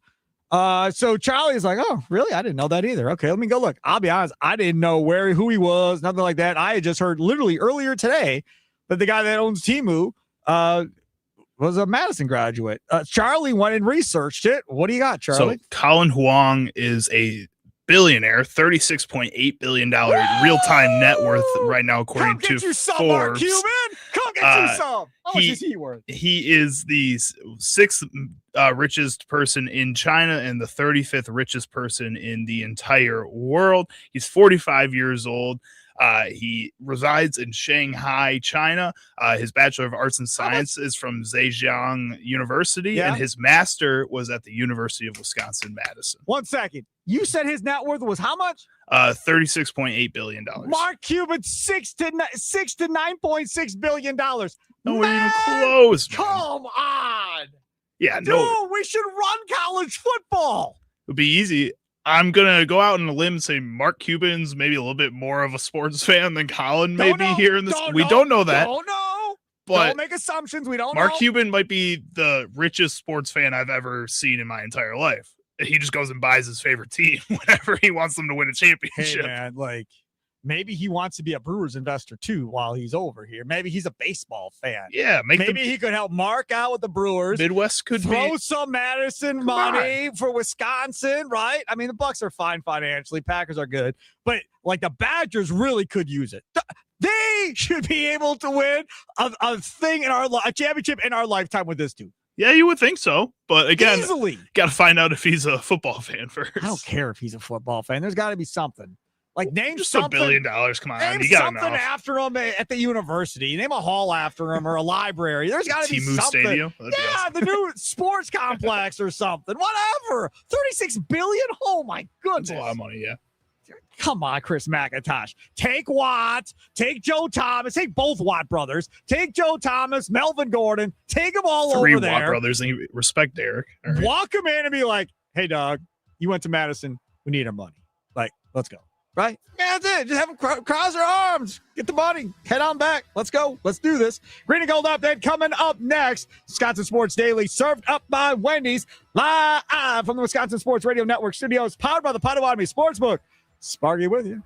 So Charlie is like, oh, really? I didn't know that either. Okay, let me go look. I'll be honest, I didn't know who he was, nothing like that. I had just heard literally earlier today that the guy that owns Temu was a Madison graduate. Charlie went and researched it. What do you got, Charlie? So Colin Huang is a billionaire, $36.8 billion real-time net worth right now, according to Forbes. Come get you some. How much is he worth? He is the sixth richest person in China and the 35th richest person in the entire world. He's 45 years old. He resides in Shanghai, China. His Bachelor of Arts and Science is from Zhejiang University, and his master was at the University of Wisconsin-Madison. 1 second. You said his net worth was how much? $36.8 billion. Mark Cuban, $6 to $9.6 billion. No, we're even close. Man. Come on. Yeah, Dude, no. we should run college football. It would be easy. I'm going to go out on a limb and say Mark Cuban's maybe a little bit more of a sports fan than Colin maybe here in this. We don't know that. Don't know. But don't make assumptions. We don't know. Mark Cuban might be the richest sports fan I've ever seen in my entire life. He just goes and buys his favorite team whenever he wants them to win a championship. Hey, man, like, maybe he wants to be a Brewers investor, too, while he's over here. Maybe he's a baseball fan. Yeah. Maybe he could help Mark out with the Brewers. Midwest could throw some Madison money for Wisconsin, right? I mean, the Bucks are fine financially. Packers are good. But, like, the Badgers really could use it. They should be able to win a thing in a championship in our lifetime with this dude. Yeah, you would think so. But again, easily got to find out if he's a football fan first. I don't care if he's a football fan. There's got to be something. Like, name just something. $1 billion. Come on. Name You got something after him at the university. Name a hall after him or a library. There's got to be Temu something. Stadium? Yeah, the new sports complex or something. Whatever. $36 billion? Oh, my goodness. That's a lot of money, yeah. Come on, Chris McIntosh. Take Watt. Take Joe Thomas. Take both Watt brothers. Take Joe Thomas, Melvin Gordon. Take them all Three over there. Watt brothers. And respect Derek. All right. Walk them in and be like, hey, dog, you went to Madison. We need our money. Like, let's go. Right? Yeah, that's it. Just have them cross their arms. Get the money. Head on back. Let's go. Let's do this. Green and Gold update coming up next. Wisconsin Sports Daily, served up by Wendy's, live from the Wisconsin Sports Radio Network studios, powered by the Potawatomi Sportsbook. Sparky with you.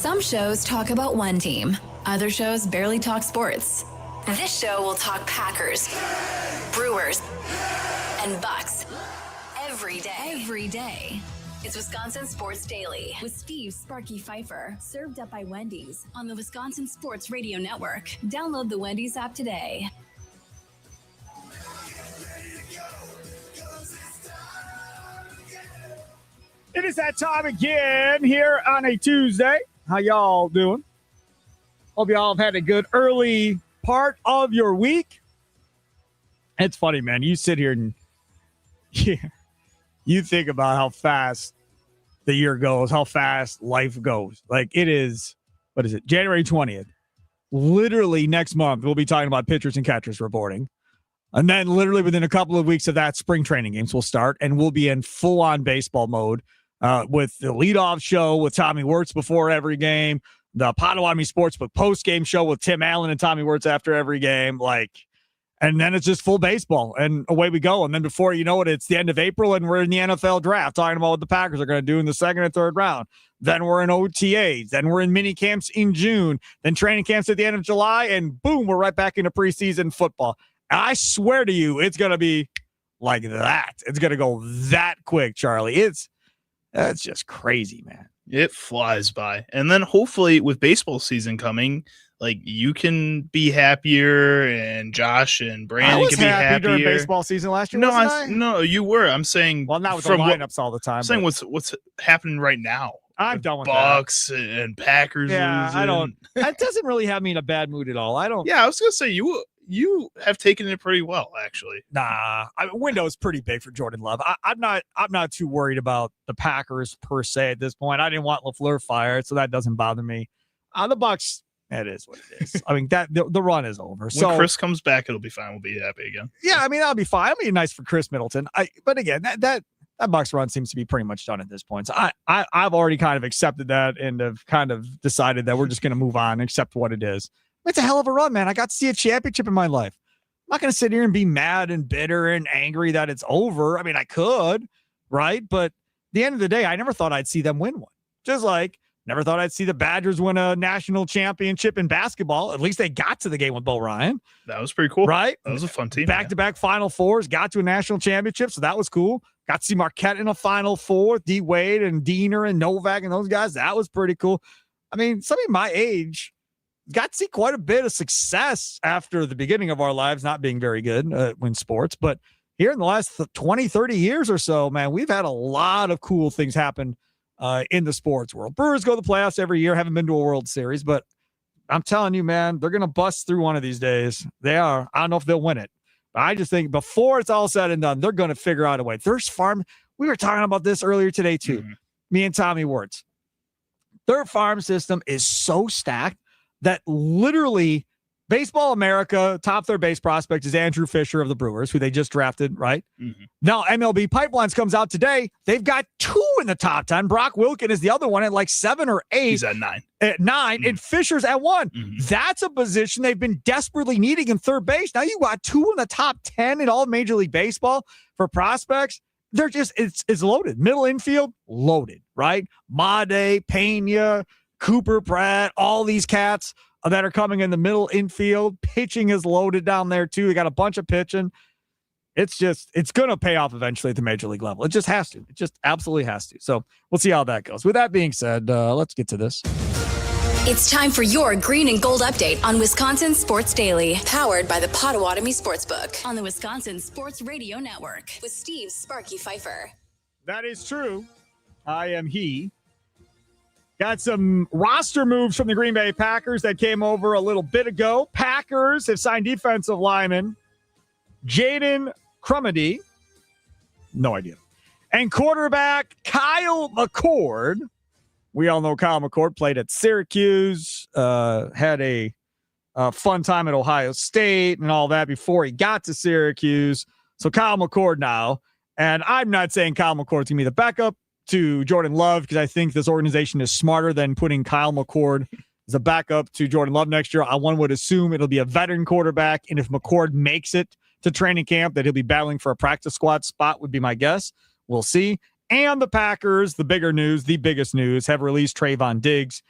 Some shows talk about one team. Other shows barely talk sports. This show will talk Packers, Brewers, and Bucks every day. It's Wisconsin Sports Daily with Steve Sparky Pfeiffer, served up by Wendy's on the Wisconsin Sports Radio Network. Download the Wendy's app today. It is that time again here on a Tuesday. How y'all doing? Hope y'all have had a good early part of your week. It's funny, man. You sit here and you think about how fast the year goes, how fast life goes. Like it is, what is it, January 20th. Literally next month, we'll be talking about pitchers and catchers reporting. And then literally within a couple of weeks of that, spring training games will start, and we'll be in full-on baseball mode with the leadoff show with Tommy Wirtz before every game, the Potawatomi Sportsbook post-game show with Tim Allen and Tommy Wirtz after every game. And then it's just full baseball, and away we go. And then before you know it, it's the end of April, and we're in the NFL draft talking about what the Packers are going to do in the second and third round. Then we're in OTAs. Then we're in mini camps in June. Then training camps at the end of July, and boom, we're right back into preseason football. I swear to you, it's going to be like that. It's going to go that quick, Charlie. It's just crazy, man. It flies by. And then hopefully with baseball season coming, like you can be happier, and Josh and Brandon can be happier during baseball season last year. No, you were. I'm saying, well, not with the lineups all the time. I'm saying what's happening right now. I'm done with Bucks and Packers. Yeah, losing. I don't. That doesn't really have me in a bad mood at all. I don't. Yeah, I was gonna say you have taken it pretty well, actually. Nah, window is pretty big for Jordan Love. I'm not too worried about the Packers per se at this point. I didn't want LaFleur fired, so that doesn't bother me. The Bucks, it is what it is. I mean, that the run is over. When Chris comes back, it'll be fine. We'll be happy again. Yeah, I mean that'll be fine. It'll be nice for Chris Middleton. But again, that Bucks run seems to be pretty much done at this point. So I've already kind of accepted that and have kind of decided that we're just going to move on and accept what it is. It's a hell of a run, man. I got to see a championship in my life. I'm not going to sit here and be mad and bitter and angry that it's over. I mean, I could, right? But at the end of the day, I never thought I'd see them win one. Just like never thought I'd see the Badgers win a national championship in basketball. At least they got to the game with Bo Ryan. That was pretty cool. Right? That was a fun team. Back-to-back Final Fours, got to a national championship, so that was cool. Got to see Marquette in a Final Four, D. Wade and Diener and Novak and those guys. That was pretty cool. I mean, somebody my age got to see quite a bit of success after the beginning of our lives not being very good in sports. But here in the last 20, 30 years or so, man, we've had a lot of cool things happen in the sports world. Brewers go to the playoffs every year, haven't been to a World Series, but I'm telling you, man, they're going to bust through one of these days. They are. I don't know if they'll win it. But I just think before it's all said and done, they're going to figure out a way. Their farm, we were talking about this earlier today too, me and Tommy Wirtz. Their farm system is so stacked that literally Baseball America, top third base prospect is Andrew Fisher of the Brewers, who they just drafted, right? Now, MLB Pipelines comes out today. They've got 2 in the top 10. Brock Wilken is the other one at like 7 or 8. He's at 9. At 9, and Fisher's at 1. That's a position they've been desperately needing in third base. Now you got 2 in the top 10 in all Major League Baseball for prospects. They're just, it's loaded. Middle infield, loaded, right? Made, Pena, Cooper Pratt, all these cats that are coming in the middle infield. Pitching is loaded down there too. They got a bunch of pitching. It's going to pay off eventually at the major league level. It just has to. It just absolutely has to. So we'll see how that goes. With that being said, let's get to this. It's time for your green and gold update on Wisconsin Sports Daily, powered by the Potawatomi Sportsbook on the Wisconsin Sports Radio Network with Steve Sparky Pfeiffer. That is true. I am he. Got some roster moves from the Green Bay Packers that came over a little bit ago. Packers have signed defensive lineman Jaden Crumedy. No idea. And quarterback Kyle McCord. We all know Kyle McCord played at Syracuse, had a fun time at Ohio State and all that before he got to Syracuse. So Kyle McCord now. And I'm not saying Kyle McCord's going to be the backup to Jordan Love, because I think this organization is smarter than putting Kyle McCord as a backup to Jordan Love next year. One would assume it'll be a veteran quarterback, and if McCord makes it to training camp, that he'll be battling for a practice squad spot would be my guess. We'll see. And the Packers, the biggest news, have released Trayvon Diggs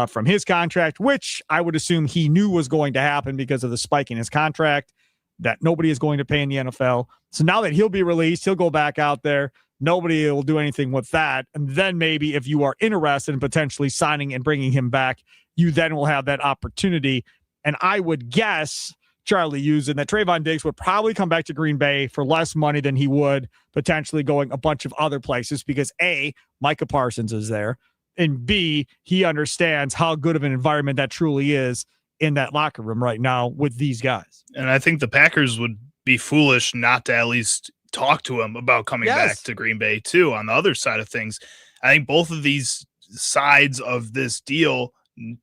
from his contract, which I would assume he knew was going to happen because of the spike in his contract that nobody is going to pay in the NFL. So now that he'll be released, he'll go back out there. Nobody will do anything with that. And then maybe if you are interested in potentially signing and bringing him back, you then will have that opportunity. And I would guess, Charlie, using that Trayvon Diggs would probably come back to Green Bay for less money than he would potentially going a bunch of other places because A, Micah Parsons is there, and B, he understands how good of an environment that truly is in that locker room right now with these guys. And I think the Packers would be foolish not to at least talk to him about coming back to Green Bay too. On the other side of things, I think both of these sides of this deal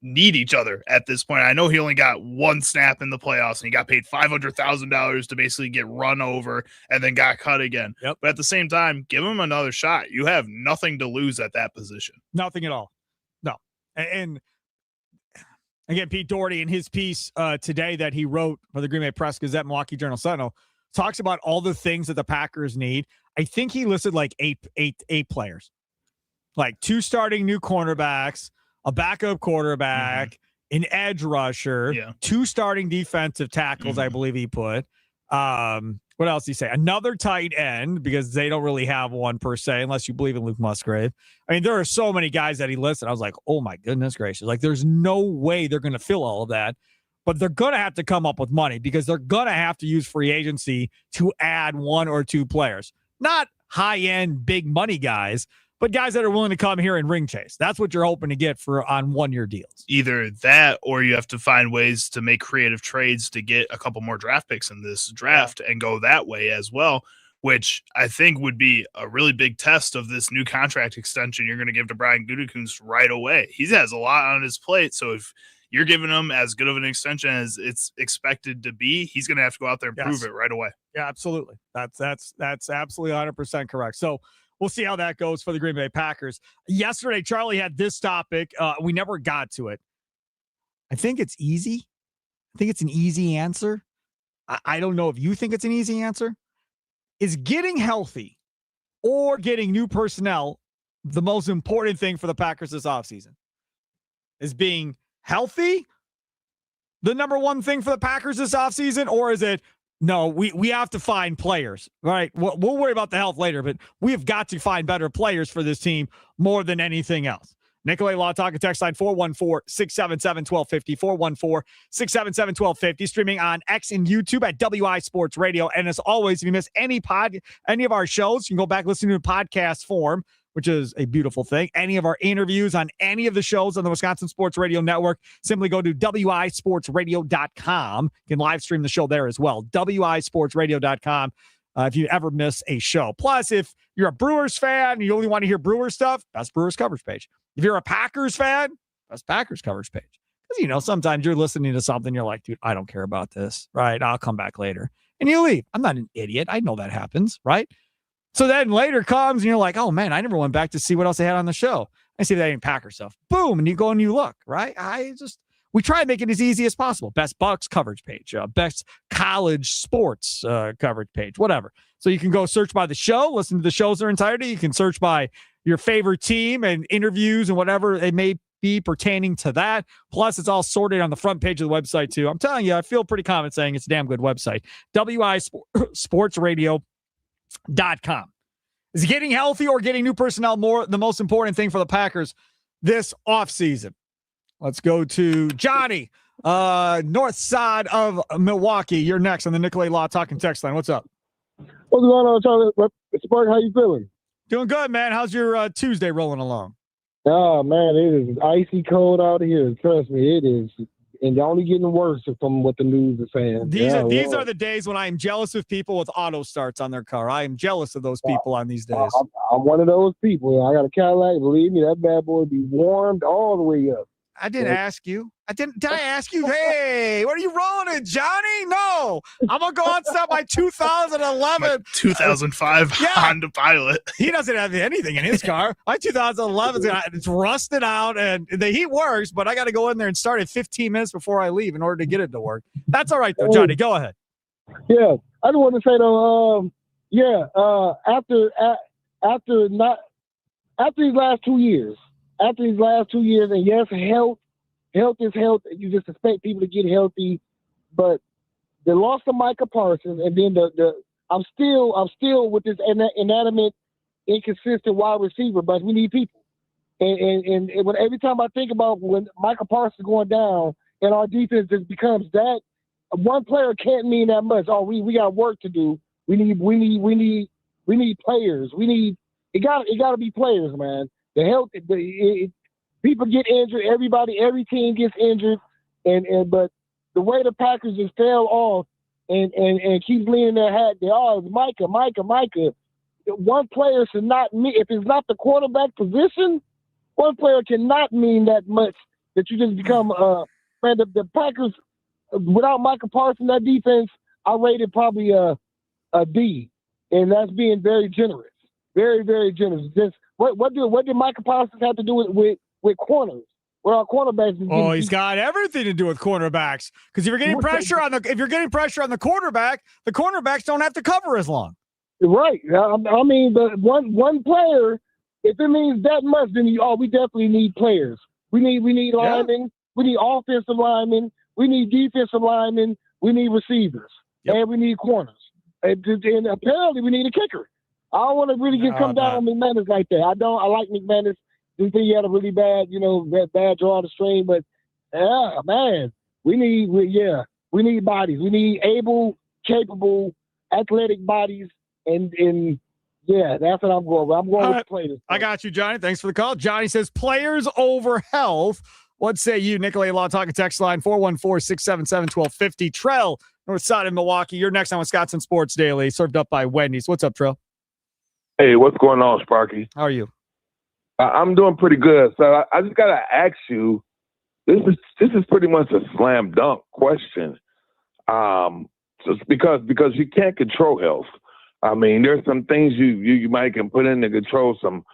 need each other at this point. I know he only got one snap in the playoffs and he got paid $500,000 to basically get run over and then got cut again. But at the same time, give him another shot. You have nothing to lose at that position. Nothing at all. No. And again, Pete Doherty in his piece today that he wrote for the Green Bay Press Gazette, Milwaukee Journal Sentinel, talks about all the things that the Packers need. I think he listed like eight players, like 2 starting new cornerbacks, a backup quarterback, an edge rusher, 2 starting defensive tackles, I believe he put. What else did he say? Another tight end, because they don't really have one per se, unless you believe in Luke Musgrave. I mean, there are so many guys that he listed. I was like, oh my goodness gracious. Like, there's no way they're going to fill all of that. But they're going to have to come up with money because they're going to have to use free agency to add 1 or 2 players. Not high-end, big money guys, but guys that are willing to come here and ring chase. That's what you're hoping to get on 1-year deals. Either that or you have to find ways to make creative trades to get a couple more draft picks in this draft and go that way as well, which I think would be a really big test of this new contract extension you're going to give to Brian Gutekunst right away. He has a lot on his plate, so if you're giving him as good of an extension as it's expected to be, he's going to have to go out there and prove it right away. Yeah, absolutely. That's absolutely 100% correct. So we'll see how that goes for the Green Bay Packers. Yesterday, Charlie had this topic. We never got to it. I think it's easy. I think it's an easy answer. I don't know if you think it's an easy answer. Is getting healthy or getting new personnel the most important thing for the Packers this offseason? Is being healthy the number one thing for the Packers this offseason, or is it, no, we have to find players, right? We'll worry about the health later, but we have got to find better players for this team more than anything else. Nicolay Law Talk and text line 414-677-1250, 414-677-1250, streaming on X and YouTube at WI Sports Radio. And as always, if you miss any of our shows, you can go back listen to podcast form, which is a beautiful thing. Any of our interviews on any of the shows on the Wisconsin Sports Radio Network, simply go to wisportsradio.com. You can live stream the show there as well. wisportsradio.com if you ever miss a show. Plus, if you're a Brewers fan and you only want to hear Brewers stuff, that's Brewers coverage page. If you're a Packers fan, that's Packers coverage page. Because, sometimes you're listening to something, you're like, dude, I don't care about this, right? I'll come back later. And you leave. I'm not an idiot. I know that happens, right? So then later comes and you're like, oh man, I never went back to see what else they had on the show. I see that ain't Packer stuff. Boom. And you go and you look, right? We try to make it as easy as possible. Best Bucks coverage page, best college sports coverage page, whatever. So you can go search by the show, listen to the shows in their entirety. You can search by your favorite team and interviews and whatever it may be pertaining to that. Plus, it's all sorted on the front page of the website too. I'm telling you, I feel pretty confident saying it's a damn good website. wisportsradio.com. Is getting healthy or getting new personnel the most important thing for the Packers this offseason? Let's go to Johnny, north side of Milwaukee. You're next on the Nicolay Law Talk and text line. What's up? What's going on, Charlie? Spark, how you feeling? Doing good, man. How's your Tuesday rolling along? Oh, man, it is icy cold out here. Trust me, it is. And they're only getting worse from what the news is saying. These are the days when I am jealous of people with auto starts on their car. I am jealous of those people on these days. I'm one of those people. I got a Cadillac. Believe me, that bad boy be warmed all the way up. I didn't ask you. Did I ask you? Hey, what are you rolling in, Johnny? No, I'm gonna go outside my 2011, 2005 Honda Pilot. He doesn't have anything in his car. My 2011 it's rusted out, and the heat works, but I got to go in there and start it 15 minutes before I leave in order to get it to work. That's all right though, Johnny. Go ahead. Yeah, I just want to say though, after these last 2 years, after these last 2 years, and yes, health is health. You just expect people to get healthy, but the loss of Micah Parsons, and then I'm still with this inanimate, inconsistent wide receiver, but we need people. And when every time I think about when Micah Parsons going down and our defense just becomes that, one player can't mean that much. Oh, we got work to do. We need players. It got to be players, man. The health, people get injured. Every team gets injured, but the way the Packers just fell off and keep leaning their hat, Micah. One player should not mean, if it's not the quarterback position, one player cannot mean that much that you just become man. The Packers without Micah Parsons, that defense I rated probably a D, and that's being very generous, very, very generous. Just what did Micah Parsons have to do with corners? Where our cornerbacks? Oh, he's got everything to do with cornerbacks. Because if you're getting pressure on the quarterback, the cornerbacks don't have to cover as long. Right. I mean, but one player, if it means that much, then we definitely need players. We need linemen. We need offensive linemen. We need defensive linemen. We need receivers. Yep. And we need corners. And apparently we need a kicker. I don't want to really come down on McManus like that. I like McManus. I think he had a really bad draw on the string. But, man, we need bodies. We need able, capable, athletic bodies. And that's what I'm going with. I'm going with players. I got you, Johnny. Thanks for the call. Johnny says players over health. What say you? Nicolay Law Talking text line 414-677-1250. Trell, north side of Milwaukee. You're next on Wisconsin Sports Daily, served up by Wendy's. What's up, Trell? Hey, what's going on, Sparky? How are you? I'm doing pretty good. So I just gotta ask you. This is pretty much a slam dunk question. Just because you can't control health. I mean, there's some things you might can put in to control some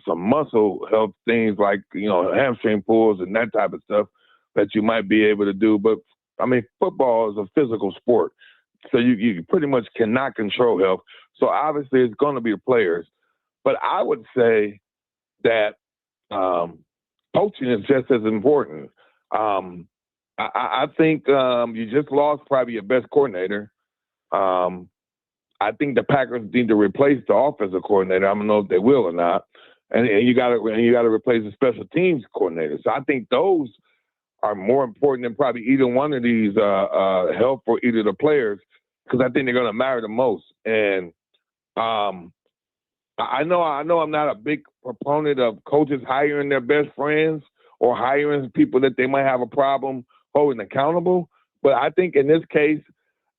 muscle health things like, hamstring pulls and that type of stuff that you might be able to do. But I mean, football is a physical sport. So you pretty much cannot control health. So obviously it's going to be the players. But I would say that coaching is just as important. I think you just lost probably your best coordinator. I think the Packers need to replace the offensive coordinator. I don't know if they will or not. And you got to replace the special teams coordinator. So I think those are more important than probably either one of these help for either the players, because I think they're going to matter the most. And I know I'm not a big proponent of coaches hiring their best friends or hiring people that they might have a problem holding accountable. But I think in this case,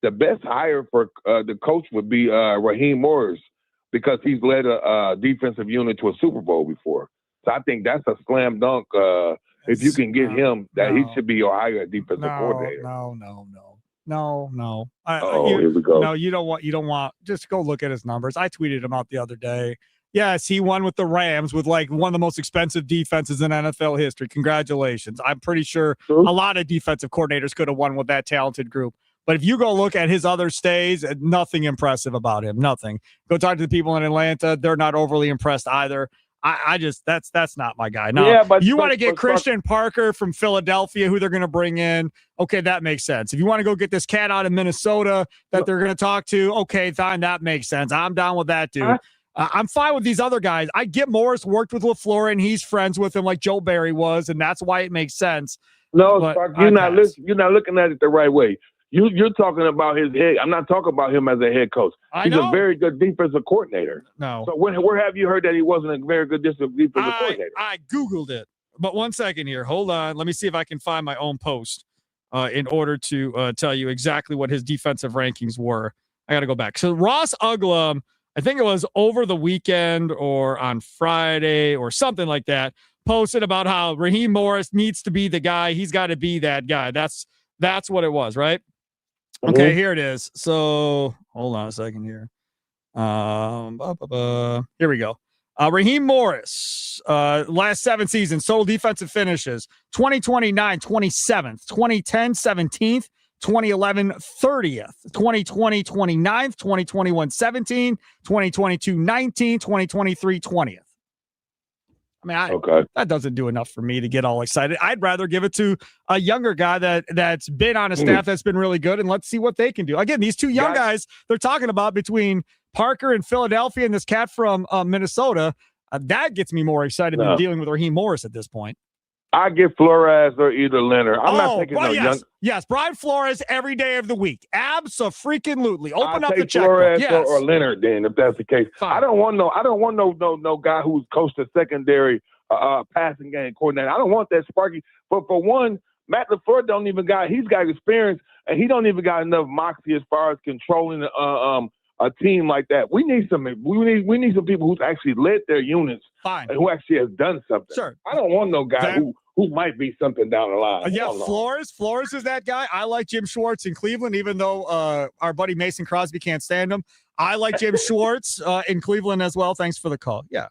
the best hire for the coach would be Raheem Morris, because he's led a defensive unit to a Super Bowl before. So I think that's a slam dunk. If you can get him, he should be your higher defensive coordinator. No. Here we go. No, you don't want. Just go look at his numbers. I tweeted him out the other day. Yes, he won with the Rams with like one of the most expensive defenses in NFL history. Congratulations. I'm pretty sure a lot of defensive coordinators could have won with that talented group. But if you go look at his other stays, nothing impressive about him. Nothing. Go talk to the people in Atlanta. They're not overly impressed either. I just that's not my guy. Now, you want to get Christian Parker from Philadelphia, who they're going to bring in. Okay, that makes sense. If you want to go get this cat out of Minnesota that they're going to talk to, okay, fine, that makes sense. I'm down with that, dude. I'm fine with these other guys. I get Morris worked with LaFleur, and he's friends with him like Joe Barry was, and that's why it makes sense. No, Spark, you're not looking at it the right way. You're talking about his head. I'm not talking about him as a head coach. He's a very good defensive coordinator. No. So where have you heard that he wasn't a very good defensive coordinator? I Googled it. But 1 second here. Hold on. Let me see if I can find my own post in order to tell you exactly what his defensive rankings were. I got to go back. So Ross Uglum, I think it was over the weekend or on Friday or something like that, posted about how Raheem Morris needs to be the guy. He's got to be that guy. That's what it was, right? Okay, here it is. So hold on a second here. Here we go. Raheem Morris, last 7 seasons, total defensive finishes, 2029, 27th, 2010, 17th, 2011, 30th, 2020, 29th, 2021, 17, 2022, 19, 2023, 20th. I mean, that doesn't do enough for me to get all excited. I'd rather give it to a younger guy that's been on a staff that's been really good, and let's see what they can do. Again, these two young guys they're talking about between Parker in Philadelphia and this cat from Minnesota, that gets me more excited than dealing with Raheem Morris at this point. I get Flores or either Leonard. I'm not taking young. Yes, Brian Flores every day of the week. Abso-freaking-lutely. Open up the Flores checkbook. or Leonard then, if that's the case. Fine. I don't want no guy who's coached a secondary passing game coordinator. I don't want that, Sparky. But for one, Matt LaFleur he's got experience, and he don't even got enough moxie as far as controlling a team like that. We need some people who's actually led their units. Fine. And who actually has done something. Sure. I don't want no guy who might be something down the line. Yeah, Flores is that guy. I like Jim Schwartz in Cleveland, even though our buddy Mason Crosby can't stand him. I like Jim Schwartz in Cleveland as well. Thanks for the call. Yeah.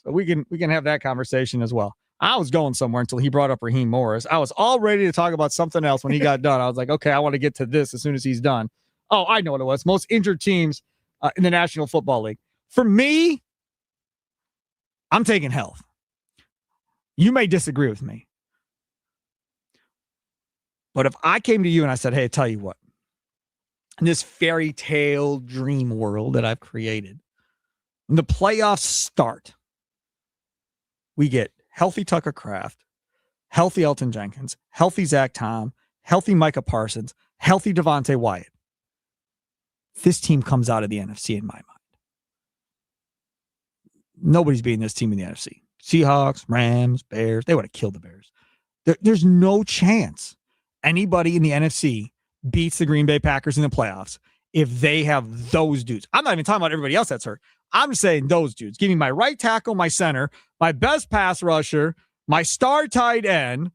So we can have that conversation as well. I was going somewhere until he brought up Raheem Morris. I was all ready to talk about something else when he got done. I was like, okay, I want to get to this as soon as he's done. Oh, I know what it was. Most injured teams in the National Football League. For me, I'm taking health. You may disagree with me. But if I came to you and I said, hey, tell you what, in this fairy tale dream world that I've created, when the playoffs start, we get healthy Tucker Kraft, healthy Elton Jenkins, healthy Zach Tom, healthy Micah Parsons, healthy Devontae Wyatt. This team comes out of the NFC in my mind. Nobody's beating this team in the NFC. Seahawks, Rams, Bears, they would have killed the Bears. There's no chance anybody in the NFC beats the Green Bay Packers in the playoffs if they have those dudes. I'm not even talking about everybody else that's hurt. I'm saying those dudes. Give me my right tackle, my center, my best pass rusher, my star tight end,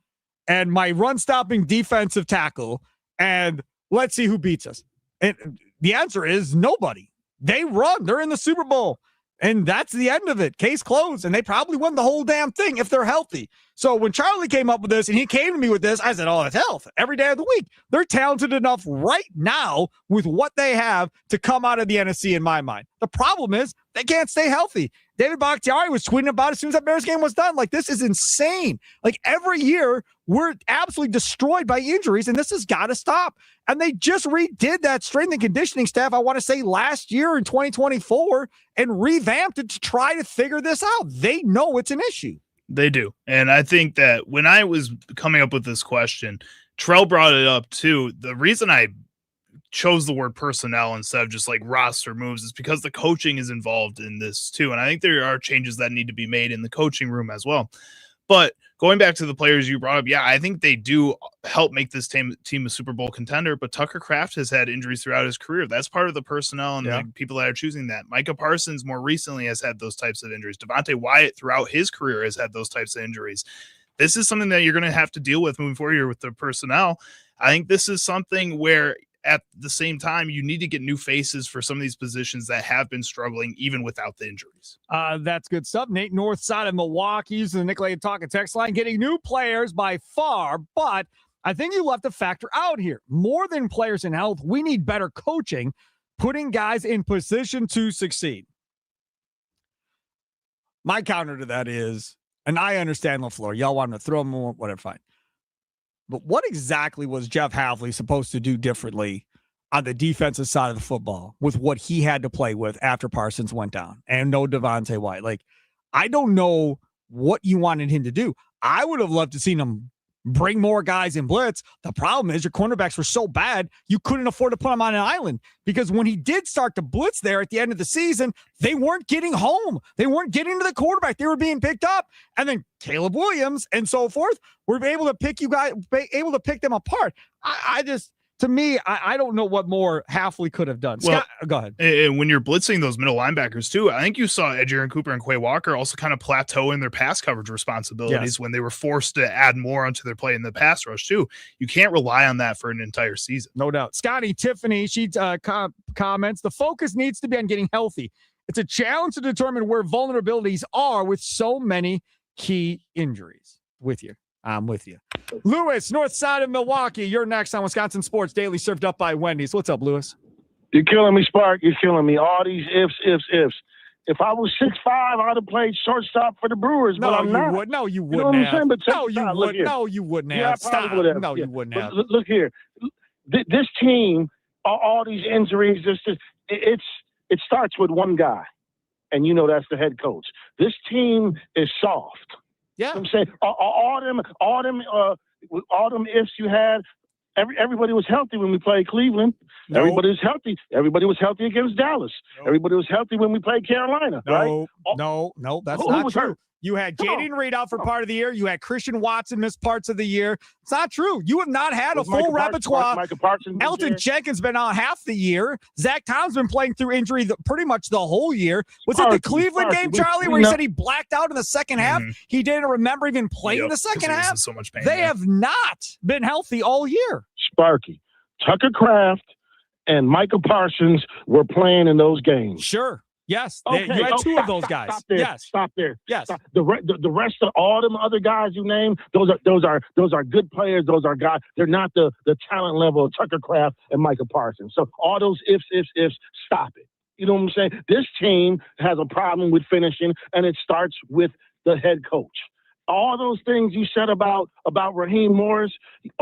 and my run-stopping defensive tackle, and let's see who beats us. And the answer is nobody. They run. They're in the Super Bowl. And that's the end of it. Case closed. And they probably won the whole damn thing if they're healthy. So when Charlie came up with this and he came to me with this, I said, oh, it's health every day of the week. They're talented enough right now with what they have to come out of the NFC in my mind. The problem is they can't stay healthy. David Bakhtiari was tweeting about it as soon as that Bears game was done. Like, this is insane. Like, every year, we're absolutely destroyed by injuries, and this has got to stop. And they just redid that strength and conditioning staff, I want to say, last year in 2024 and revamped it to try to figure this out. They know it's an issue. They do. And I think that when I was coming up with this question, Trell brought it up too. The reason I chose the word personnel instead of just like roster moves is because the coaching is involved in this too. And I think there are changes that need to be made in the coaching room as well. But going back to the players you brought up, yeah, I think they do help make this team a Super Bowl contender. But Tucker Kraft has had injuries throughout his career. That's part of the personnel and the people that are choosing that. Micah Parsons more recently has had those types of injuries. Devontae Wyatt throughout his career has had those types of injuries. This is something that you're going to have to deal with moving forward here with the personnel. I think this is something where at the same time, you need to get new faces for some of these positions that have been struggling even without the injuries. That's good stuff. Nate, north side of Milwaukee, using the Nick Talking text line, getting new players by far, but I think you have to factor out here. More than players in health, we need better coaching, putting guys in position to succeed. My counter to that is, and I understand LaFleur, y'all want him to throw more, whatever, fine. But what exactly was Jeff Hafley supposed to do differently on the defensive side of the football with what he had to play with after Parsons went down and no Devontae Wyatt? Like, I don't know what you wanted him to do. I would have loved to seen him bring more guys in blitz. The problem is your cornerbacks were so bad, you couldn't afford to put them on an island because when he did start to blitz there at the end of the season, they weren't getting home. They weren't getting to the quarterback. They were being picked up. And then Caleb Williams and so forth were able to pick them apart. To me, I don't know what more Hafley could have done. Scott, go ahead. And when you're blitzing those middle linebackers too, I think you saw Adrian Cooper and Quay Walker also kind of plateau in their pass coverage responsibilities when they were forced to add more onto their play in the pass rush too. You can't rely on that for an entire season. No doubt. Scotty Tiffany, she comments, the focus needs to be on getting healthy. It's a challenge to determine where vulnerabilities are with so many key injuries. I'm with you. Lewis, north side of Milwaukee. You're next on Wisconsin Sports Daily, served up by Wendy's. What's up, Lewis? You're killing me, Spark. You're killing me. All these ifs. If I was 6'5", I'd have played shortstop for the Brewers, but I'm not. No, you You know wouldn't what I'm have. saying? But check No, this you out. Look would. here. No, you wouldn't Yeah, have. I probably Stop. would have. No, Yeah. you wouldn't But have. look here. This team, all these injuries, it starts with one guy, and that's the head coach. This team is soft. Yeah. You know what I'm saying all them ifs you had. Everybody was healthy when we played Cleveland. Nope. Everybody was healthy. Everybody was healthy against Dallas. Nope. Everybody was healthy when we played Carolina. No, right? no, that's Who not was true. hurt? You had Come on. Jaden Reed out for part of the year. You had Christian Watson miss parts of the year. It's not true. You have not had Was a full Micah repertoire. Micah Parsons was Elton there? Jenkins been out half the year. Zach Tom's been playing through injury pretty much the whole year. Was it the Cleveland game, Charlie, where he said he blacked out in the second half? He didn't remember even playing the second he was in half. so much pain, They yeah. have not been healthy all year. Sparky, Tucker Kraft, and Micah Parsons were playing in those games. Sure. Yes. You had two of those guys. Stop there. Yes. Stop there. Yes. Stop. The rest of all them other guys you named, those are good players. Those are guys. They're not the talent level of Tucker Kraft and Micah Parsons. So all those ifs. Stop it. You know what I'm saying? This team has a problem with finishing, and it starts with the head coach. All those things you said about Raheem Morris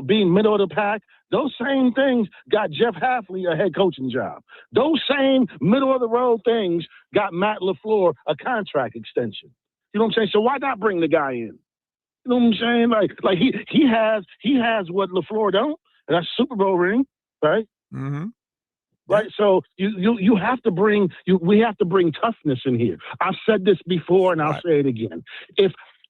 being middle of the pack, those same things got Jeff Hafley a head coaching job. Those same middle of the road things got Matt LaFleur a contract extension. You know what I'm saying? So why not bring the guy in? You know what I'm saying? Like he has what LaFleur don't, and that's Super Bowl ring, right? Mm-hmm. Right, so you have to bring we have to bring toughness in here. I've said this before, and I'll say it again.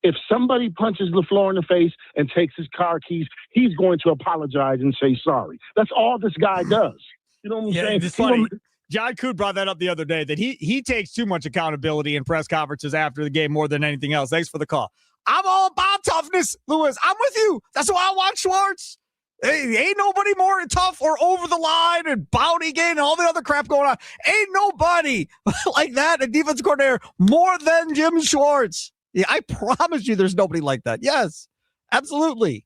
If somebody punches LaFleur in the face and takes his car keys, he's going to apologize and say sorry. That's all this guy does. You know what I'm saying? It's funny. John Coot brought that up the other day, that he takes too much accountability in press conferences after the game more than anything else. Thanks for the call. I'm all about toughness, Lewis. I'm with you. That's why I want Schwartz. Hey, ain't nobody more tough or over the line and bounty game and all the other crap going on. Ain't nobody like that, a defense coordinator, more than Jim Schwartz. Yeah, I promise you there's nobody like that. Yes, absolutely.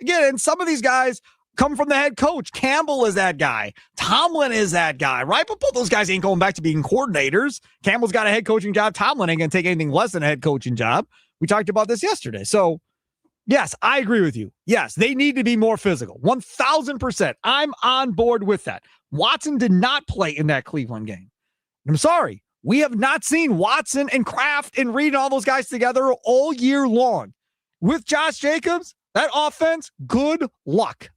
Again, and some of these guys come from the head coach. Campbell is that guy. Tomlin is that guy, right? But both those guys ain't going back to being coordinators. Campbell's got a head coaching job. Tomlin ain't going to take anything less than a head coaching job. We talked about this yesterday. So, yes, I agree with you. Yes, they need to be more physical. 1,000%. I'm on board with that. Watson did not play in that Cleveland game. I'm sorry. We have not seen Watson and Kraft and Reed and all those guys together all year long. With Josh Jacobs, that offense, good luck.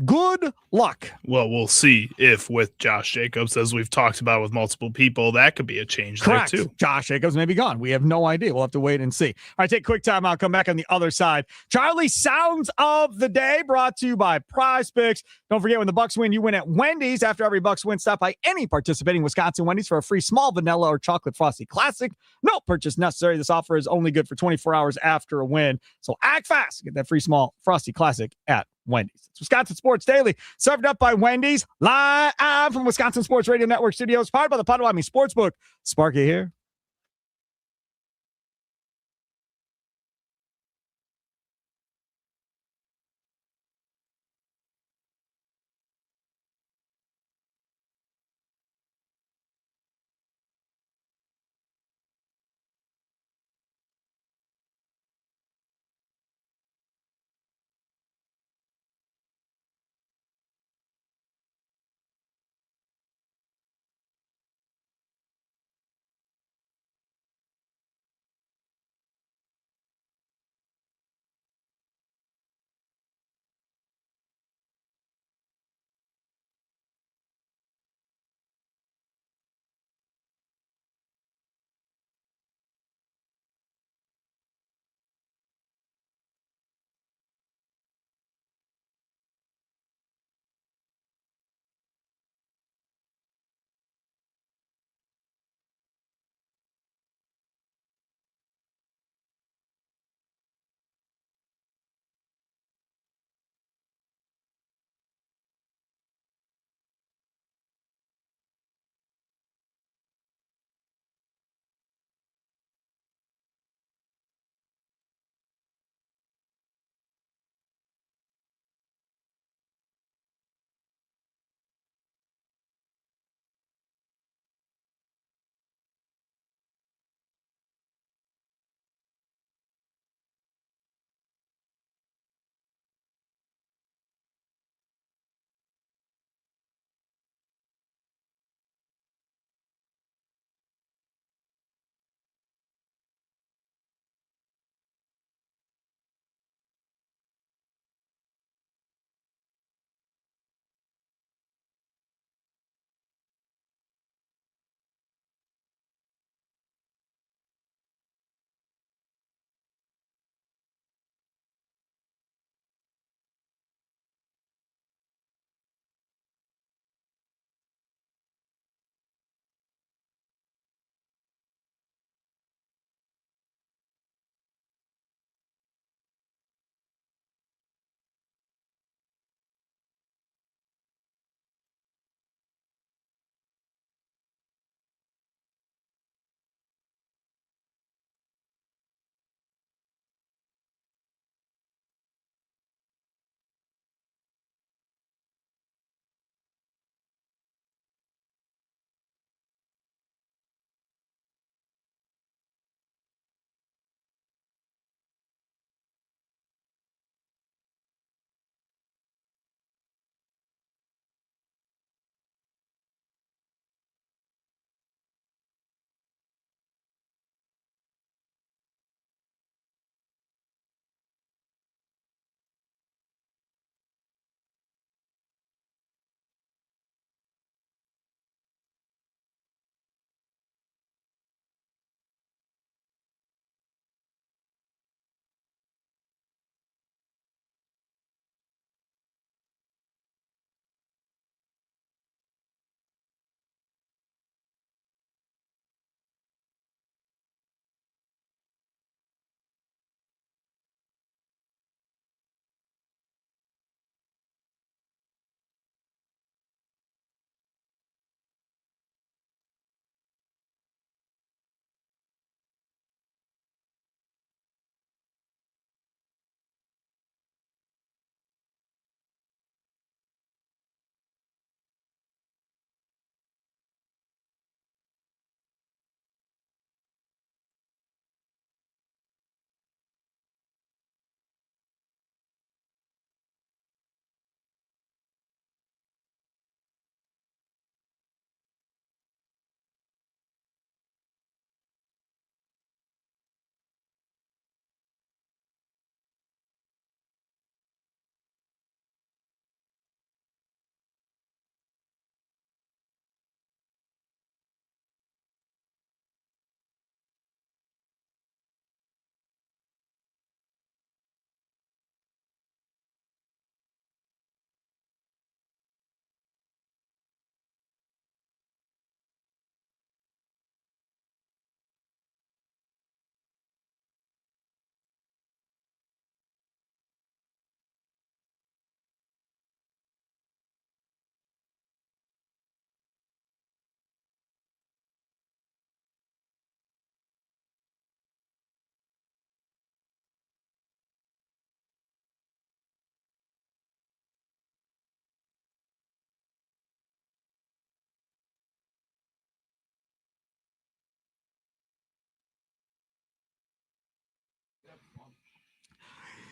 Good luck. Well, we'll see if with Josh Jacobs, as we've talked about with multiple people, that could be a change Correct. there too. Josh Jacobs may be gone. We have no idea. We'll have to wait and see. All right, take a quick time. I'll come back on the other side. Charlie, sounds of the day brought to you by Prize Picks. Don't forget, when the Bucks win, you win at Wendy's. After every Bucks win, stop by any participating Wisconsin Wendy's for a free small vanilla or chocolate frosty classic. No purchase necessary. This offer is only good for 24 hours after a win. So act fast. Get that free small frosty classic at Wendy's. It's Wisconsin Sports Daily, served up by Wendy's, live from Wisconsin Sports Radio Network studios, powered by the Potawatomi Sportsbook. Sparky here.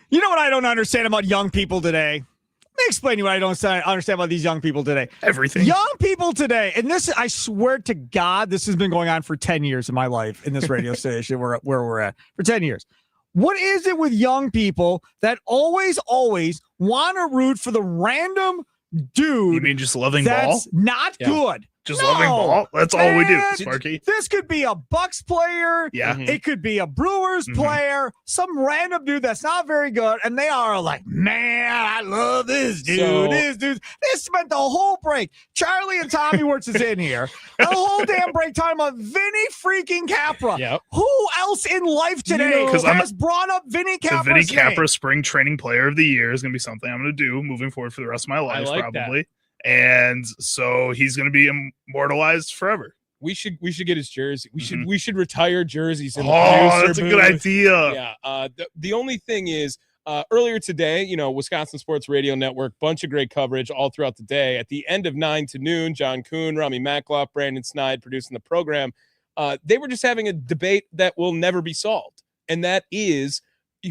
You know what I don't understand about young people today? Let me explain to you what I don't understand about these young people today. Everything. Young people today, and this, I swear to God, this has been going on for 10 years in my life in this radio station where we're at for 10 years. What is it with young people that always want to root for the random dude? You mean just loving that's ball? Not good. Just loving ball? That's all we do, Man, Sparky. This could be a Bucks player. Yeah. It could be a Brewers player, some random dude that's not very good. And they are like, man, I love this dude. This spent the whole break. Charlie and Tommy Wirtz is in here. The whole damn break talking about Vinny freaking Capra. Yep. Who else in life today has brought up Vinny The Capra? Vinny Capra Spring Training Player of the Year is going to be something I'm going to do moving forward for the rest of my life, like probably. And so he's going to be immortalized forever. We should get his jersey. We should retire jerseys. In the that's a good booth. idea. Yeah. The only thing is, earlier today, Wisconsin Sports Radio Network, bunch of great coverage all throughout the day. At the end of 9 to noon, John Kuhn, Rami Makloff, Brandon Snide producing the program. They were just having a debate that will never be solved, and that is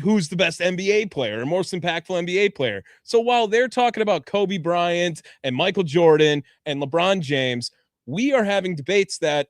who's the best NBA player or most impactful NBA player. So while they're talking about Kobe Bryant and Michael Jordan and LeBron James, we are having debates that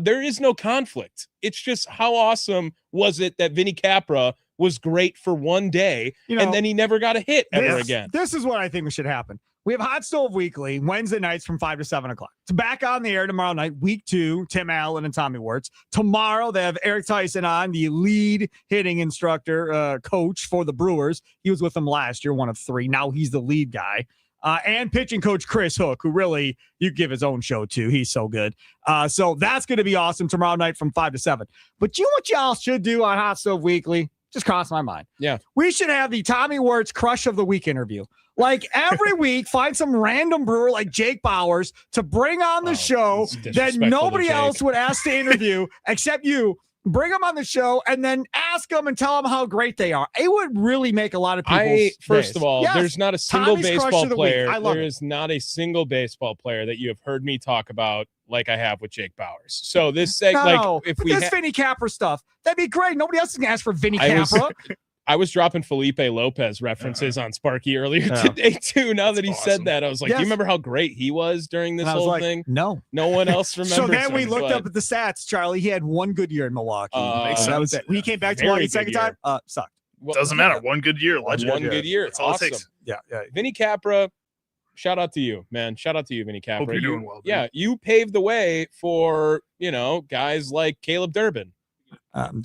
there is no conflict. It's just how awesome was it that Vinny Capra was great for one day and then he never got a hit ever again. This is what I think should happen. We have Hot Stove Weekly Wednesday nights from 5 to 7 o'clock. It's back on the air tomorrow night, week 2, Tim Allen and Tommy Wirtz. Tomorrow, they have Eric Tyson on, the lead hitting instructor, coach for the Brewers. He was with them last year, one of 3. Now he's the lead guy. And pitching coach Chris Hook, who really, you give his own show to. He's so good. So that's going to be awesome tomorrow night from 5 to 7. But you know what y'all should do on Hot Stove Weekly? Just crossed my mind. Yeah. We should have the Tommy Wirtz Crush of the Week interview. Like every week, find some random brewer like Jake Bowers to bring on the show that nobody else would ask to interview except you. Bring them on the show and then ask them and tell them how great they are. It would really make a lot of people. First of all, there's not a single Tommy's Crush baseball of the Week. player. I love There it. is not a single baseball player that you have heard me talk about like I have with Jake Bowers. So this No, if but we this Vinny Capra stuff, that'd be great. Nobody else can ask for Vinny Capra. I was dropping Felipe Lopez references on Sparky earlier today too. Now that he said that, I was like, do you remember how great he was during this And I was whole like, thing? No. No one else remembers. So then we him, looked but- up at the stats, Charlie. He had one good year in Milwaukee. Makes That was sense. it. When he came back to Very Milwaukee good second year. time, sucked. Doesn't matter. One good year. Legend. One good year. That's all awesome. it takes. Yeah. Vinny Capra, shout out to you, man. Shout out to you, Vinny Capra. Hope you're You- doing well, dude. Yeah, you paved the way for, guys like Caleb Durbin.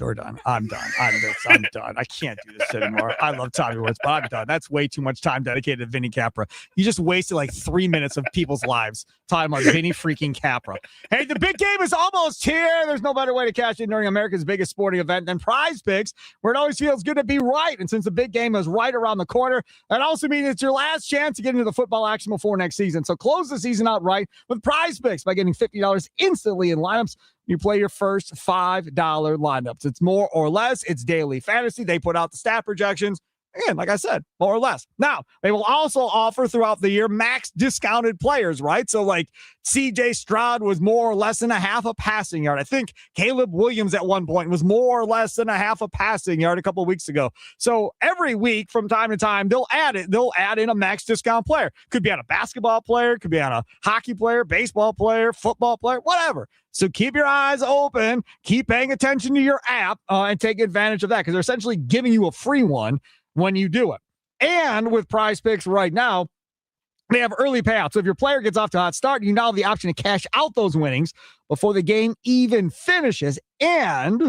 We're done. I'm done. I'm done. I can't do this anymore. I love Tommy Wirtz, but I'm done. That's way too much time dedicated to Vinny Capra. You just wasted like 3 minutes of people's lives talking about Vinny freaking Capra. Hey, the big game is almost here. There's no better way to cash in during America's biggest sporting event than Prize Picks, where it always feels good to be right. And since the big game is right around the corner, that also means it's your last chance to get into the football action before next season. So close the season out right with Prize Picks by getting $50 instantly in lineups. You play your first $5 lineups. It's more or less. It's daily fantasy. They put out the stat projections. Again, like I said, more or less. Now, they will also offer throughout the year max discounted players, right? So like CJ Stroud was more or less than a half a passing yard. I think Caleb Williams at one point was more or less than a half a passing yard a couple of weeks ago. So every week from time to time, they'll add in a max discount player. Could be on a basketball player, could be on a hockey player, baseball player, football player, whatever. So keep your eyes open, keep paying attention to your app, and take advantage of that because they're essentially giving you a free one when you do it. And with Prize Picks right now, they have early payouts. So if your player gets off to a hot start, you now have the option to cash out those winnings before the game even finishes. And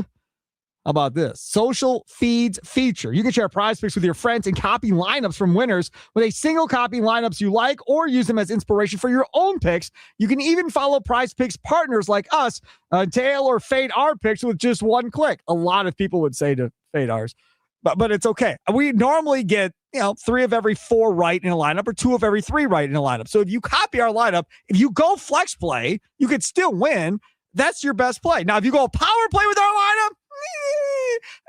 how about this? Social feeds feature. You can share Prize Picks with your friends and copy lineups from winners with a single copy lineups you like or use them as inspiration for your own picks. You can even follow Prize Picks partners like us, tail or fade our picks with just one click. A lot of people would say to fade ours. But it's okay. We normally get, 3 of every 4 right in a lineup or 2 of every 3 right in a lineup. So if you copy our lineup, if you go flex play, you could still win. That's your best play. Now, if you go power play with our lineup,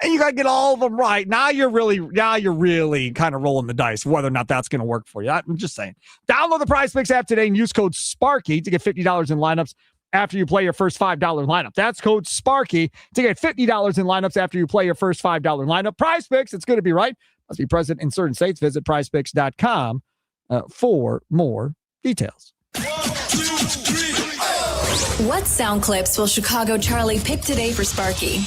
and you got to get all of them right, now you're really kind of rolling the dice whether or not that's going to work for you. I'm just saying. Download the Prize Picks app today and use code Sparky to get $50 in lineups after you play your first $5 lineup. That's code Sparky to get $50 in lineups after you play your first $5 lineup. Prize Picks, it's going to be right. Must be present in certain states. Visit prizepicks.com for more details. What sound clips will Chicago Charlie pick today for Sparky?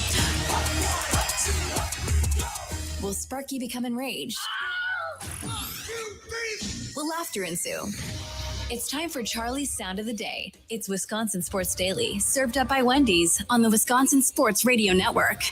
Will Sparky become enraged? Will laughter ensue? It's time for Charlie's Sound of the Day. It's Wisconsin Sports Daily, served up by Wendy's on the Wisconsin Sports Radio Network.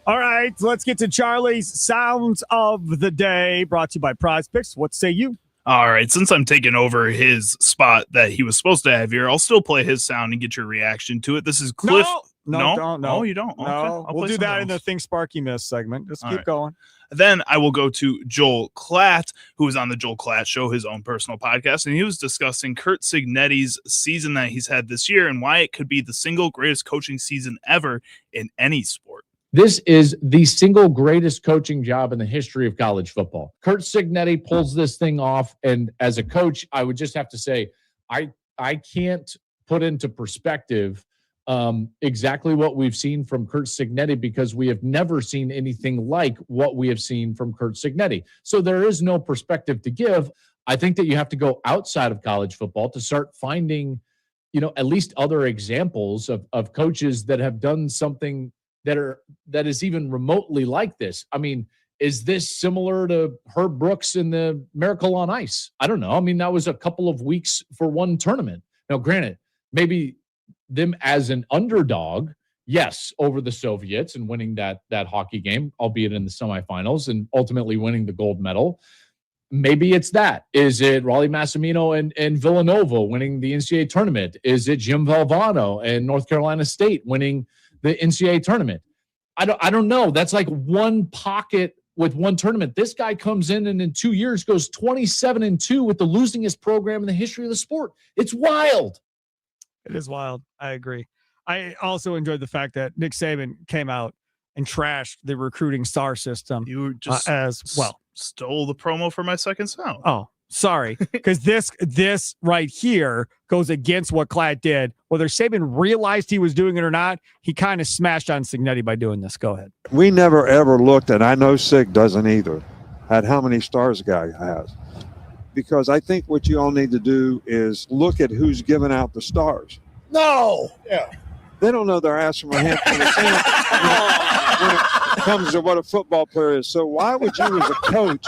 All right, let's get to Charlie's Sounds of the Day, brought to you by Prize Picks. What say you? All right, since I'm taking over his spot that he was supposed to have here, I'll still play his sound and get your reaction to it. This is Cliff. No, don't. Oh, you don't? Okay. No, I'll we'll play do that something in the else. Think Sparky Missed segment. Just All keep right. going. Then I will go to Joel Klatt, who was on the Joel Klatt Show, his own personal podcast, and he was discussing Curt Cignetti's season that he's had this year and why it could be the single greatest coaching season ever in any sport. This is the single greatest coaching job in the history of college football. Curt Cignetti pulls this thing off, and as a coach, I would just have to say, I can't put into perspective exactly what we've seen from Curt Cignetti because we have never seen anything like what we have seen from Curt Cignetti. So there is no perspective to give. I think that you have to go outside of college football to start finding, at least other examples of coaches that have done something that is even remotely like this. I mean, is this similar to Herb Brooks in the Miracle on Ice? I don't know. I mean, that was a couple of weeks for one tournament. Now, granted, maybe them as an underdog, yes, over the Soviets and winning that hockey game, albeit in the semifinals, and ultimately winning the gold medal. Maybe it's that. Is it Raleigh Massimino and Villanova winning the NCAA tournament? Is it Jim Valvano and North Carolina State winning the NCAA tournament? I don't know. That's like one pocket with one tournament. This guy comes in and in 2 years goes 27-2 with the losingest program in the history of the sport. It's wild. It is wild. I agree. I also enjoyed the fact that Nick Saban came out and trashed the recruiting star system. You just as well. Stole the promo for my second sound. Oh, sorry. Because this right here goes against what Klatt did. Whether Saban realized he was doing it or not, he kind of smashed on Cignetti by doing this. Go ahead. We never ever looked, and I know Sig doesn't either, at how many stars a guy has. Because I think what you all need to do is look at who's giving out the stars. No. Yeah. They don't know their ass from a handful of sand when it comes to what a football player is. So why would you as a coach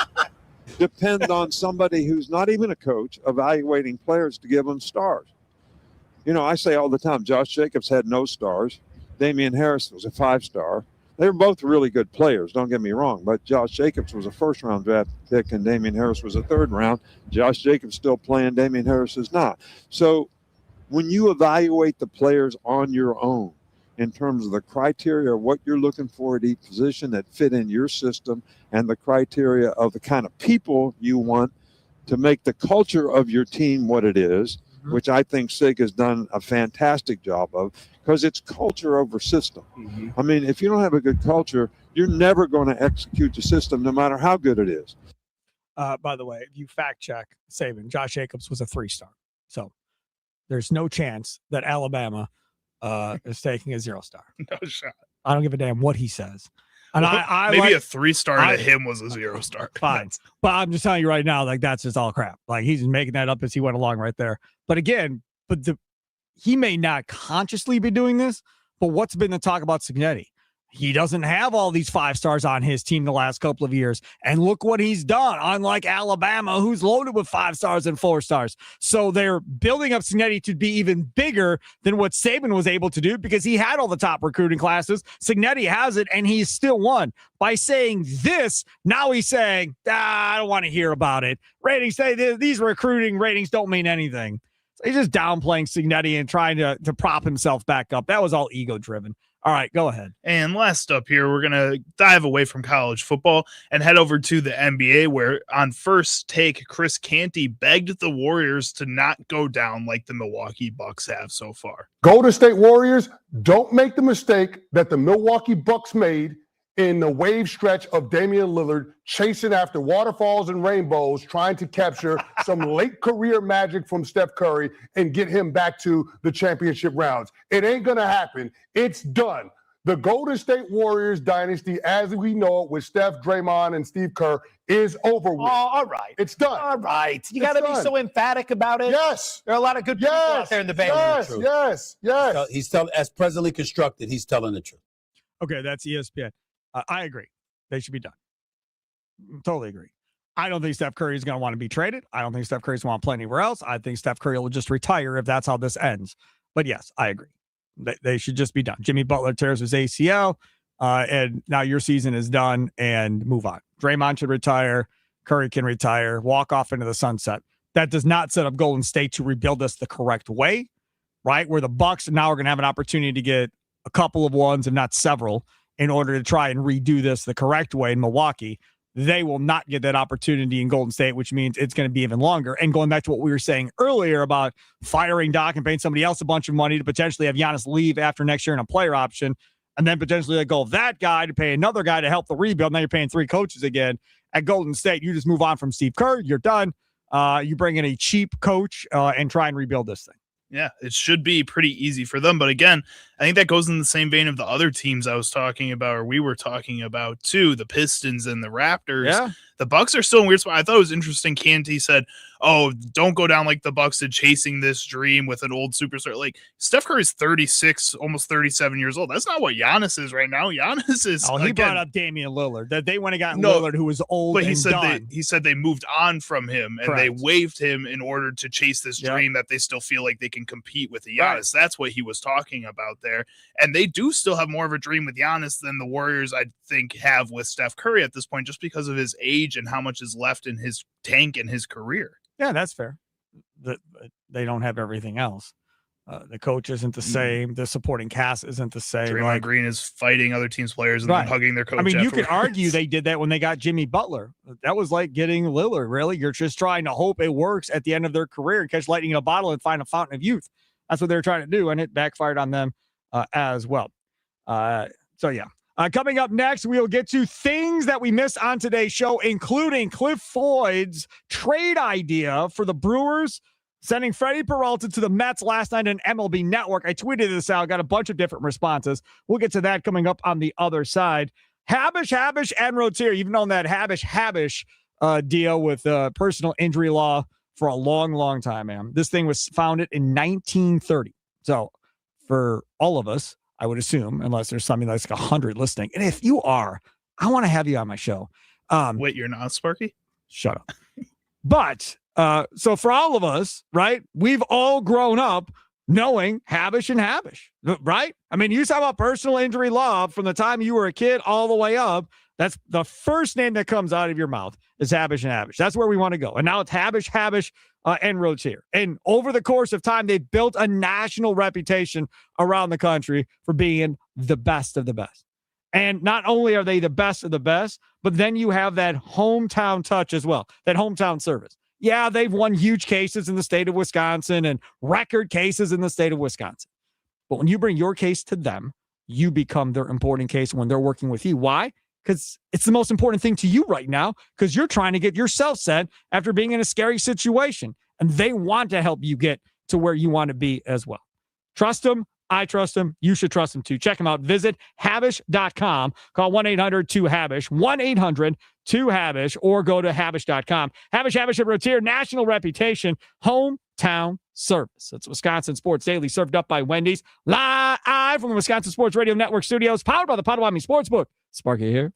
depend on somebody who's not even a coach evaluating players to give them stars? I say all the time, Josh Jacobs had no stars. Damian Harris was a 5-star. They were both really good players, don't get me wrong, but Josh Jacobs was a first-round draft pick and Damian Harris was a third round. Josh Jacobs still playing, Damian Harris is not. So when you evaluate the players on your own in terms of the criteria of what you're looking for at each position that fit in your system and the criteria of the kind of people you want to make the culture of your team what it is, which I think Sig has done a fantastic job of, because it's culture over system. I mean, if you don't have a good culture, you're never going to execute the system no matter how good it is. By the way, if you fact check Saban, Josh Jacobs was a 3-star. So there's no chance that Alabama is taking a 0-star. No shot. I don't give a damn what he says. And I maybe like, a 3-star to him was a 0-star. Fine. But I'm just telling you right now, like, that's just all crap. Like, he's making that up as he went along right there. But again, he may not consciously be doing this, but what's been the talk about Cignetti? He doesn't have all these 5-stars on his team the last couple of years. And look what he's done, unlike Alabama, who's loaded with 5-stars and 4-stars. So they're building up Cignetti to be even bigger than what Saban was able to do because he had all the top recruiting classes. Cignetti has it, and he's still won. By saying this, now he's saying, I don't want to hear about it. Ratings say these recruiting ratings don't mean anything. So he's just downplaying Cignetti and trying to prop himself back up. That was all ego-driven. All right, go ahead. And last up here, we're going to dive away from college football and head over to the NBA, where on First Take, Chris Canty begged the Warriors to not go down like the Milwaukee Bucks have so far. Golden State Warriors, don't make the mistake that the Milwaukee Bucks made in the wave stretch of Damian Lillard chasing after waterfalls and rainbows, trying to capture some late career magic from Steph Curry and get him back to the championship rounds. It ain't going to happen. It's done. The Golden State Warriors dynasty, as we know it, with Steph, Draymond, and Steve Kerr, is over with. Oh, all right. It's done. All right. You It's got to be done. so emphatic about it. Yes. There are a lot of good people out there in the Bay. Yes. He's telling, as presently constructed, he's telling the truth. Okay, that's ESPN. I agree. They should be done. Totally agree. I don't think Steph Curry is going to want to be traded. I don't think Steph Curry is going to want to play anywhere else. I think Steph Curry will just retire if that's how this ends. But yes, I agree. They should just be done. Jimmy Butler tears his ACL, and now your season is done and move on. Draymond should retire. Curry can retire, walk off into the sunset. That does not set up Golden State to rebuild this the correct way, right? Where the Bucks now are going to have an opportunity to get a couple of ones, if not several, in order to try and redo this the correct way in Milwaukee. They will not get that opportunity in Golden State, which means it's going to be even longer. And going back to what we were saying earlier about firing Doc and paying somebody else a bunch of money to potentially have Giannis leave after next year in a player option, and then potentially let go of that guy to pay another guy to help the rebuild. Now you're paying 3 coaches again. At Golden State, you just move on from Steve Kerr. You're done. You bring in a cheap coach and try and rebuild this thing. Yeah, it should be pretty easy for them. But again, I think that goes in the same vein of the other teams I was talking about, or we were talking about too, the Pistons and the Raptors. Yeah. The Bucks are still in a weird spot. I thought it was interesting. Canty said, "Oh, don't go down like the Bucks did, chasing this dream with an old superstar." Like Steph Curry is 36, almost 37 years old. That's not what Giannis is right now. Giannis is. He brought up Damian Lillard. That they went and got Lillard, who was old. But and he said they moved on from him and they Correct. waived him in order to chase this dream that they still feel like they can compete with the Giannis. That's what he was talking about there. And they do still have more of a dream with Giannis than the Warriors, I think, have with Steph Curry at this point, just because of his age and how much is left in his tank in his career. Yeah, that's fair. They don't have everything else. The coach isn't the same. The supporting cast isn't the same. Draymond Green is fighting other teams' players and then hugging their coach. I mean, you could afterwards. argue they did that when they got Jimmy Butler. That was like getting Lillard, really. You're just trying to hope it works at the end of their career and catch lightning in a bottle and find a fountain of youth. That's what they're trying to do, and it backfired on them as well. Coming up next, we'll get to things that we missed on today's show, including Cliff Floyd's trade idea for the Brewers, sending Freddie Peralta to the Mets last night on MLB Network. I tweeted this out, got a bunch of different responses. We'll get to that coming up on the other side. Habush, and Rotier. You've known that Habush deal with personal injury law for a long, long time, man. This thing was founded in 1930. So for all of us, I would assume, unless there's something that's like 100 listening. And if you are, I want to have you on my show. Wait, you're not Sparky? Shut up. But so for all of us, right, we've all grown up knowing Habush and Habush, right? I mean, you talk about personal injury law from the time you were a kid all the way up. That's the first name that comes out of your mouth is Habush and Habush. That's where we want to go. And now it's Habush, and Rotier. And over the course of time, they built a national reputation around the country for being the best of the best. And not only are they the best of the best, but then you have that hometown touch as well, that hometown service. Yeah, they've won huge cases in the state of Wisconsin and record cases in the state of Wisconsin. But when you bring your case to them, you become their important case when they're working with you. Why? Because it's the most important thing to you right now, because you're trying to get yourself set after being in a scary situation. And they want to help you get to where you want to be as well. Trust them. I trust them. You should trust them too. Check them out. Visit Habush.com. Call 1-800-2HABUSH, 1-800-2HABUSH, or go to Habush.com. Habush and Rotier, national reputation, hometown service. It's Wisconsin Sports Daily, served up by Wendy's, live from the Wisconsin Sports Radio Network studios, powered by the Potawatomi Sportsbook. Sparky here.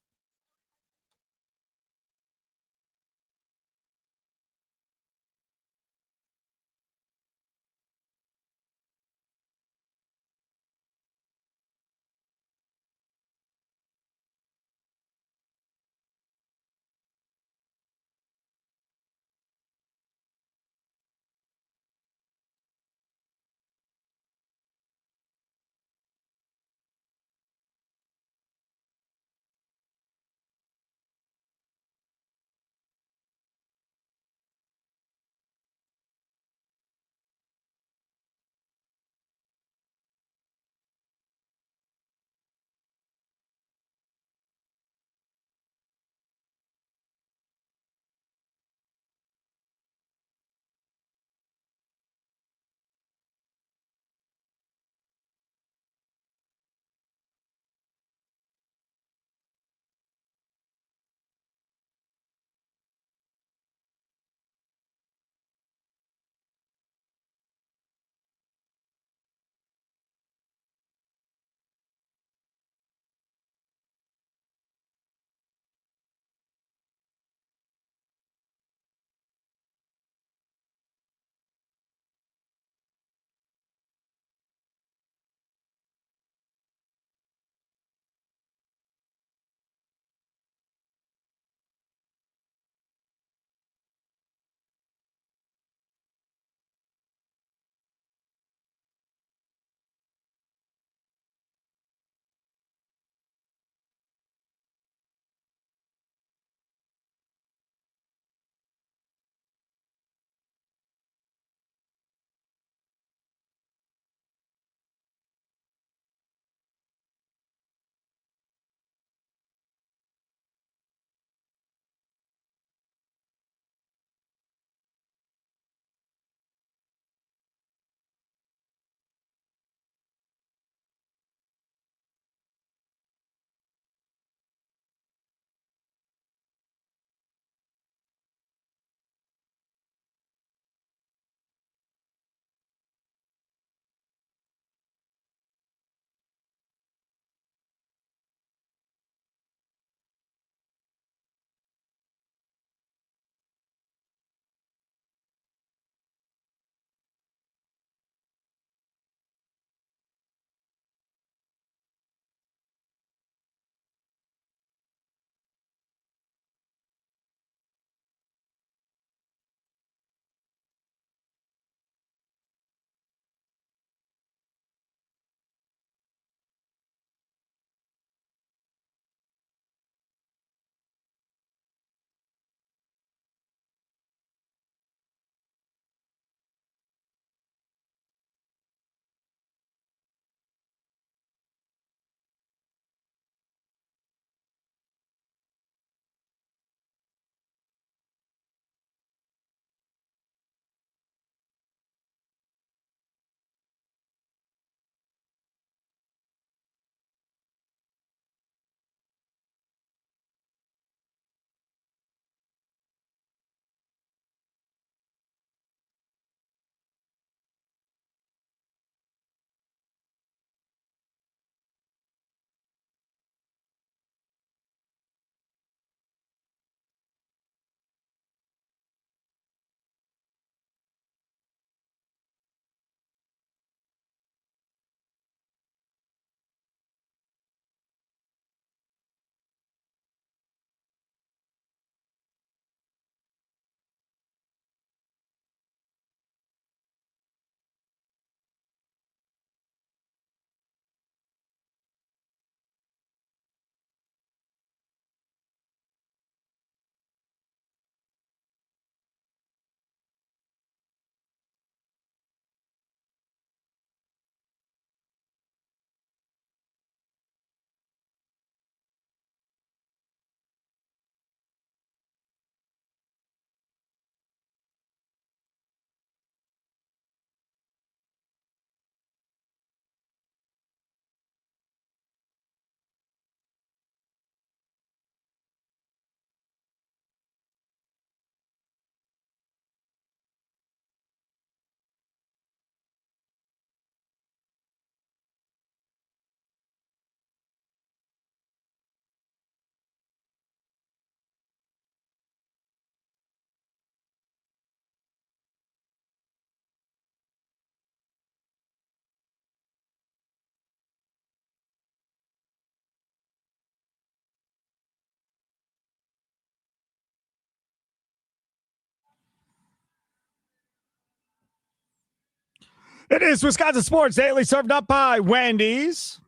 It is Wisconsin Sports Daily, served up by Wendy's.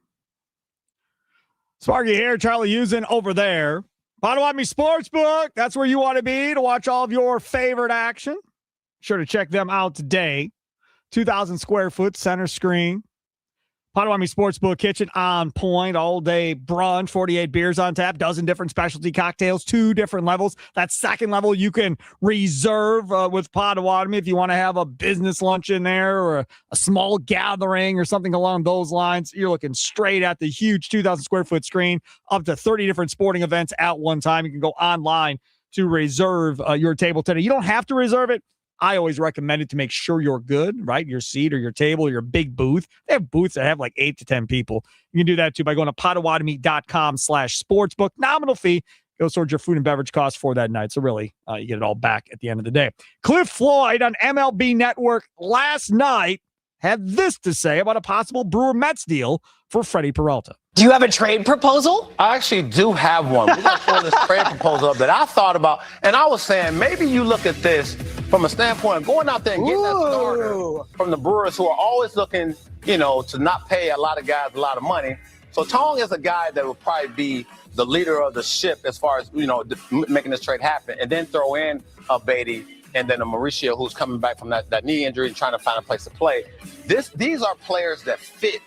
Sparky here, Charlie Usen over there. Potawatomi Sportsbook, that's where you want to be to watch all of your favorite action. Sure to check them out today. 2,000 square foot center screen. Potawatomi Sportsbook kitchen on point, all day brunch, 48 beers on tap, dozen different specialty cocktails, 2 different levels. That second level you can reserve with Potawatomi if you want to have a business lunch in there or a small gathering or something along those lines. You're looking straight at the huge 2,000 square foot screen, up to 30 different sporting events at one time. You can go online to reserve your table today. You don't have to reserve it. I always recommend it to make sure you're good, right? Your seat or your table or your big booth. They have booths that have like 8 to 10 people. You can do that too by going to potawatomi.com/sportsbook. Nominal fee goes towards your food and beverage costs for that night. So really, you get it all back at the end of the day. Cliff Floyd on MLB Network last night had this to say about a possible Brewer-Mets deal for Freddie Peralta. Do you have a trade proposal? I actually do have one. We're going to pull this trade proposal up that I thought about, and I was saying maybe you look at this from a standpoint of going out there and getting that starter from the Brewers who are always looking, to not pay a lot of guys a lot of money. So Tong is a guy that will probably be the leader of the ship as far as, making this trade happen, and then throw in a Beatty and then a Mauricio who's coming back from that knee injury and trying to find a place to play. These are players that fit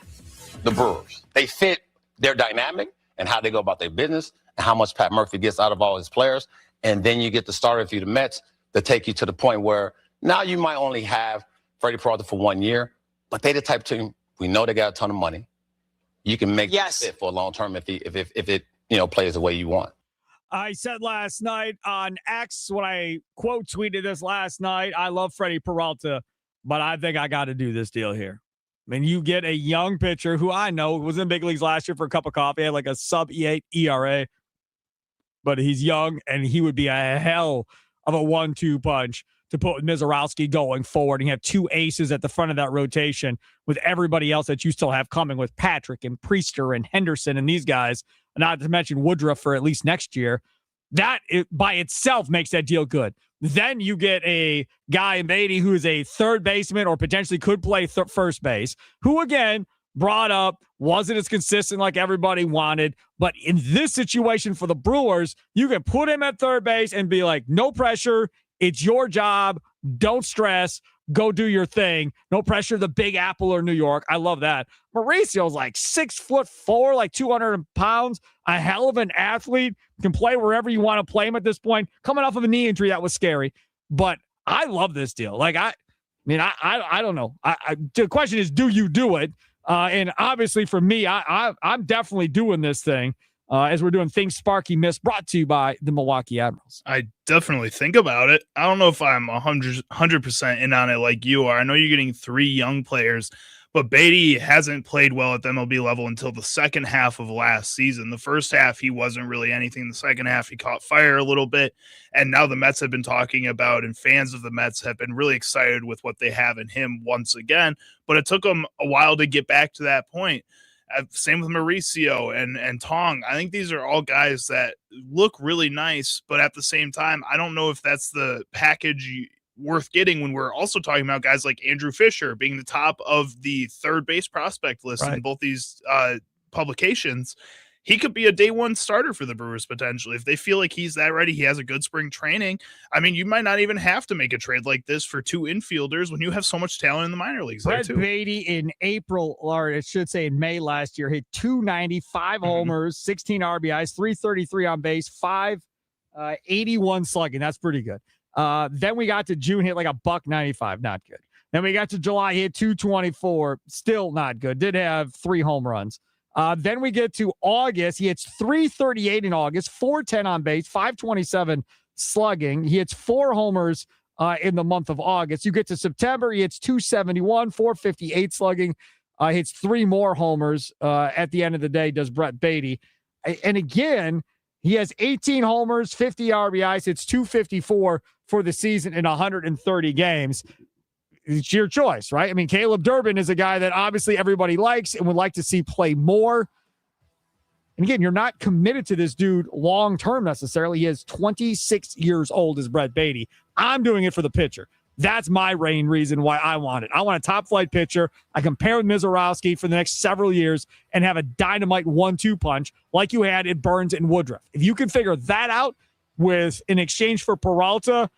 the Brewers. They fit their dynamic and how they go about their business and how much Pat Murphy gets out of all his players. And then you get the starter for the Mets to take you to the point where now you might only have Freddie Peralta for 1 year, but they the type of team, we know they got a ton of money. You can make it fit for a long term if it plays the way you want. I said last night on X when I quote tweeted this last night, I love Freddie Peralta, but I think I got to do this deal here. I mean, you get a young pitcher who I know was in big leagues last year for a cup of coffee, had like a sub E8 ERA, but he's young and he would be a hell of a 1-2 punch to put Mizorowski going forward and have 2 aces at the front of that rotation with everybody else that you still have coming with Patrick and Priester and Henderson and these guys, not to mention Woodruff for at least next year. That by itself makes that deal good. Then you get a guy in Beatty who is a third baseman or potentially could play first base, who again brought up wasn't as consistent like everybody wanted. But in this situation for the Brewers, you can put him at third base and be like, no pressure. It's your job. Don't stress. Go do your thing. No pressure. The Big Apple or New York. I love that. Mauricio's like 6'4", like 200 pounds, a hell of an athlete, can play wherever you want to play him at this point. Coming off of a knee injury, that was scary. But I love this deal. Like, I don't know. The question is, do you do it? And obviously for me, I'm definitely doing this thing. As we're doing Things Sparky Missed, brought to you by the Milwaukee Admirals. I definitely think about it. I don't know if I'm 100% in on it like you are. I know you're getting 3 young players, but Beatty hasn't played well at the MLB level until the second half of last season. The first half, he wasn't really anything. The second half, he caught fire a little bit. And now the Mets have been talking about, and fans of the Mets have been really excited with what they have in him once again. But it took them a while to get back to that point. Same with Mauricio and Tong. I think these are all guys that look really nice, but at the same time, I don't know if that's the package worth getting when we're also talking about guys like Andrew Fisher being the top of the third base prospect list in both these publications. He could be a day one starter for the Brewers potentially. If they feel like he's that ready, he has a good spring training. I mean, you might not even have to make a trade like this for 2 infielders when you have so much talent in the minor leagues. Brett Beatty in April, or it should say in May last year, hit 290, 5 homers, 16 RBIs, 333 on base, 581 slugging. That's pretty good. Then we got to June, hit like a $195, not good. Then we got to July, hit 224, still not good. Did have 3 home runs. Then we get to August. He hits 338 in August, 410 on base, 527 slugging. He hits 4 homers in the month of August. You get to September, he hits 271, 458 slugging, hits 3 more homers at the end of the day, does Brett Beatty. And again, he has 18 homers, 50 RBIs, hits 254 for the season in 130 games. It's your choice, right? I mean, Caleb Durbin is a guy that obviously everybody likes and would like to see play more. And again, you're not committed to this dude long-term necessarily. He is 26 years old as Brett Beatty. I'm doing it for the pitcher. That's my main reason why I want it. I want a top-flight pitcher I can pair with Mizorowski for the next several years and have a dynamite 1-2 punch like you had at Burns and Woodruff. If you can figure that out with in exchange for Peralta,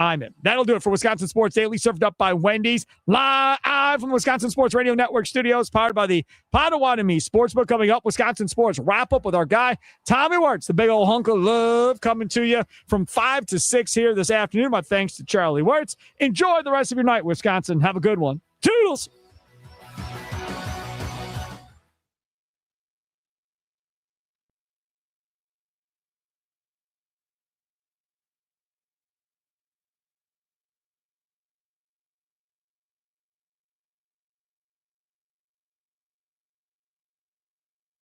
I'm in. That'll do it for Wisconsin Sports Daily, served up by Wendy's. Live from Wisconsin Sports Radio Network studios, powered by the Potawatomi Sportsbook. Coming up, Wisconsin Sports wrap-up with our guy, Tommy Wirtz, the big old hunk of love, coming to you from 5 to 6 here this afternoon. My thanks to Charlie Wirtz. Enjoy the rest of your night, Wisconsin. Have a good one. Toodles!